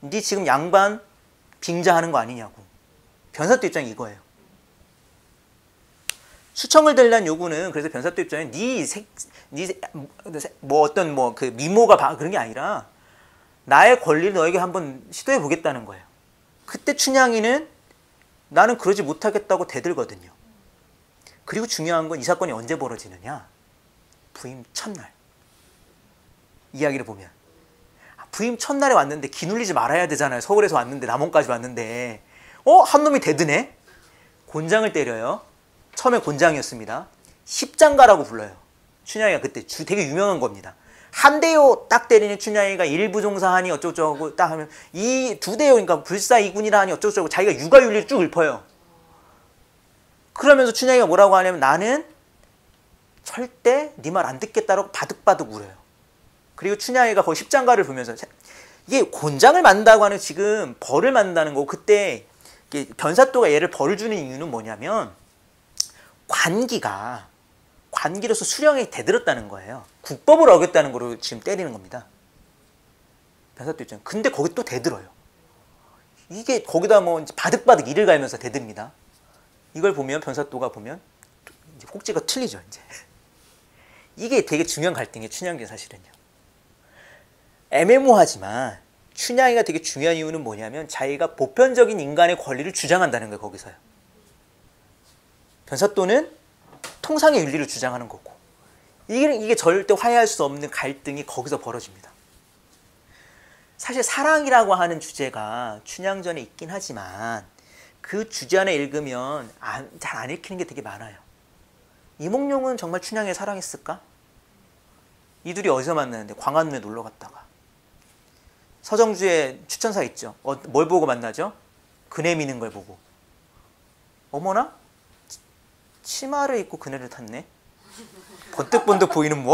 네 지금 양반 빙자하는 거 아니냐고. 변사또 입장이 이거예요. 수청을 대려는 요구는 그래서 변사또 입장에 뭐 어떤 뭐 그 미모가 그런 게 아니라 나의 권리를 너에게 한번 시도해 보겠다는 거예요. 그때 춘향이는 나는 그러지 못하겠다고 대들거든요. 그리고 중요한 건 이 사건이 언제 벌어지느냐? 부임 첫날. 이야기를 보면 부임 첫날에 왔는데 기눌리지 말아야 되잖아요. 서울에서 왔는데 남원까지 왔는데 한 놈이 대드네? 곤장을 때려요. 처음에 곤장이었습니다. 십장가라고 불러요. 춘향이가 그때 되게 유명한 겁니다. 한 대요 딱 때리는 춘향이가 일부종사하니 어쩌고저쩌고 딱 하면 이 두 대요 그러니까 불사이군이라 하니 어쩌고저쩌고 자기가 육아윤리를 쭉 읊어요. 그러면서 춘향이가 뭐라고 하냐면 나는 절대 네 말 안 듣겠다라고 바득바득 울어요. 그리고 춘향이가 거기 십장가를 보면서 이게 곤장을 만든다고 하는 지금 벌을 만든다는 거고 그때 변사또가 얘를 벌을 주는 이유는 뭐냐면 관기로서 수령에 대들었다는 거예요. 국법을 어겼다는 거로 지금 때리는 겁니다. 변사또 입장. 근데 거기 또 대들어요. 이게 거기다 뭐 바득바득 이를 갈면서 대듭니다. 이걸 보면 변사또가 보면 이제 꼭지가 틀리죠. 이제 이게 되게 중요한 갈등이에요. 춘향기 사실은요. 애매모하지만 춘향이가 되게 중요한 이유는 뭐냐면 자기가 보편적인 인간의 권리를 주장한다는 거예요. 거기서요. 변사또는 통상의 윤리를 주장하는 거고 이게 절대 화해할 수 없는 갈등이 거기서 벌어집니다. 사실 사랑이라고 하는 주제가 춘향전에 있긴 하지만 그 주제 안에 읽으면 잘 안 읽히는 게 되게 많아요. 이몽룡은 정말 춘향을 사랑했을까? 이 둘이 어디서 만나는데 광화문에 놀러 갔다가 서정주의 추천사 있죠. 뭘 보고 만나죠? 그네 미는 걸 보고 어머나? 치마를 입고 그네를 탔네? 번뜩번뜩 보이는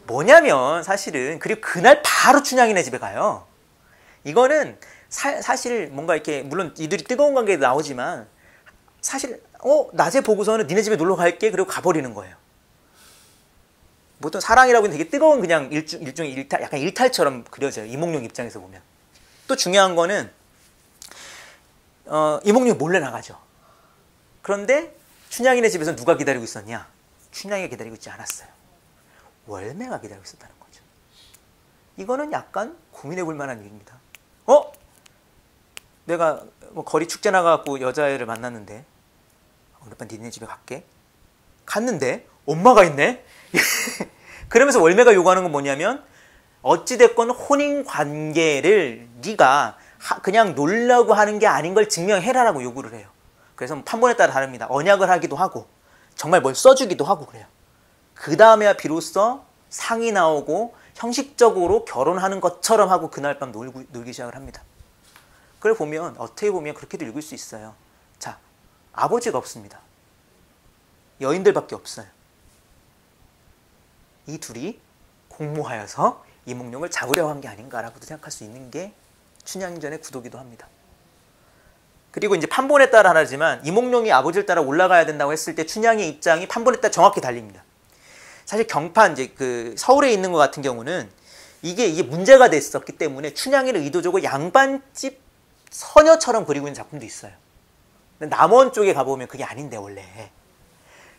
뭐냐면 사실은 그리고 그날 바로 춘향이네 집에 가요. 이거는 사실 뭔가 이렇게 물론 이들이 뜨거운 관계에 나오지만 사실 낮에 보고서는 니네 집에 놀러 갈게 그리고 가버리는 거예요. 보통 사랑이라고는 되게 뜨거운 그냥 일종의 일탈, 약간 일탈처럼 그려져요. 이몽룡 입장에서 보면. 또 중요한 거는 이몽룡이 몰래 나가죠. 그런데 춘향이네 집에서 누가 기다리고 있었냐? 춘향이가 기다리고 있지 않았어요. 월매가 기다리고 있었다는 거죠. 이거는 약간 고민해 볼 만한 일입니다. 내가 뭐 거리 축제 나가갖고 여자애를 만났는데 오늘 밤 니네 집에 갈게. 갔는데 엄마가 있네? 그러면서 월매가 요구하는 건 뭐냐면 어찌됐건 혼인관계를 네가 그냥 놀려고 하는 게 아닌 걸 증명해라라고 요구를 해요. 그래서 판본에 따라 다릅니다. 언약을 하기도 하고 정말 뭘 써주기도 하고 그래요. 그 다음에야 비로소 상이 나오고 형식적으로 결혼하는 것처럼 하고 그날 밤 놀기 시작을 합니다. 그걸 보면 어떻게 보면 그렇게도 읽을 수 있어요. 자, 아버지가 없습니다. 여인들밖에 없어요. 이 둘이 공모하여서 이몽룡을 잡으려고 한 게 아닌가라고도 생각할 수 있는 게 춘향전의 구도기도 합니다. 그리고 이제 판본에 따라 하나지만 이몽룡이 아버지를 따라 올라가야 된다고 했을 때 춘향의 입장이 판본에 따라 정확히 달립니다. 사실 경판 이제 그 서울에 있는 것 같은 경우는 이게 문제가 됐었기 때문에 춘향이를 의도적으로 양반집 서녀처럼 그리고 있는 작품도 있어요. 근데 남원 쪽에 가보면 그게 아닌데 원래.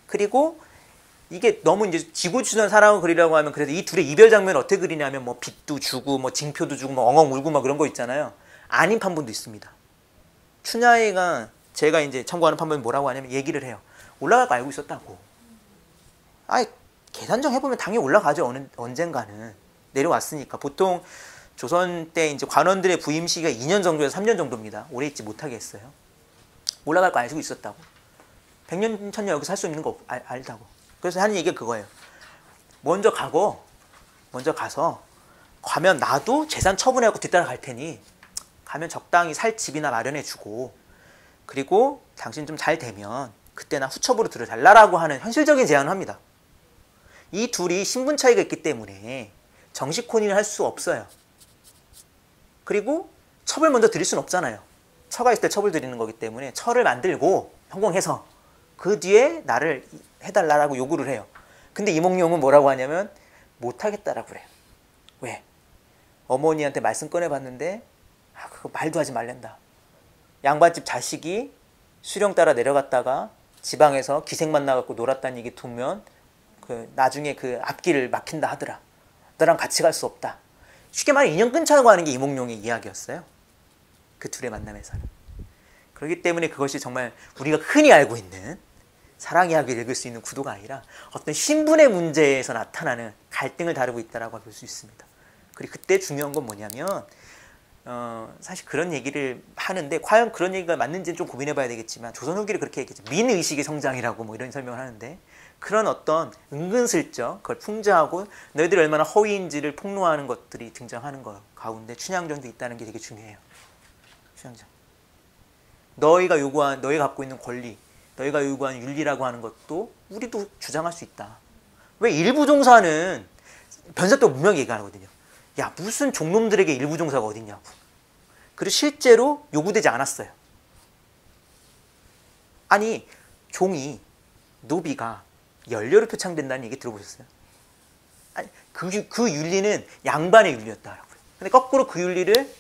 그리고 이게 너무 이제 지고지순한 사랑을 그리려고 하면 그래도 이 둘의 이별 장면을 어떻게 그리냐면 뭐 빚도 주고 뭐 징표도 주고 뭐 엉엉 울고 막 그런 거 있잖아요. 아닌 판본도 있습니다. 춘향이가 제가 이제 참고하는 판본이 뭐라고 하냐면 얘기를 해요. 올라갈 거 알고 있었다고. 계산정 해보면 당연히 올라가죠. 언젠가는. 내려왔으니까. 보통 조선 때 이제 관원들의 부임 시기가 2년 정도에서 3년 정도입니다. 오래 있지 못하게 했어요. 올라갈 거 알고 있었다고. 100년, 1000년 여기서 할 수 있는 거 알다고. 그래서 하는 얘기가 그거예요. 먼저 가서 가면 나도 재산 처분해갖고 뒤따라 갈 테니 가면 적당히 살 집이나 마련해주고 그리고 당신 좀 잘 되면 그때 나 후첩으로 들여달라고 하는 현실적인 제안을 합니다. 이 둘이 신분 차이가 있기 때문에 정식 혼인을 할 수 없어요. 그리고 첩을 먼저 드릴 수는 없잖아요. 처가 있을 때 첩을 드리는 거기 때문에 처를 만들고 성공해서 그 뒤에 나를 해달라고 요구를 해요. 근데 이몽룡은 뭐라고 하냐면 못하겠다라고 그래요. 왜? 어머니한테 말씀 꺼내봤는데 그거 말도 하지 말란다. 양반집 자식이 수령 따라 내려갔다가 지방에서 기생 만나갖고 놀았다는 얘기 두면 나중에 그 앞길을 막힌다 하더라. 너랑 같이 갈 수 없다. 쉽게 말해 인연 끊자고 하는 게 이몽룡의 이야기였어요. 그 둘의 만남에서는. 그렇기 때문에 그것이 정말 우리가 흔히 알고 있는 사랑 이야기를 읽을 수 있는 구도가 아니라 어떤 신분의 문제에서 나타나는 갈등을 다루고 있다고 볼 수 있습니다. 그리고 그때 중요한 건 뭐냐면 사실 그런 얘기를 하는데 과연 그런 얘기가 맞는지는 좀 고민해 봐야 되겠지만 조선 후기를 그렇게 얘기했죠. 민의식의 성장이라고 뭐 이런 설명을 하는데 그런 어떤 은근슬쩍 그걸 풍자하고 너희들이 얼마나 허위인지를 폭로하는 것들이 등장하는 거 가운데 춘향전도 있다는 게 되게 중요해요. 춘향전. 너희가 갖고 있는 권리, 너희가 요구하는 윤리라고 하는 것도 우리도 주장할 수 있다. 왜 일부종사는 변사도 분명히 얘기하거든요. 야, 무슨 종놈들에게 일부종사가 어딨냐고. 그리고 실제로 요구되지 않았어요. 아니, 종이, 노비가 연료로 표창된다는 얘기 들어보셨어요? 아니, 그 윤리는 양반의 윤리였다라고요. 근데 거꾸로 그 윤리를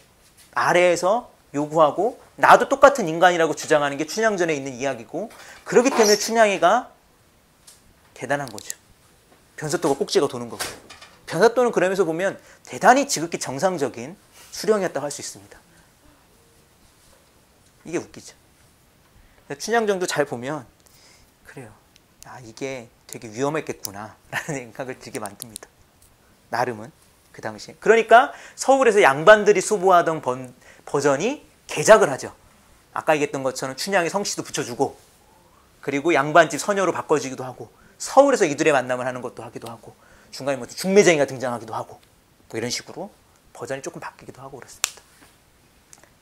아래에서 요구하고 나도 똑같은 인간이라고 주장하는 게 춘향전에 있는 이야기고 그렇기 때문에 춘향이가 대단한 거죠. 변사또가 꼭지가 도는 거고요. 변사또는 그러면서 보면 대단히 지극히 정상적인 수령이었다고 할 수 있습니다. 이게 웃기죠. 춘향전도 잘 보면 그래요. 아, 이게 되게 위험했겠구나 라는 생각을 들게 만듭니다. 나름은 그 당시에. 그러니까 서울에서 양반들이 수보하던 버전이 개작을 하죠. 아까 얘기했던 것처럼 춘향이 성씨도 붙여주고 그리고 양반집 서녀로 바꿔주기도 하고 서울에서 이들의 만남을 하는 것도 하기도 하고 중간에 뭐 중매쟁이가 등장하기도 하고 뭐 이런 식으로 버전이 조금 바뀌기도 하고 그렇습니다.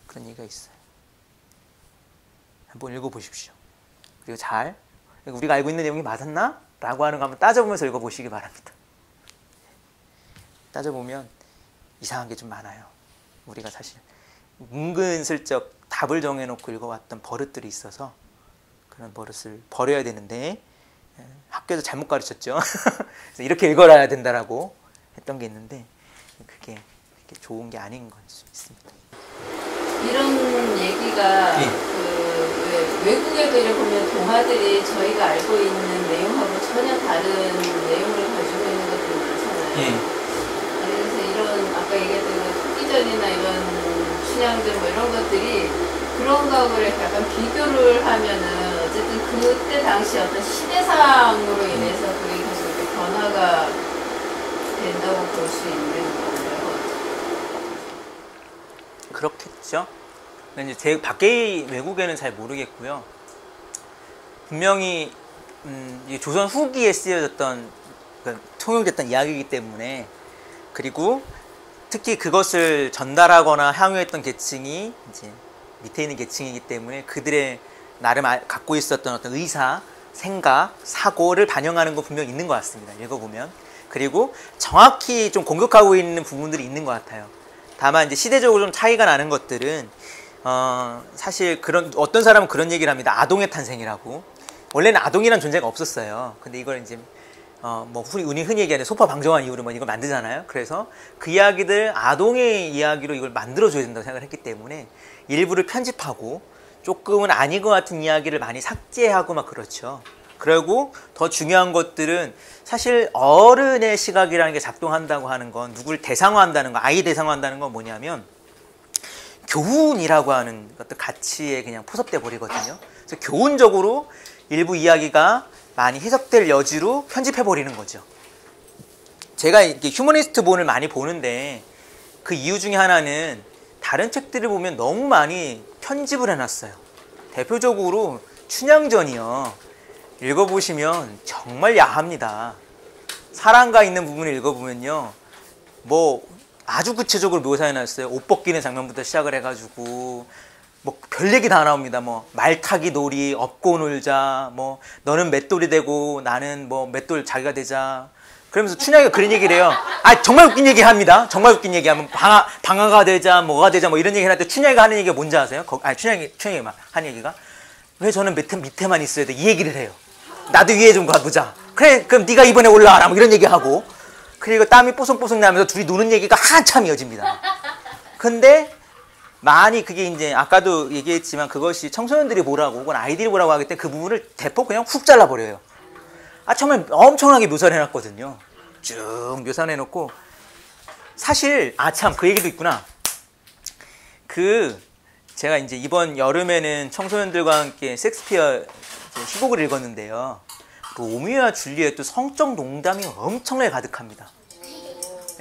그런 얘기가 있어요. 한번 읽어보십시오. 그리고 잘 우리가 알고 있는 내용이 맞았나? 라고 하는 거 한번 따져보면서 읽어보시기 바랍니다. 따져보면 이상한 게 좀 많아요. 우리가 사실 은근슬쩍 답을 정해놓고 읽어왔던 버릇들이 있어서 그런 버릇을 버려야 되는데 학교에서 잘못 가르쳤죠. 그래서 이렇게 읽어야 된다라고 했던 게 있는데 그게 좋은 게 아닌 걸 수 있습니다. 이런 얘기가 외국에도 이렇게 보면 동화들이 저희가 알고 있는 내용하고 전혀 다른 내용을 가지고 있는 것들이 많잖아요. 그래서 이런 아까 얘기했던 토끼전이나 이런 춘향전 뭐 이런 것들이 그런 거하고 약간 비교를 하면은 어쨌든 그때 당시 어떤 시대상으로 인해서 그게 계속 이렇게 변화가 된다고 볼 수 있는 건가요? 그렇겠죠. 근데 이제 밖의 외국에는 잘 모르겠고요. 분명히 조선 후기에 쓰여졌던 통용됐던 이야기이기 때문에 그리고 특히 그것을 전달하거나 향유했던 계층이 이제 밑에 있는 계층이기 때문에 그들의 나름 갖고 있었던 어떤 의사, 생각, 사고를 반영하는 거 분명 있는 것 같습니다. 읽어보면. 그리고 정확히 좀 공격하고 있는 부분들이 있는 것 같아요. 다만 이제 시대적으로 좀 차이가 나는 것들은 사실 어떤 사람은 그런 얘기를 합니다. 아동의 탄생이라고. 원래는 아동이란 존재가 없었어요. 근데 이걸 이제 우리 흔히 얘기하는 소파 방정환 이후로 뭐 이걸 만들잖아요. 그래서 그 이야기들 아동의 이야기로 이걸 만들어줘야 된다고 생각을 했기 때문에 일부를 편집하고 조금은 아닌 것 같은 이야기를 많이 삭제하고 막 그렇죠. 그리고 더 중요한 것들은 사실 어른의 시각이라는 게 작동한다고 하는 건 누구를 대상화한다는 거, 아이 대상화한다는 건 뭐냐면 교훈이라고 하는 것들 가치에 그냥 포섭돼 버리거든요. 그래서 교훈적으로 일부 이야기가 많이 해석될 여지로 편집해버리는 거죠. 제가 이렇게 휴머니스트 본을 많이 보는데 그 이유 중에 하나는 다른 책들을 보면 너무 많이 편집을 해놨어요. 대표적으로 춘향전이요. 읽어보시면 정말 야합니다. 사랑가 있는 부분을 읽어보면요. 뭐 아주 구체적으로 묘사해놨어요. 옷 벗기는 장면부터 시작을 해가지고 뭐 별 얘기 다 나옵니다. 뭐 말타기 놀이, 업고 놀자, 뭐 너는 맷돌이 되고 나는 뭐 맷돌 자기가 되자. 그러면서 춘향이가 그런 얘기를 해요. 아 정말 웃긴 얘기 합니다. 정말 웃긴 얘기하면 방아가 되자, 뭐가 되자, 뭐 이런 얘기를 할 때 춘향이가 하는 얘기가 뭔지 아세요? 춘향이가 하는 얘기가 왜 저는 밑에만 있어야 돼? 이 얘기를 해요. 나도 위에 좀 가보자. 그래 그럼 네가 이번에 올라와라. 뭐 이런 얘기하고 그리고 땀이 뽀송뽀송 나면서 둘이 노는 얘기가 한참 이어집니다. 근데 많이 그게 이제 아까도 얘기했지만 그것이 청소년들이 보라고 혹은 아이들이 보라고 하기 때문에 그 부분을 대폭 그냥 훅 잘라버려요. 정말 엄청나게 묘사를 해놨거든요. 쭉 묘사를 해놓고 사실 참 그 얘기도 있구나. 제가 이제 이번 여름에는 청소년들과 함께 섹스피어 희곡을 읽었는데요. 로미오와 줄리엣도 성적 농담이 엄청나게 가득합니다.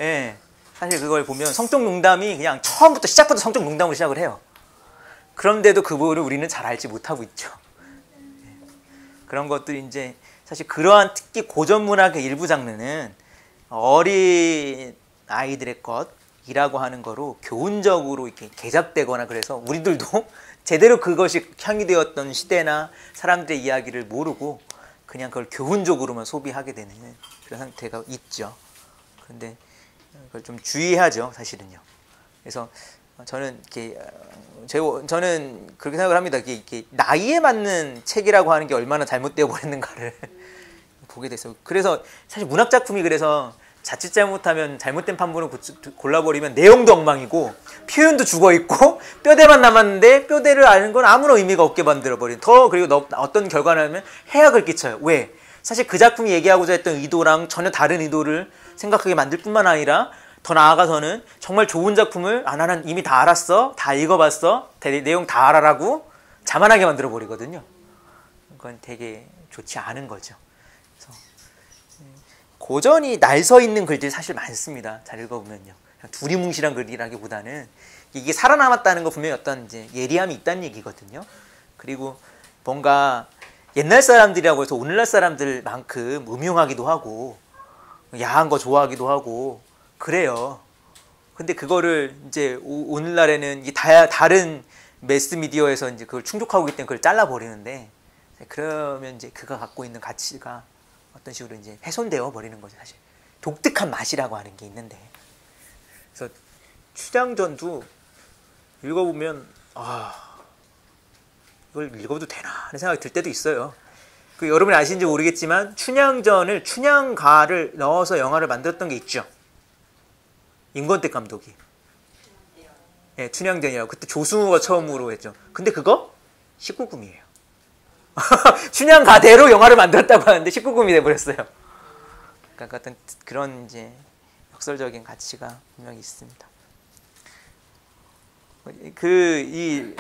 예. 사실 그걸 보면 성적 농담이 그냥 처음부터 시작부터 성적 농담으로 시작을 해요. 그런데도 그 부분을 우리는 잘 알지 못하고 있죠. 그런 것들이 이제 사실 그러한 특히 고전 문학의 일부 장르는 어린 아이들의 것이라고 하는 거로 교훈적으로 이렇게 개잡되거나 그래서 우리들도 제대로 그것이 향유되었던 시대나 사람들의 이야기를 모르고 그냥 그걸 교훈적으로만 소비하게 되는 그런 상태가 있죠. 그런데 그걸 좀 주의해야죠, 사실은요. 그래서 저는 저는 그렇게 생각을 합니다. 이게 나이에 맞는 책이라고 하는 게 얼마나 잘못되어 버렸는가를 보게 됐어요. 그래서 사실 문학 작품이 그래서 자칫 잘못하면 잘못된 판본을 골라버리면 내용도 엉망이고 표현도 죽어있고 뼈대만 남았는데 뼈대를 아는 건 아무런 의미가 없게 만들어버린 그리고 어떤 결과는 해악을 끼쳐요. 왜? 사실 그 작품이 얘기하고자 했던 의도랑 전혀 다른 의도를 생각하게 만들 뿐만 아니라 더 나아가서는 정말 좋은 작품을 나는 이미 다 알았어, 다 읽어봤어, 내용 다 알아라고 자만하게 만들어버리거든요. 그건 되게 좋지 않은 거죠. 그래서 고전이 날 서 있는 글들이 사실 많습니다. 잘 읽어보면요. 두리뭉실한 글이라기보다는 이게 살아남았다는 거 분명히 어떤 이제 예리함이 있다는 얘기거든요. 그리고 뭔가 옛날 사람들이라고 해서 오늘날 사람들만큼 음흉하기도 하고 야한 거 좋아하기도 하고 그래요. 근데 그거를 이제 오늘날에는 다른 매스미디어에서 이제 그걸 충족하고 있기 때문에 그걸 잘라버리는데 그러면 이제 그가 갖고 있는 가치가 어떤 식으로 이제 훼손되어 버리는 거죠, 사실. 독특한 맛이라고 하는 게 있는데. 그래서 춘향전도 읽어보면 이걸 읽어도 되나 하는 생각이 들 때도 있어요. 여러분이 아시는지 모르겠지만 춘향전을 춘향가를 넣어서 영화를 만들었던 게 있죠. 임권택 감독이. 네, 춘향전이라고. 그때 조승우가 처음으로 했죠. 근데 그거 19금이에요. 춘향가대로 영화를 만들었다고 하는데 19금이 돼버렸어요. 그러니까 어떤 그런 이제 역설적인 가치가 분명히 있습니다. 이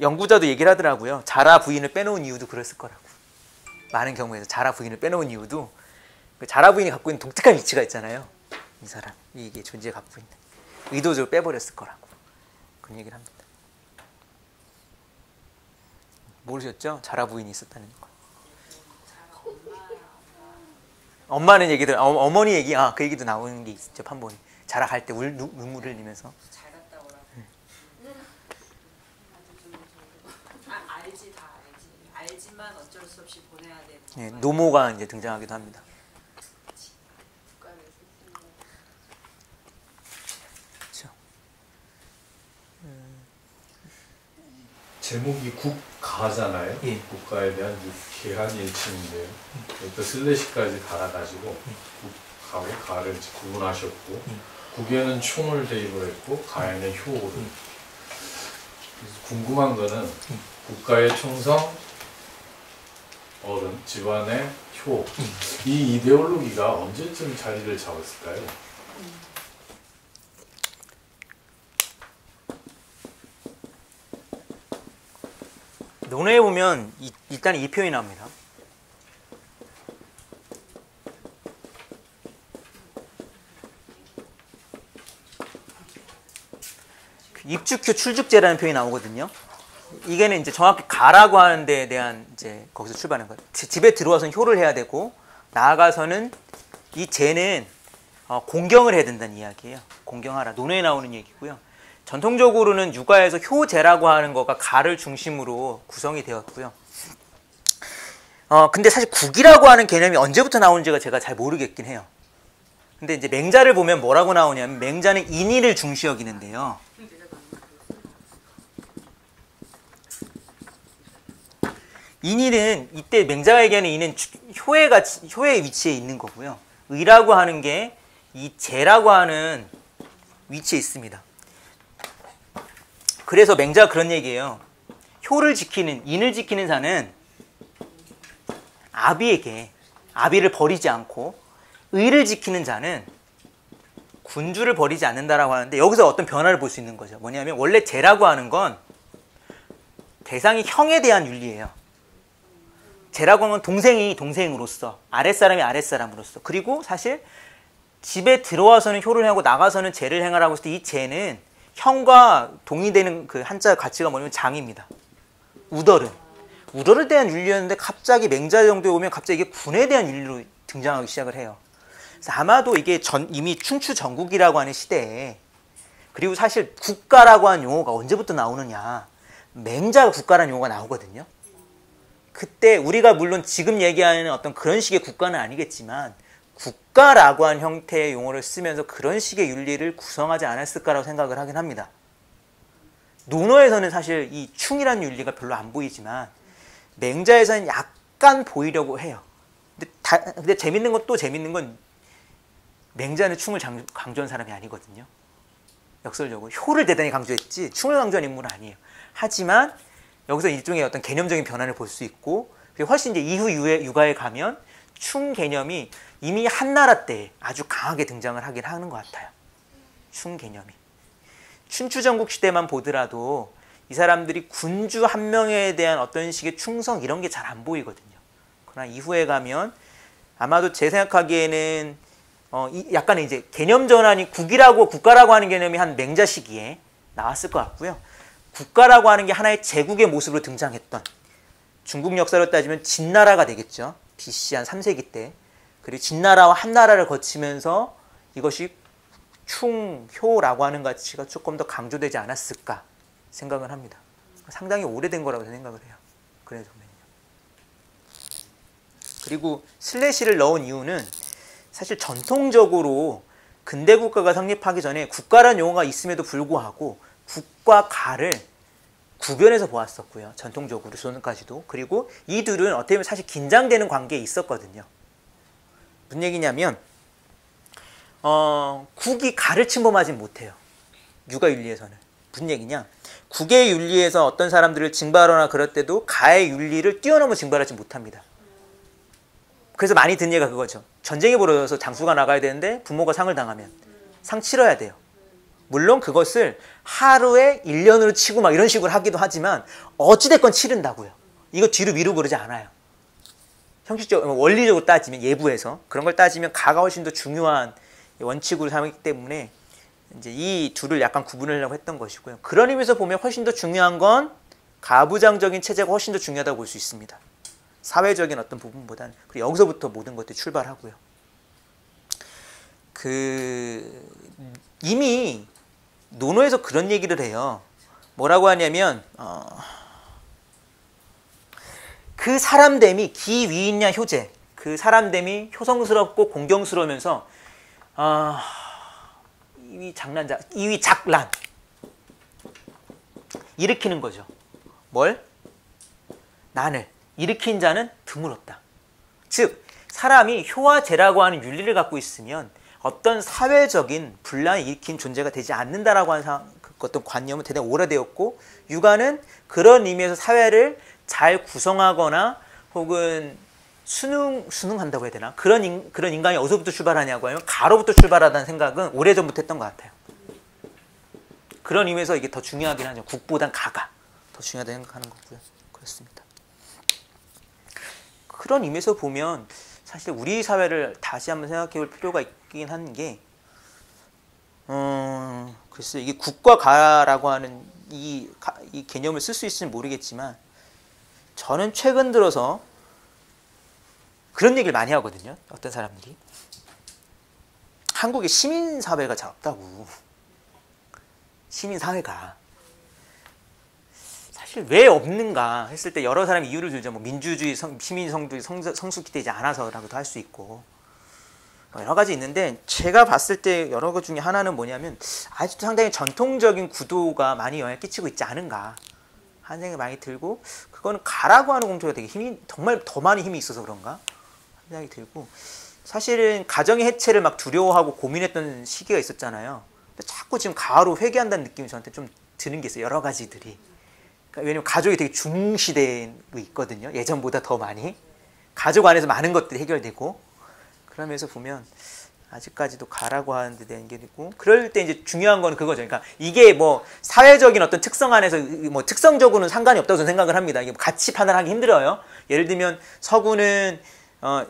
연구자도 얘기를 하더라고요. 자라 부인을 빼놓은 이유도 그랬을 거라고. 많은 경우에서 자라 부인을 빼놓은 이유도 자라 부인이 갖고 있는 독특한 위치가 있잖아요. 이 사람, 이게 존재에 갖고 있는 의도적으로 빼버렸을 거라고 그런 얘기를 합니다. 모르셨죠? 자라 부인이 있었다는 거. 엄마는 얘기들, 어머니 얘기, 그 얘기도 나오는 게 있죠. 판본이 자라 갈 때 눈물을 흘리면서. 잘 갔다 오라고. 알지 다 알지. 알지만 어쩔 수 없이 보내야 되는. 네, 노모가 이제 등장하기도 합니다. 그렇죠. 제목이 국가잖아요. 예. 국가에 대한 유쾌한 일침인데요. 또 슬래시까지 달아가지고 국하고 가를 이제 구분하셨고 국에는 총을 대입을 했고 가에는 효를. 그래서 궁금한 거는 국가의 충성, 어른, 집안의 효. 이 이데올로기가 언제쯤 자리를 잡았을까요? 논어에 보면 일단 이 표현이 나옵니다. 입주큐 출죽제라는 표현이 나오거든요. 이게는 이제 정확히 가라고 하는 데에 대한 이제 거기서 출발하는 거예요. 집에 들어와서는 효를 해야 되고 나아가서는 이 제는 공경을 해야 된다는 이야기예요. 공경하라. 논어에 나오는 얘기고요. 전통적으로는 육아에서 효제라고 하는 거가 가를 중심으로 구성이 되었고요. 근데 사실 국이라고 하는 개념이 언제부터 나오는지가 제가 잘 모르겠긴 해요. 근데 이제 맹자를 보면 뭐라고 나오냐면 맹자는 인의를 중시 여기는데요. 인의는 이때 맹자가 얘기하는 이는 효의 위치에 있는 거고요. 의라고 하는 게 이 재라고 하는 위치에 있습니다. 그래서 맹자가 그런 얘기예요. 효를 지키는, 인을 지키는 자는 아비를 버리지 않고 의를 지키는 자는 군주를 버리지 않는다라고 하는데, 여기서 어떤 변화를 볼 수 있는 거죠. 뭐냐면 원래 재라고 하는 건 대상이 형에 대한 윤리예요. 재라고 하는 건 동생이 동생으로서, 아랫사람이 아랫사람으로서, 그리고 사실 집에 들어와서는 효를 하고 나가서는 재를 행하라고 했을 때 이 재는 형과 동의되는 그 한자 가치가 뭐냐면 장입니다. 우덜에 대한 윤리였는데 갑자기 맹자 정도에 오면 갑자기 이게 군에 대한 윤리로 등장하기 시작을 해요. 그래서 아마도 이게 이미 춘추 전국이라고 하는 시대에, 그리고 사실 국가라고 하는 용어가 언제부터 나오느냐, 맹자가 국가라는 용어가 나오거든요. 그때 우리가 물론 지금 얘기하는 어떤 그런 식의 국가는 아니겠지만 국가라고 하는 형태의 용어를 쓰면서 그런 식의 윤리를 구성하지 않았을까라고 생각을 하긴 합니다. 논어에서는 사실 이 충이라는 윤리가 별로 안 보이지만 맹자에서는 약간 보이려고 해요. 근데 재밌는 건, 또 재밌는 건 맹자는 충을 강조한 사람이 아니거든요. 역설적으로 효를 대단히 강조했지 충을 강조한 인물은 아니에요. 하지만 여기서 일종의 어떤 개념적인 변화를 볼 수 있고, 그리고 훨씬 이제 이후 유가에 가면 충 개념이 이미 한나라 때 아주 강하게 등장을 하긴 하는 것 같아요. 충 개념이. 춘추전국 시대만 보더라도 이 사람들이 군주 한 명에 대한 어떤 식의 충성 이런 게 잘 안 보이거든요. 그러나 이후에 가면 아마도 제 생각하기에는 약간의 이제 개념 전환이 국가라고 하는 개념이 한 맹자 시기에 나왔을 것 같고요. 국가라고 하는 게 하나의 제국의 모습으로 등장했던, 중국 역사로 따지면 진나라가 되겠죠. BC 한 3세기 때. 그리고 진나라와 한나라를 거치면서 이것이 충효라고 하는 가치가 조금 더 강조되지 않았을까 생각을 합니다. 상당히 오래된 거라고 생각을 해요. 그래서 그리고 슬래시를 넣은 이유는 사실 전통적으로 근대 국가가 성립하기 전에 국가라는 용어가 있음에도 불구하고 국과 가를 구별해서 보았었고요. 전통적으로 조선까지도. 그리고 이 둘은 어떻게 보면 사실 긴장되는 관계에 있었거든요. 무슨 얘기냐면 국이 가를 침범하지 못해요. 육아윤리에서는. 무슨 얘기냐? 국의 윤리에서 어떤 사람들을 징발하거나 그럴 때도 가의 윤리를 뛰어넘어 징발하지 못합니다. 그래서 많이 듣는 얘기가 그거죠. 전쟁이 벌어져서 장수가 나가야 되는데 부모가 상을 당하면 상 치러야 돼요. 물론 그것을 하루에 1년으로 치고 막 이런 식으로 하기도 하지만 어찌됐건 치른다고요. 이거 뒤로 미루고 그러지 않아요. 형식적으로, 원리적으로 따지면, 예부에서 그런 걸 따지면 가가 훨씬 더 중요한 원칙으로 삼기 때문에 이제 이 둘을 약간 구분을 하려고 했던 것이고요. 그런 의미에서 보면 훨씬 더 중요한 건 가부장적인 체제가 훨씬 더 중요하다고 볼 수 있습니다. 사회적인 어떤 부분보다는. 그리고 여기서부터 모든 것들이 출발하고요. 이미 논어에서 그런 얘기를 해요. 뭐라고 하냐면 그 사람됨이 기위인냐 효제, 그 사람됨이 효성스럽고 공경스러우면서 이위 작란 일으키는 거죠. 뭘? 난을 일으킨 자는 드물었다. 즉 사람이 효와 재라고 하는 윤리를 갖고 있으면 어떤 사회적인 분란을 일으킨 존재가 되지 않는다라고 하는 어떤 관념은 대단히 오래되었고, 유가는 그런 의미에서 사회를 잘 구성하거나 혹은 순응한다고 해야 되나? 그런 인간이 어디서부터 출발하냐고 하면 가로부터 출발하다는 생각은 오래전부터 했던 것 같아요. 그런 의미에서 이게 더 중요하긴 하죠. 국보단 가가 더 중요하다고 생각하는 거고요. 그렇습니다. 그런 의미에서 보면 사실 우리 사회를 다시 한번 생각해 볼 필요가 있긴 한 게, 글쎄 이게 국과 가라고 하는 이 개념을 쓸 수 있을지 모르겠지만, 저는 최근 들어서 그런 얘기를 많이 하거든요. 어떤 사람들이 한국의 시민사회가 잘 없다고. 시민사회가 사실 왜 없는가 했을 때 여러 사람이 이유를 들죠. 뭐 민주주의, 시민성도 성숙되지 않아서라고도 할 수 있고 여러 가지 있는데, 제가 봤을 때 여러 것 중에 하나는 뭐냐면 아직도 상당히 전통적인 구도가 많이 영향을 끼치고 있지 않은가 하는 생각이 많이 들고, 그거는 가라고 하는 공조가 되게 정말 더 많이 힘이 있어서 그런가 하는 생각이 들고, 사실은 가정의 해체를 막 두려워하고 고민했던 시기가 있었잖아요. 근데 자꾸 지금 가화로 회귀한다는 느낌이 저한테 좀 드는 게 있어요. 여러 가지들이. 그러니까 왜냐면 가족이 되게 중시되고 있거든요. 예전보다 더 많이. 가족 안에서 많은 것들이 해결되고. 그러면서 보면 아직까지도 가라고 하는 데 대한 게 있고, 그럴 때 이제 중요한 건 그거죠. 그러니까 이게 뭐 사회적인 어떤 특성 안에서 뭐 특성적으로는 상관이 없다고 저는 생각을 합니다. 이게 같이 판단하기 힘들어요. 예를 들면 서구는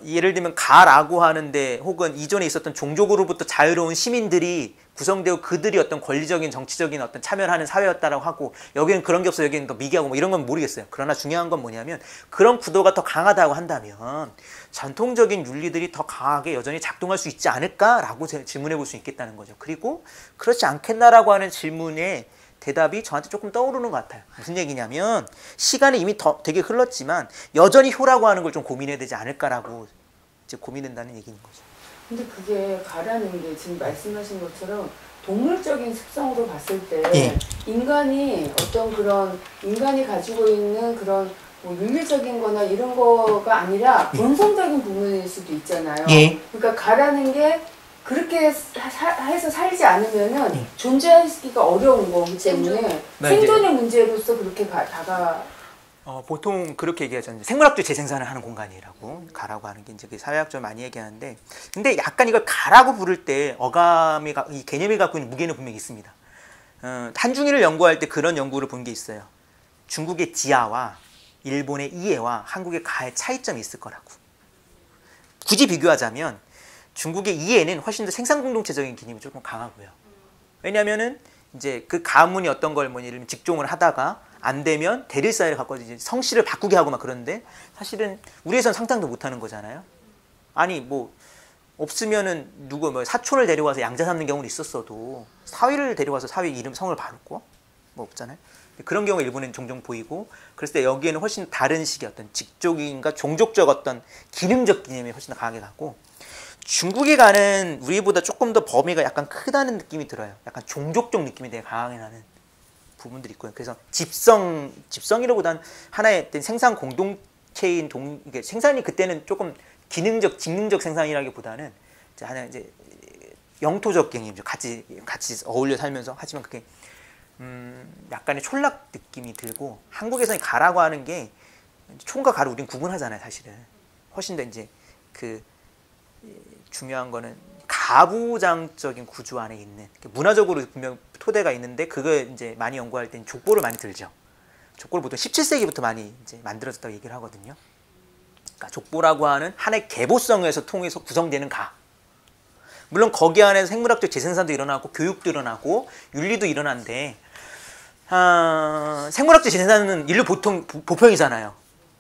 예를 들면 가라고 하는데, 혹은 이전에 있었던 종족으로부터 자유로운 시민들이 구성되고 그들이 어떤 권리적인 정치적인 어떤 참여를 하는 사회였다라고 하고, 여기는 그런 게 없어, 여기는 더 미개하고 뭐 이런 건 모르겠어요. 그러나 중요한 건 뭐냐면, 그런 구도가 더 강하다고 한다면 전통적인 윤리들이 더 강하게 여전히 작동할 수 있지 않을까라고 질문해 볼 수 있겠다는 거죠. 그리고 그렇지 않겠나라고 하는 질문에 대답이 저한테 조금 떠오르는 것 같아요. 무슨 얘기냐면, 시간이 이미 되게 흘렀지만 여전히 효라고 하는 걸 좀 고민해야 되지 않을까라고 이제 고민된다는 얘기인 거죠. 근데 그게 가라는 게 지금 말씀하신 것처럼 동물적인 습성으로 봤을 때 예. 인간이 어떤 그런 인간이 가지고 있는 그런 뭐 윤리적인 거나 이런 거가 아니라 본성적인 부분일 수도 있잖아요. 예. 그러니까 가라는 게 그렇게 해서 살지 않으면은 존재하기가 어려운 거기 때문에 생존의 문제로서 그렇게 다가 보통 그렇게 얘기하죠. 생물학적 재생산을 하는 공간이라고 가라고 하는 게 이제 사회학적으로 많이 얘기하는데, 근데 약간 이걸 가라고 부를 때 어감이 이 개념이 갖고 있는 무게는 분명히 있습니다. 한중일을 연구할 때 그런 연구를 본 게 있어요. 중국의 지아와 일본의 이에와 한국의 가의 차이점이 있을 거라고. 굳이 비교하자면 중국의 이에는 훨씬 더 생산 공동체적인 개념이 조금 강하고요. 왜냐하면은 이제 그 가문이 어떤 걸 예를 들면 직종을 하다가 안 되면 대릴 사회를 갖고 이제 성씨를 바꾸게 하고 막 그러는데, 사실은 우리에선 상상도 못 하는 거잖아요. 아니 뭐 없으면은 누구 뭐 사촌을 데려와서 양자 삼는 경우는 있었어도 사위를 데려와서 사위 이름 성을 바르고 뭐 없잖아요. 그런 경우가 일본에는 종종 보이고, 그랬을 때 여기에는 훨씬 다른 식의 어떤 직종인가 종족적 어떤 기능적 개념이 훨씬 더 강하게 가고, 중국에 가는 우리보다 조금 더 범위가 약간 크다는 느낌이 들어요. 약간 종족적 느낌이 되게 강하게 나는 부분들이 있고요. 그래서 집성이라보다는 하나의 생산 공동체인 이게 생산이 그때는 조금 기능적, 직능적 생산이라기보다는 이제 영토적 개념이죠. 같이 어울려 살면서. 하지만 그게 약간의 촌락 느낌이 들고, 한국에서는 가라고 하는 게 촌과 가를 우린 구분하잖아요, 사실은. 훨씬 더 이제 중요한 거는 가부장적인 구조 안에 있는, 문화적으로 분명 토대가 있는데, 그거 이제 많이 연구할 때는 족보를 많이 들죠. 족보를 보통 17세기부터 많이 이제 만들어졌다고 얘기를 하거든요. 그러니까 족보라고 하는 하나의 계보성에서 통해서 구성되는 가. 물론 거기 안에서 생물학적 재생산도 일어나고 교육도 일어나고 윤리도 일어나는데, 생물학적 재생산은 인류 보통 보편이잖아요.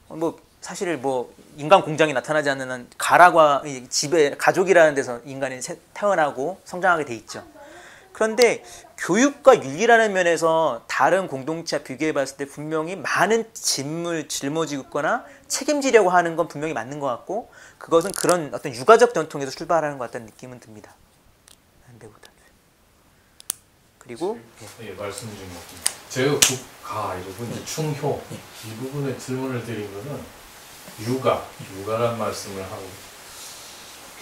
뭐 사실 뭐 인간 공장이 나타나지 않는 한 가라고 집에 가족이라는 데서 인간이 태어나고 성장하게 돼 있죠. 그런데 교육과 윤리라는 면에서 다른 공동체와 비교해 봤을 때 분명히 많은 짐을 짊어지고 있거나 책임지려고 하는 건 분명히 맞는 것 같고, 그것은 그런 어떤 육아적 전통에서 출발하는 것 같다는 느낌은 듭니다. 한데보다. 그리고 예, 말씀 중에 제가 국가 이러고 이제 충효 이 부분에 질문을 드린 거는 육아란 말씀을 하고,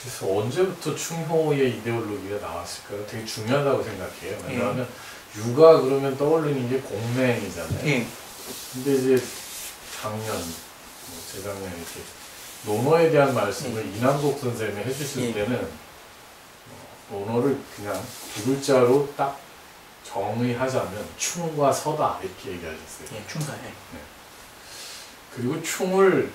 그래서 언제부터 충효의 이데올로기가 나왔을까요? 되게 중요하다고 생각해요. 왜냐하면 육아 그러면 떠올리는 게 공맹이잖아요. 근데 이제 작년, 재작년 이렇게 논어에 대한 말씀을 이남복 선생님이 해주실 때는 논어를 그냥 두 글자로 딱 정의하자면 충과 서다 이렇게 얘기하셨어요. 충사. 그리고 충을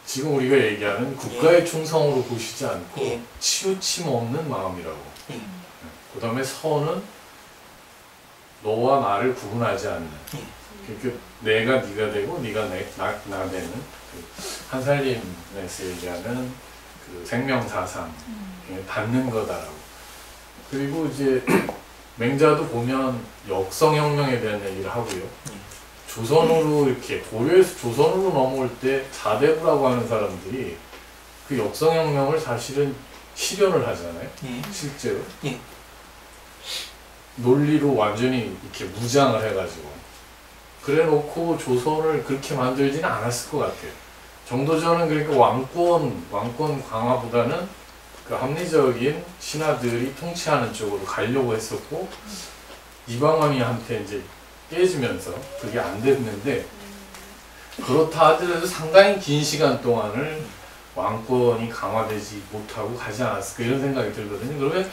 지금 우리가 얘기하는 국가의 충성으로 보시지 않고 치우침 없는 마음이라고. 그 다음에 서는 너와 나를 구분하지 않는. 그러니까 내가 네가 되고 네가 나 되는 한살림에서 얘기하는 그 생명사상 받는 거다라고. 그리고 이제 맹자도 보면 역성혁명에 대한 얘기를 하고요. 조선으로 이렇게 고려에서 조선으로 넘어올 때 자대부라고 하는 사람들이 그 역성혁명을 사실은 실현을 하잖아요. 실제로. 논리로 완전히 이렇게 무장을 해가지고. 그래 놓고 조선을 그렇게 만들지는 않았을 것 같아요. 정도전은 그러니까 왕권 강화보다는 그 합리적인 신하들이 통치하는 쪽으로 가려고 했었고 이방왕이한테 이제 깨지면서 그게 안 됐는데 그렇다 하더라도 상당히 긴 시간 동안을 왕권이 강화되지 못하고 가지 않았을까 이런 생각이 들거든요. 그러면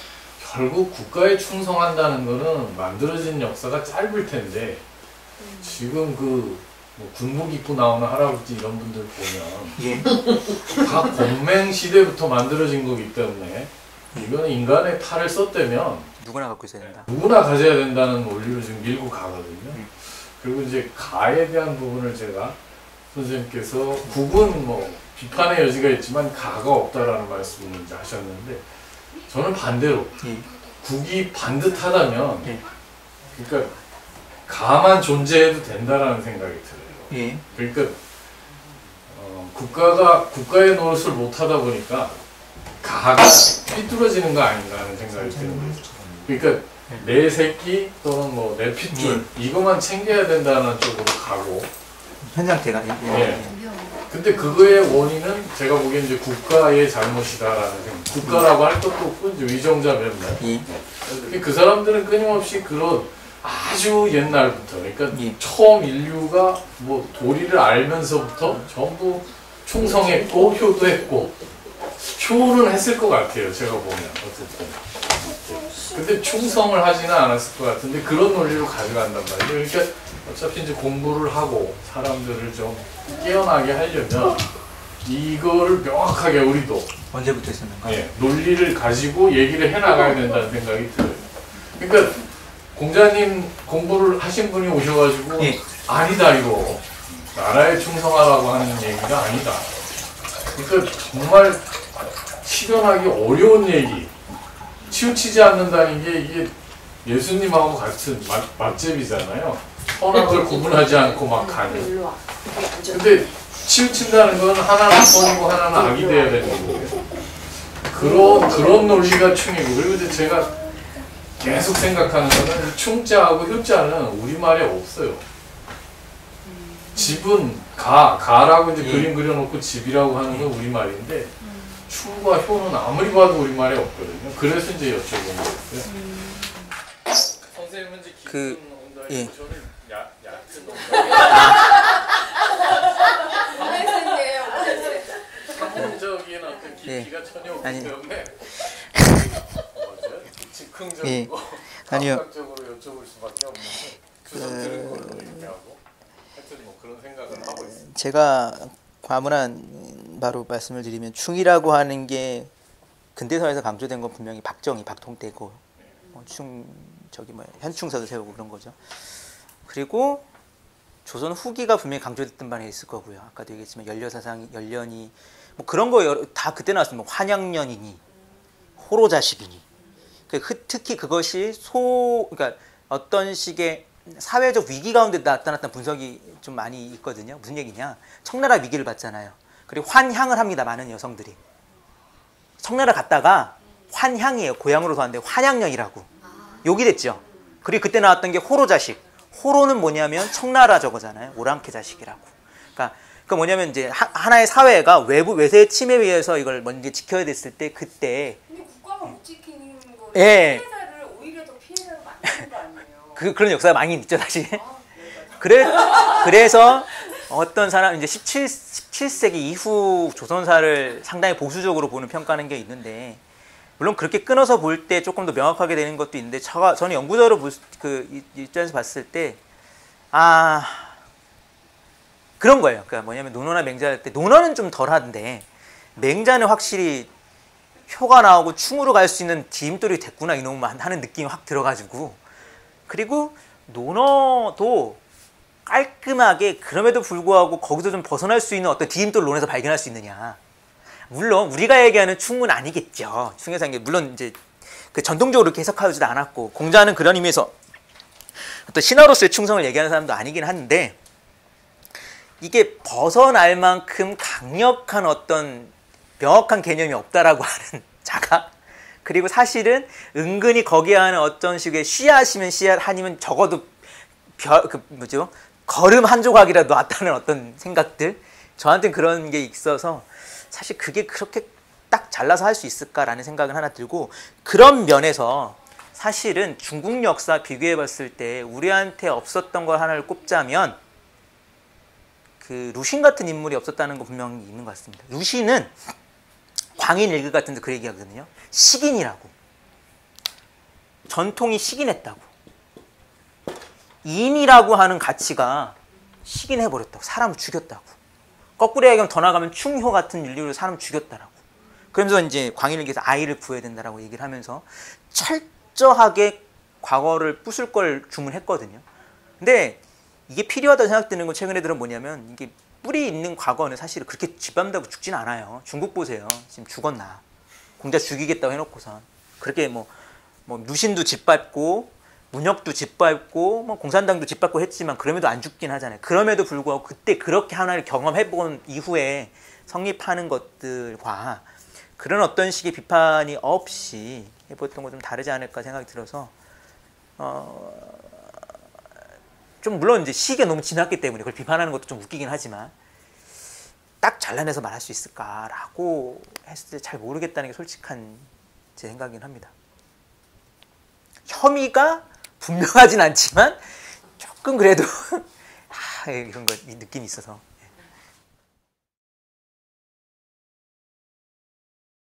결국 국가에 충성한다는 거는 만들어진 역사가 짧을 텐데 지금 뭐 군복 입고 나오는 할아버지 이런 분들 보면 다 공맹 시대부터 만들어진 거기 때문에 이거는 인간의 탈을 썼다면 누구나 갖고 있어야 된다. 누구나 가져야 된다는 원리로 지금 밀고 가거든요. 그리고 이제 가에 대한 부분을 제가 선생님께서 국은 뭐 비판의 여지가 있지만 가가 없다라는 말씀을 이제 하셨는데 저는 반대로 국이 반듯하다면 그러니까 가만 존재해도 된다라는 생각이 들어요. 그러니까 국가의 노릇을 못하다 보니까 가가 삐뚤어지는 거 아닌가 하는 생각이 드는 거죠. 그러니까 내 새끼 또는 뭐 내 핏줄 이것만 챙겨야 된다는 쪽으로 가고 현상태가. 근데 그거의 원인은 제가 보기엔 이제 국가의 잘못이다라는 생각. 국가라고 할 것도 없고 이제 위정자 몇몇. 그 사람들은 끊임없이 그런 아주 옛날부터 그러니까 처음 인류가 뭐 도리를 알면서부터 전부 충성했고 효도했고 효는 했을 것 같아요. 제가 보면 어쨌든. 근데 충성을 하지는 않았을 것 같은데 그런 논리로 가져간단 말이에요. 그러니까 어차피 이제 공부를 하고 사람들을 좀 깨어나게 하려면 이거를 명확하게 우리도 언제부터 있었는가? 논리를 가지고 얘기를 해나가야 된다는 생각이 들어요. 그러니까 공자님 공부를 하신 분이 오셔가지고 아니다 이거 나라에 충성하라고 하는 얘기가 아니다. 그러니까 정말 실현하기 어려운 얘기 치우치지 않는다는 게 이게 예수님하고 같은 맛집이잖아요. 선악을 구분하지 않고 막 가는. 근데 치우친다는 건 하나는 선이고 하나는 악이 돼야 되는 거예요. 그런 논리가 충이고 그리고 이제 제가 계속 생각하는 거는 충자하고 효자는 우리말에 없어요. 집은 가라고 이제 그림 그려놓고 집이라고 하는 건 우리말인데 충과 효는 아무리 봐도 우리말에 없거든요. 그래서 이제 여쭤본 거였어요. 선생님은 이제 깊은 온다니까 저는 얕은 감정적인 어떤 깊이가 전혀 없기 때문에 즉흥적이고 감각적으로 여쭤볼 수밖에 없는데 주석들은 걸로 얘기하고 하여튼 뭐 그런 생각을 하고 있습니다. 제가 과문한 바로 말씀을 드리면 충이라고 하는 게 근대사에서 강조된 건 분명히 박정희, 박통때고 현충사도 세우고 그런 거죠. 그리고 조선 후기가 분명히 강조됐던 바는 있을 거고요. 아까도 얘기했지만 연려사상, 연련이 뭐 그런 거 다 그때 나왔습니다. 환양년이니 호로자식이니. 특히 그것이 그러니까 어떤 식의 사회적 위기 가운데 나타났다는 분석이 좀 많이 있거든요. 무슨 얘기냐? 청나라 위기를 봤잖아요. 그리고 환향을 합니다. 많은 여성들이. 청나라 갔다가 환향이에요. 고향으로 가는데 환양년이라고. 욕이 됐죠. 그리고 그때 나왔던 게 호로자식. 호로는 뭐냐면 청나라 저거잖아요. 오랑캐 자식이라고. 그러니까 뭐냐면 이제 하나의 사회가 외세의 침해에 의해서 이걸 먼저 지켜야 됐을 때 그때. 근데 국가가 못 지키는 거를 피해자를 오히려 더 피해자로 만드는 거 아니에요? 그런 역사가 많이 있죠, 사실. 그래서 어떤 사람 이제 17세기 이후 조선사를 상당히 보수적으로 보는 평가하는 게 있는데 물론 그렇게 끊어서 볼 때 조금 더 명확하게 되는 것도 있는데 저는 영구적으로 그 입장에서 봤을 때 그런 거예요. 그러니까 뭐냐면 논어나 맹자 할 때 논어는 좀 덜한데 맹자는 확실히 효가 나오고 충으로 갈 수 있는 디딤돌이 됐구나 이놈만 하는 느낌이 확 들어가지고 그리고 논어도 깔끔하게 그럼에도 불구하고 거기서 좀 벗어날 수 있는 어떤 디딤돌 논에서 발견할 수 있느냐. 물론 우리가 얘기하는 충은 아니겠죠. 충에서 게 물론 이제 그 전통적으로 그렇게 해석하지도 않았고 공자는 그런 의미에서 어떤 신하로서의 충성을 얘기하는 사람도 아니긴 한데 이게 벗어날 만큼 강력한 어떤 명확한 개념이 없다라고 하는 자가 그리고 사실은 은근히 거기에 하는 어떤 식의 씨앗이면 씨앗 아니면 적어도 걸음 한 조각이라도 왔다는 어떤 생각들 저한테는 그런 게 있어서 사실 그게 그렇게 딱 잘라서 할 수 있을까라는 생각은 하나 들고, 그런 면에서 사실은 중국 역사 비교해 봤을 때 우리한테 없었던 걸 하나를 꼽자면 그 루신 같은 인물이 없었다는 거 분명히 있는 것 같습니다. 루신은 광인일기 같은 데 그 얘기하거든요. 식인이라고. 전통이 식인했다고. 인이라고 하는 가치가 식인해버렸다고. 사람을 죽였다고. 거꾸로 얘기하면 더 나가면 충효 같은 인류로 사람을 죽였다라고. 그러면서 이제 광인일기에서 아이를 구해야 된다라고 얘기를 하면서 철저하게 과거를 부술 걸 주문했거든요. 근데 이게 필요하다고 생각되는 건 최근에 들은 뭐냐면, 이게 뿌리 있는 과거는 사실 그렇게 짓밟는다고 죽진 않아요. 중국 보세요. 지금 죽었나. 공자 죽이겠다고 해놓고선. 그렇게 뭐 루신도 짓밟고, 문혁도 짓밟고, 뭐 공산당도 짓밟고 했지만 그럼에도 안 죽긴 하잖아요. 그럼에도 불구하고 그때 그렇게 하나를 경험해본 이후에 성립하는 것들과 그런 어떤 식의 비판이 없이 해봤던 거 좀 다르지 않을까 생각이 들어서, 좀 물론 이제 시기가 너무 지났기 때문에 그걸 비판하는 것도 좀 웃기긴 하지만, 딱 잘라내서 말할 수 있을까라고 했을 때 잘 모르겠다는 게 솔직한 제 생각이긴 합니다. 혐의가 분명하진 않지만 조금 그래도 이런 거 느낌이 있어서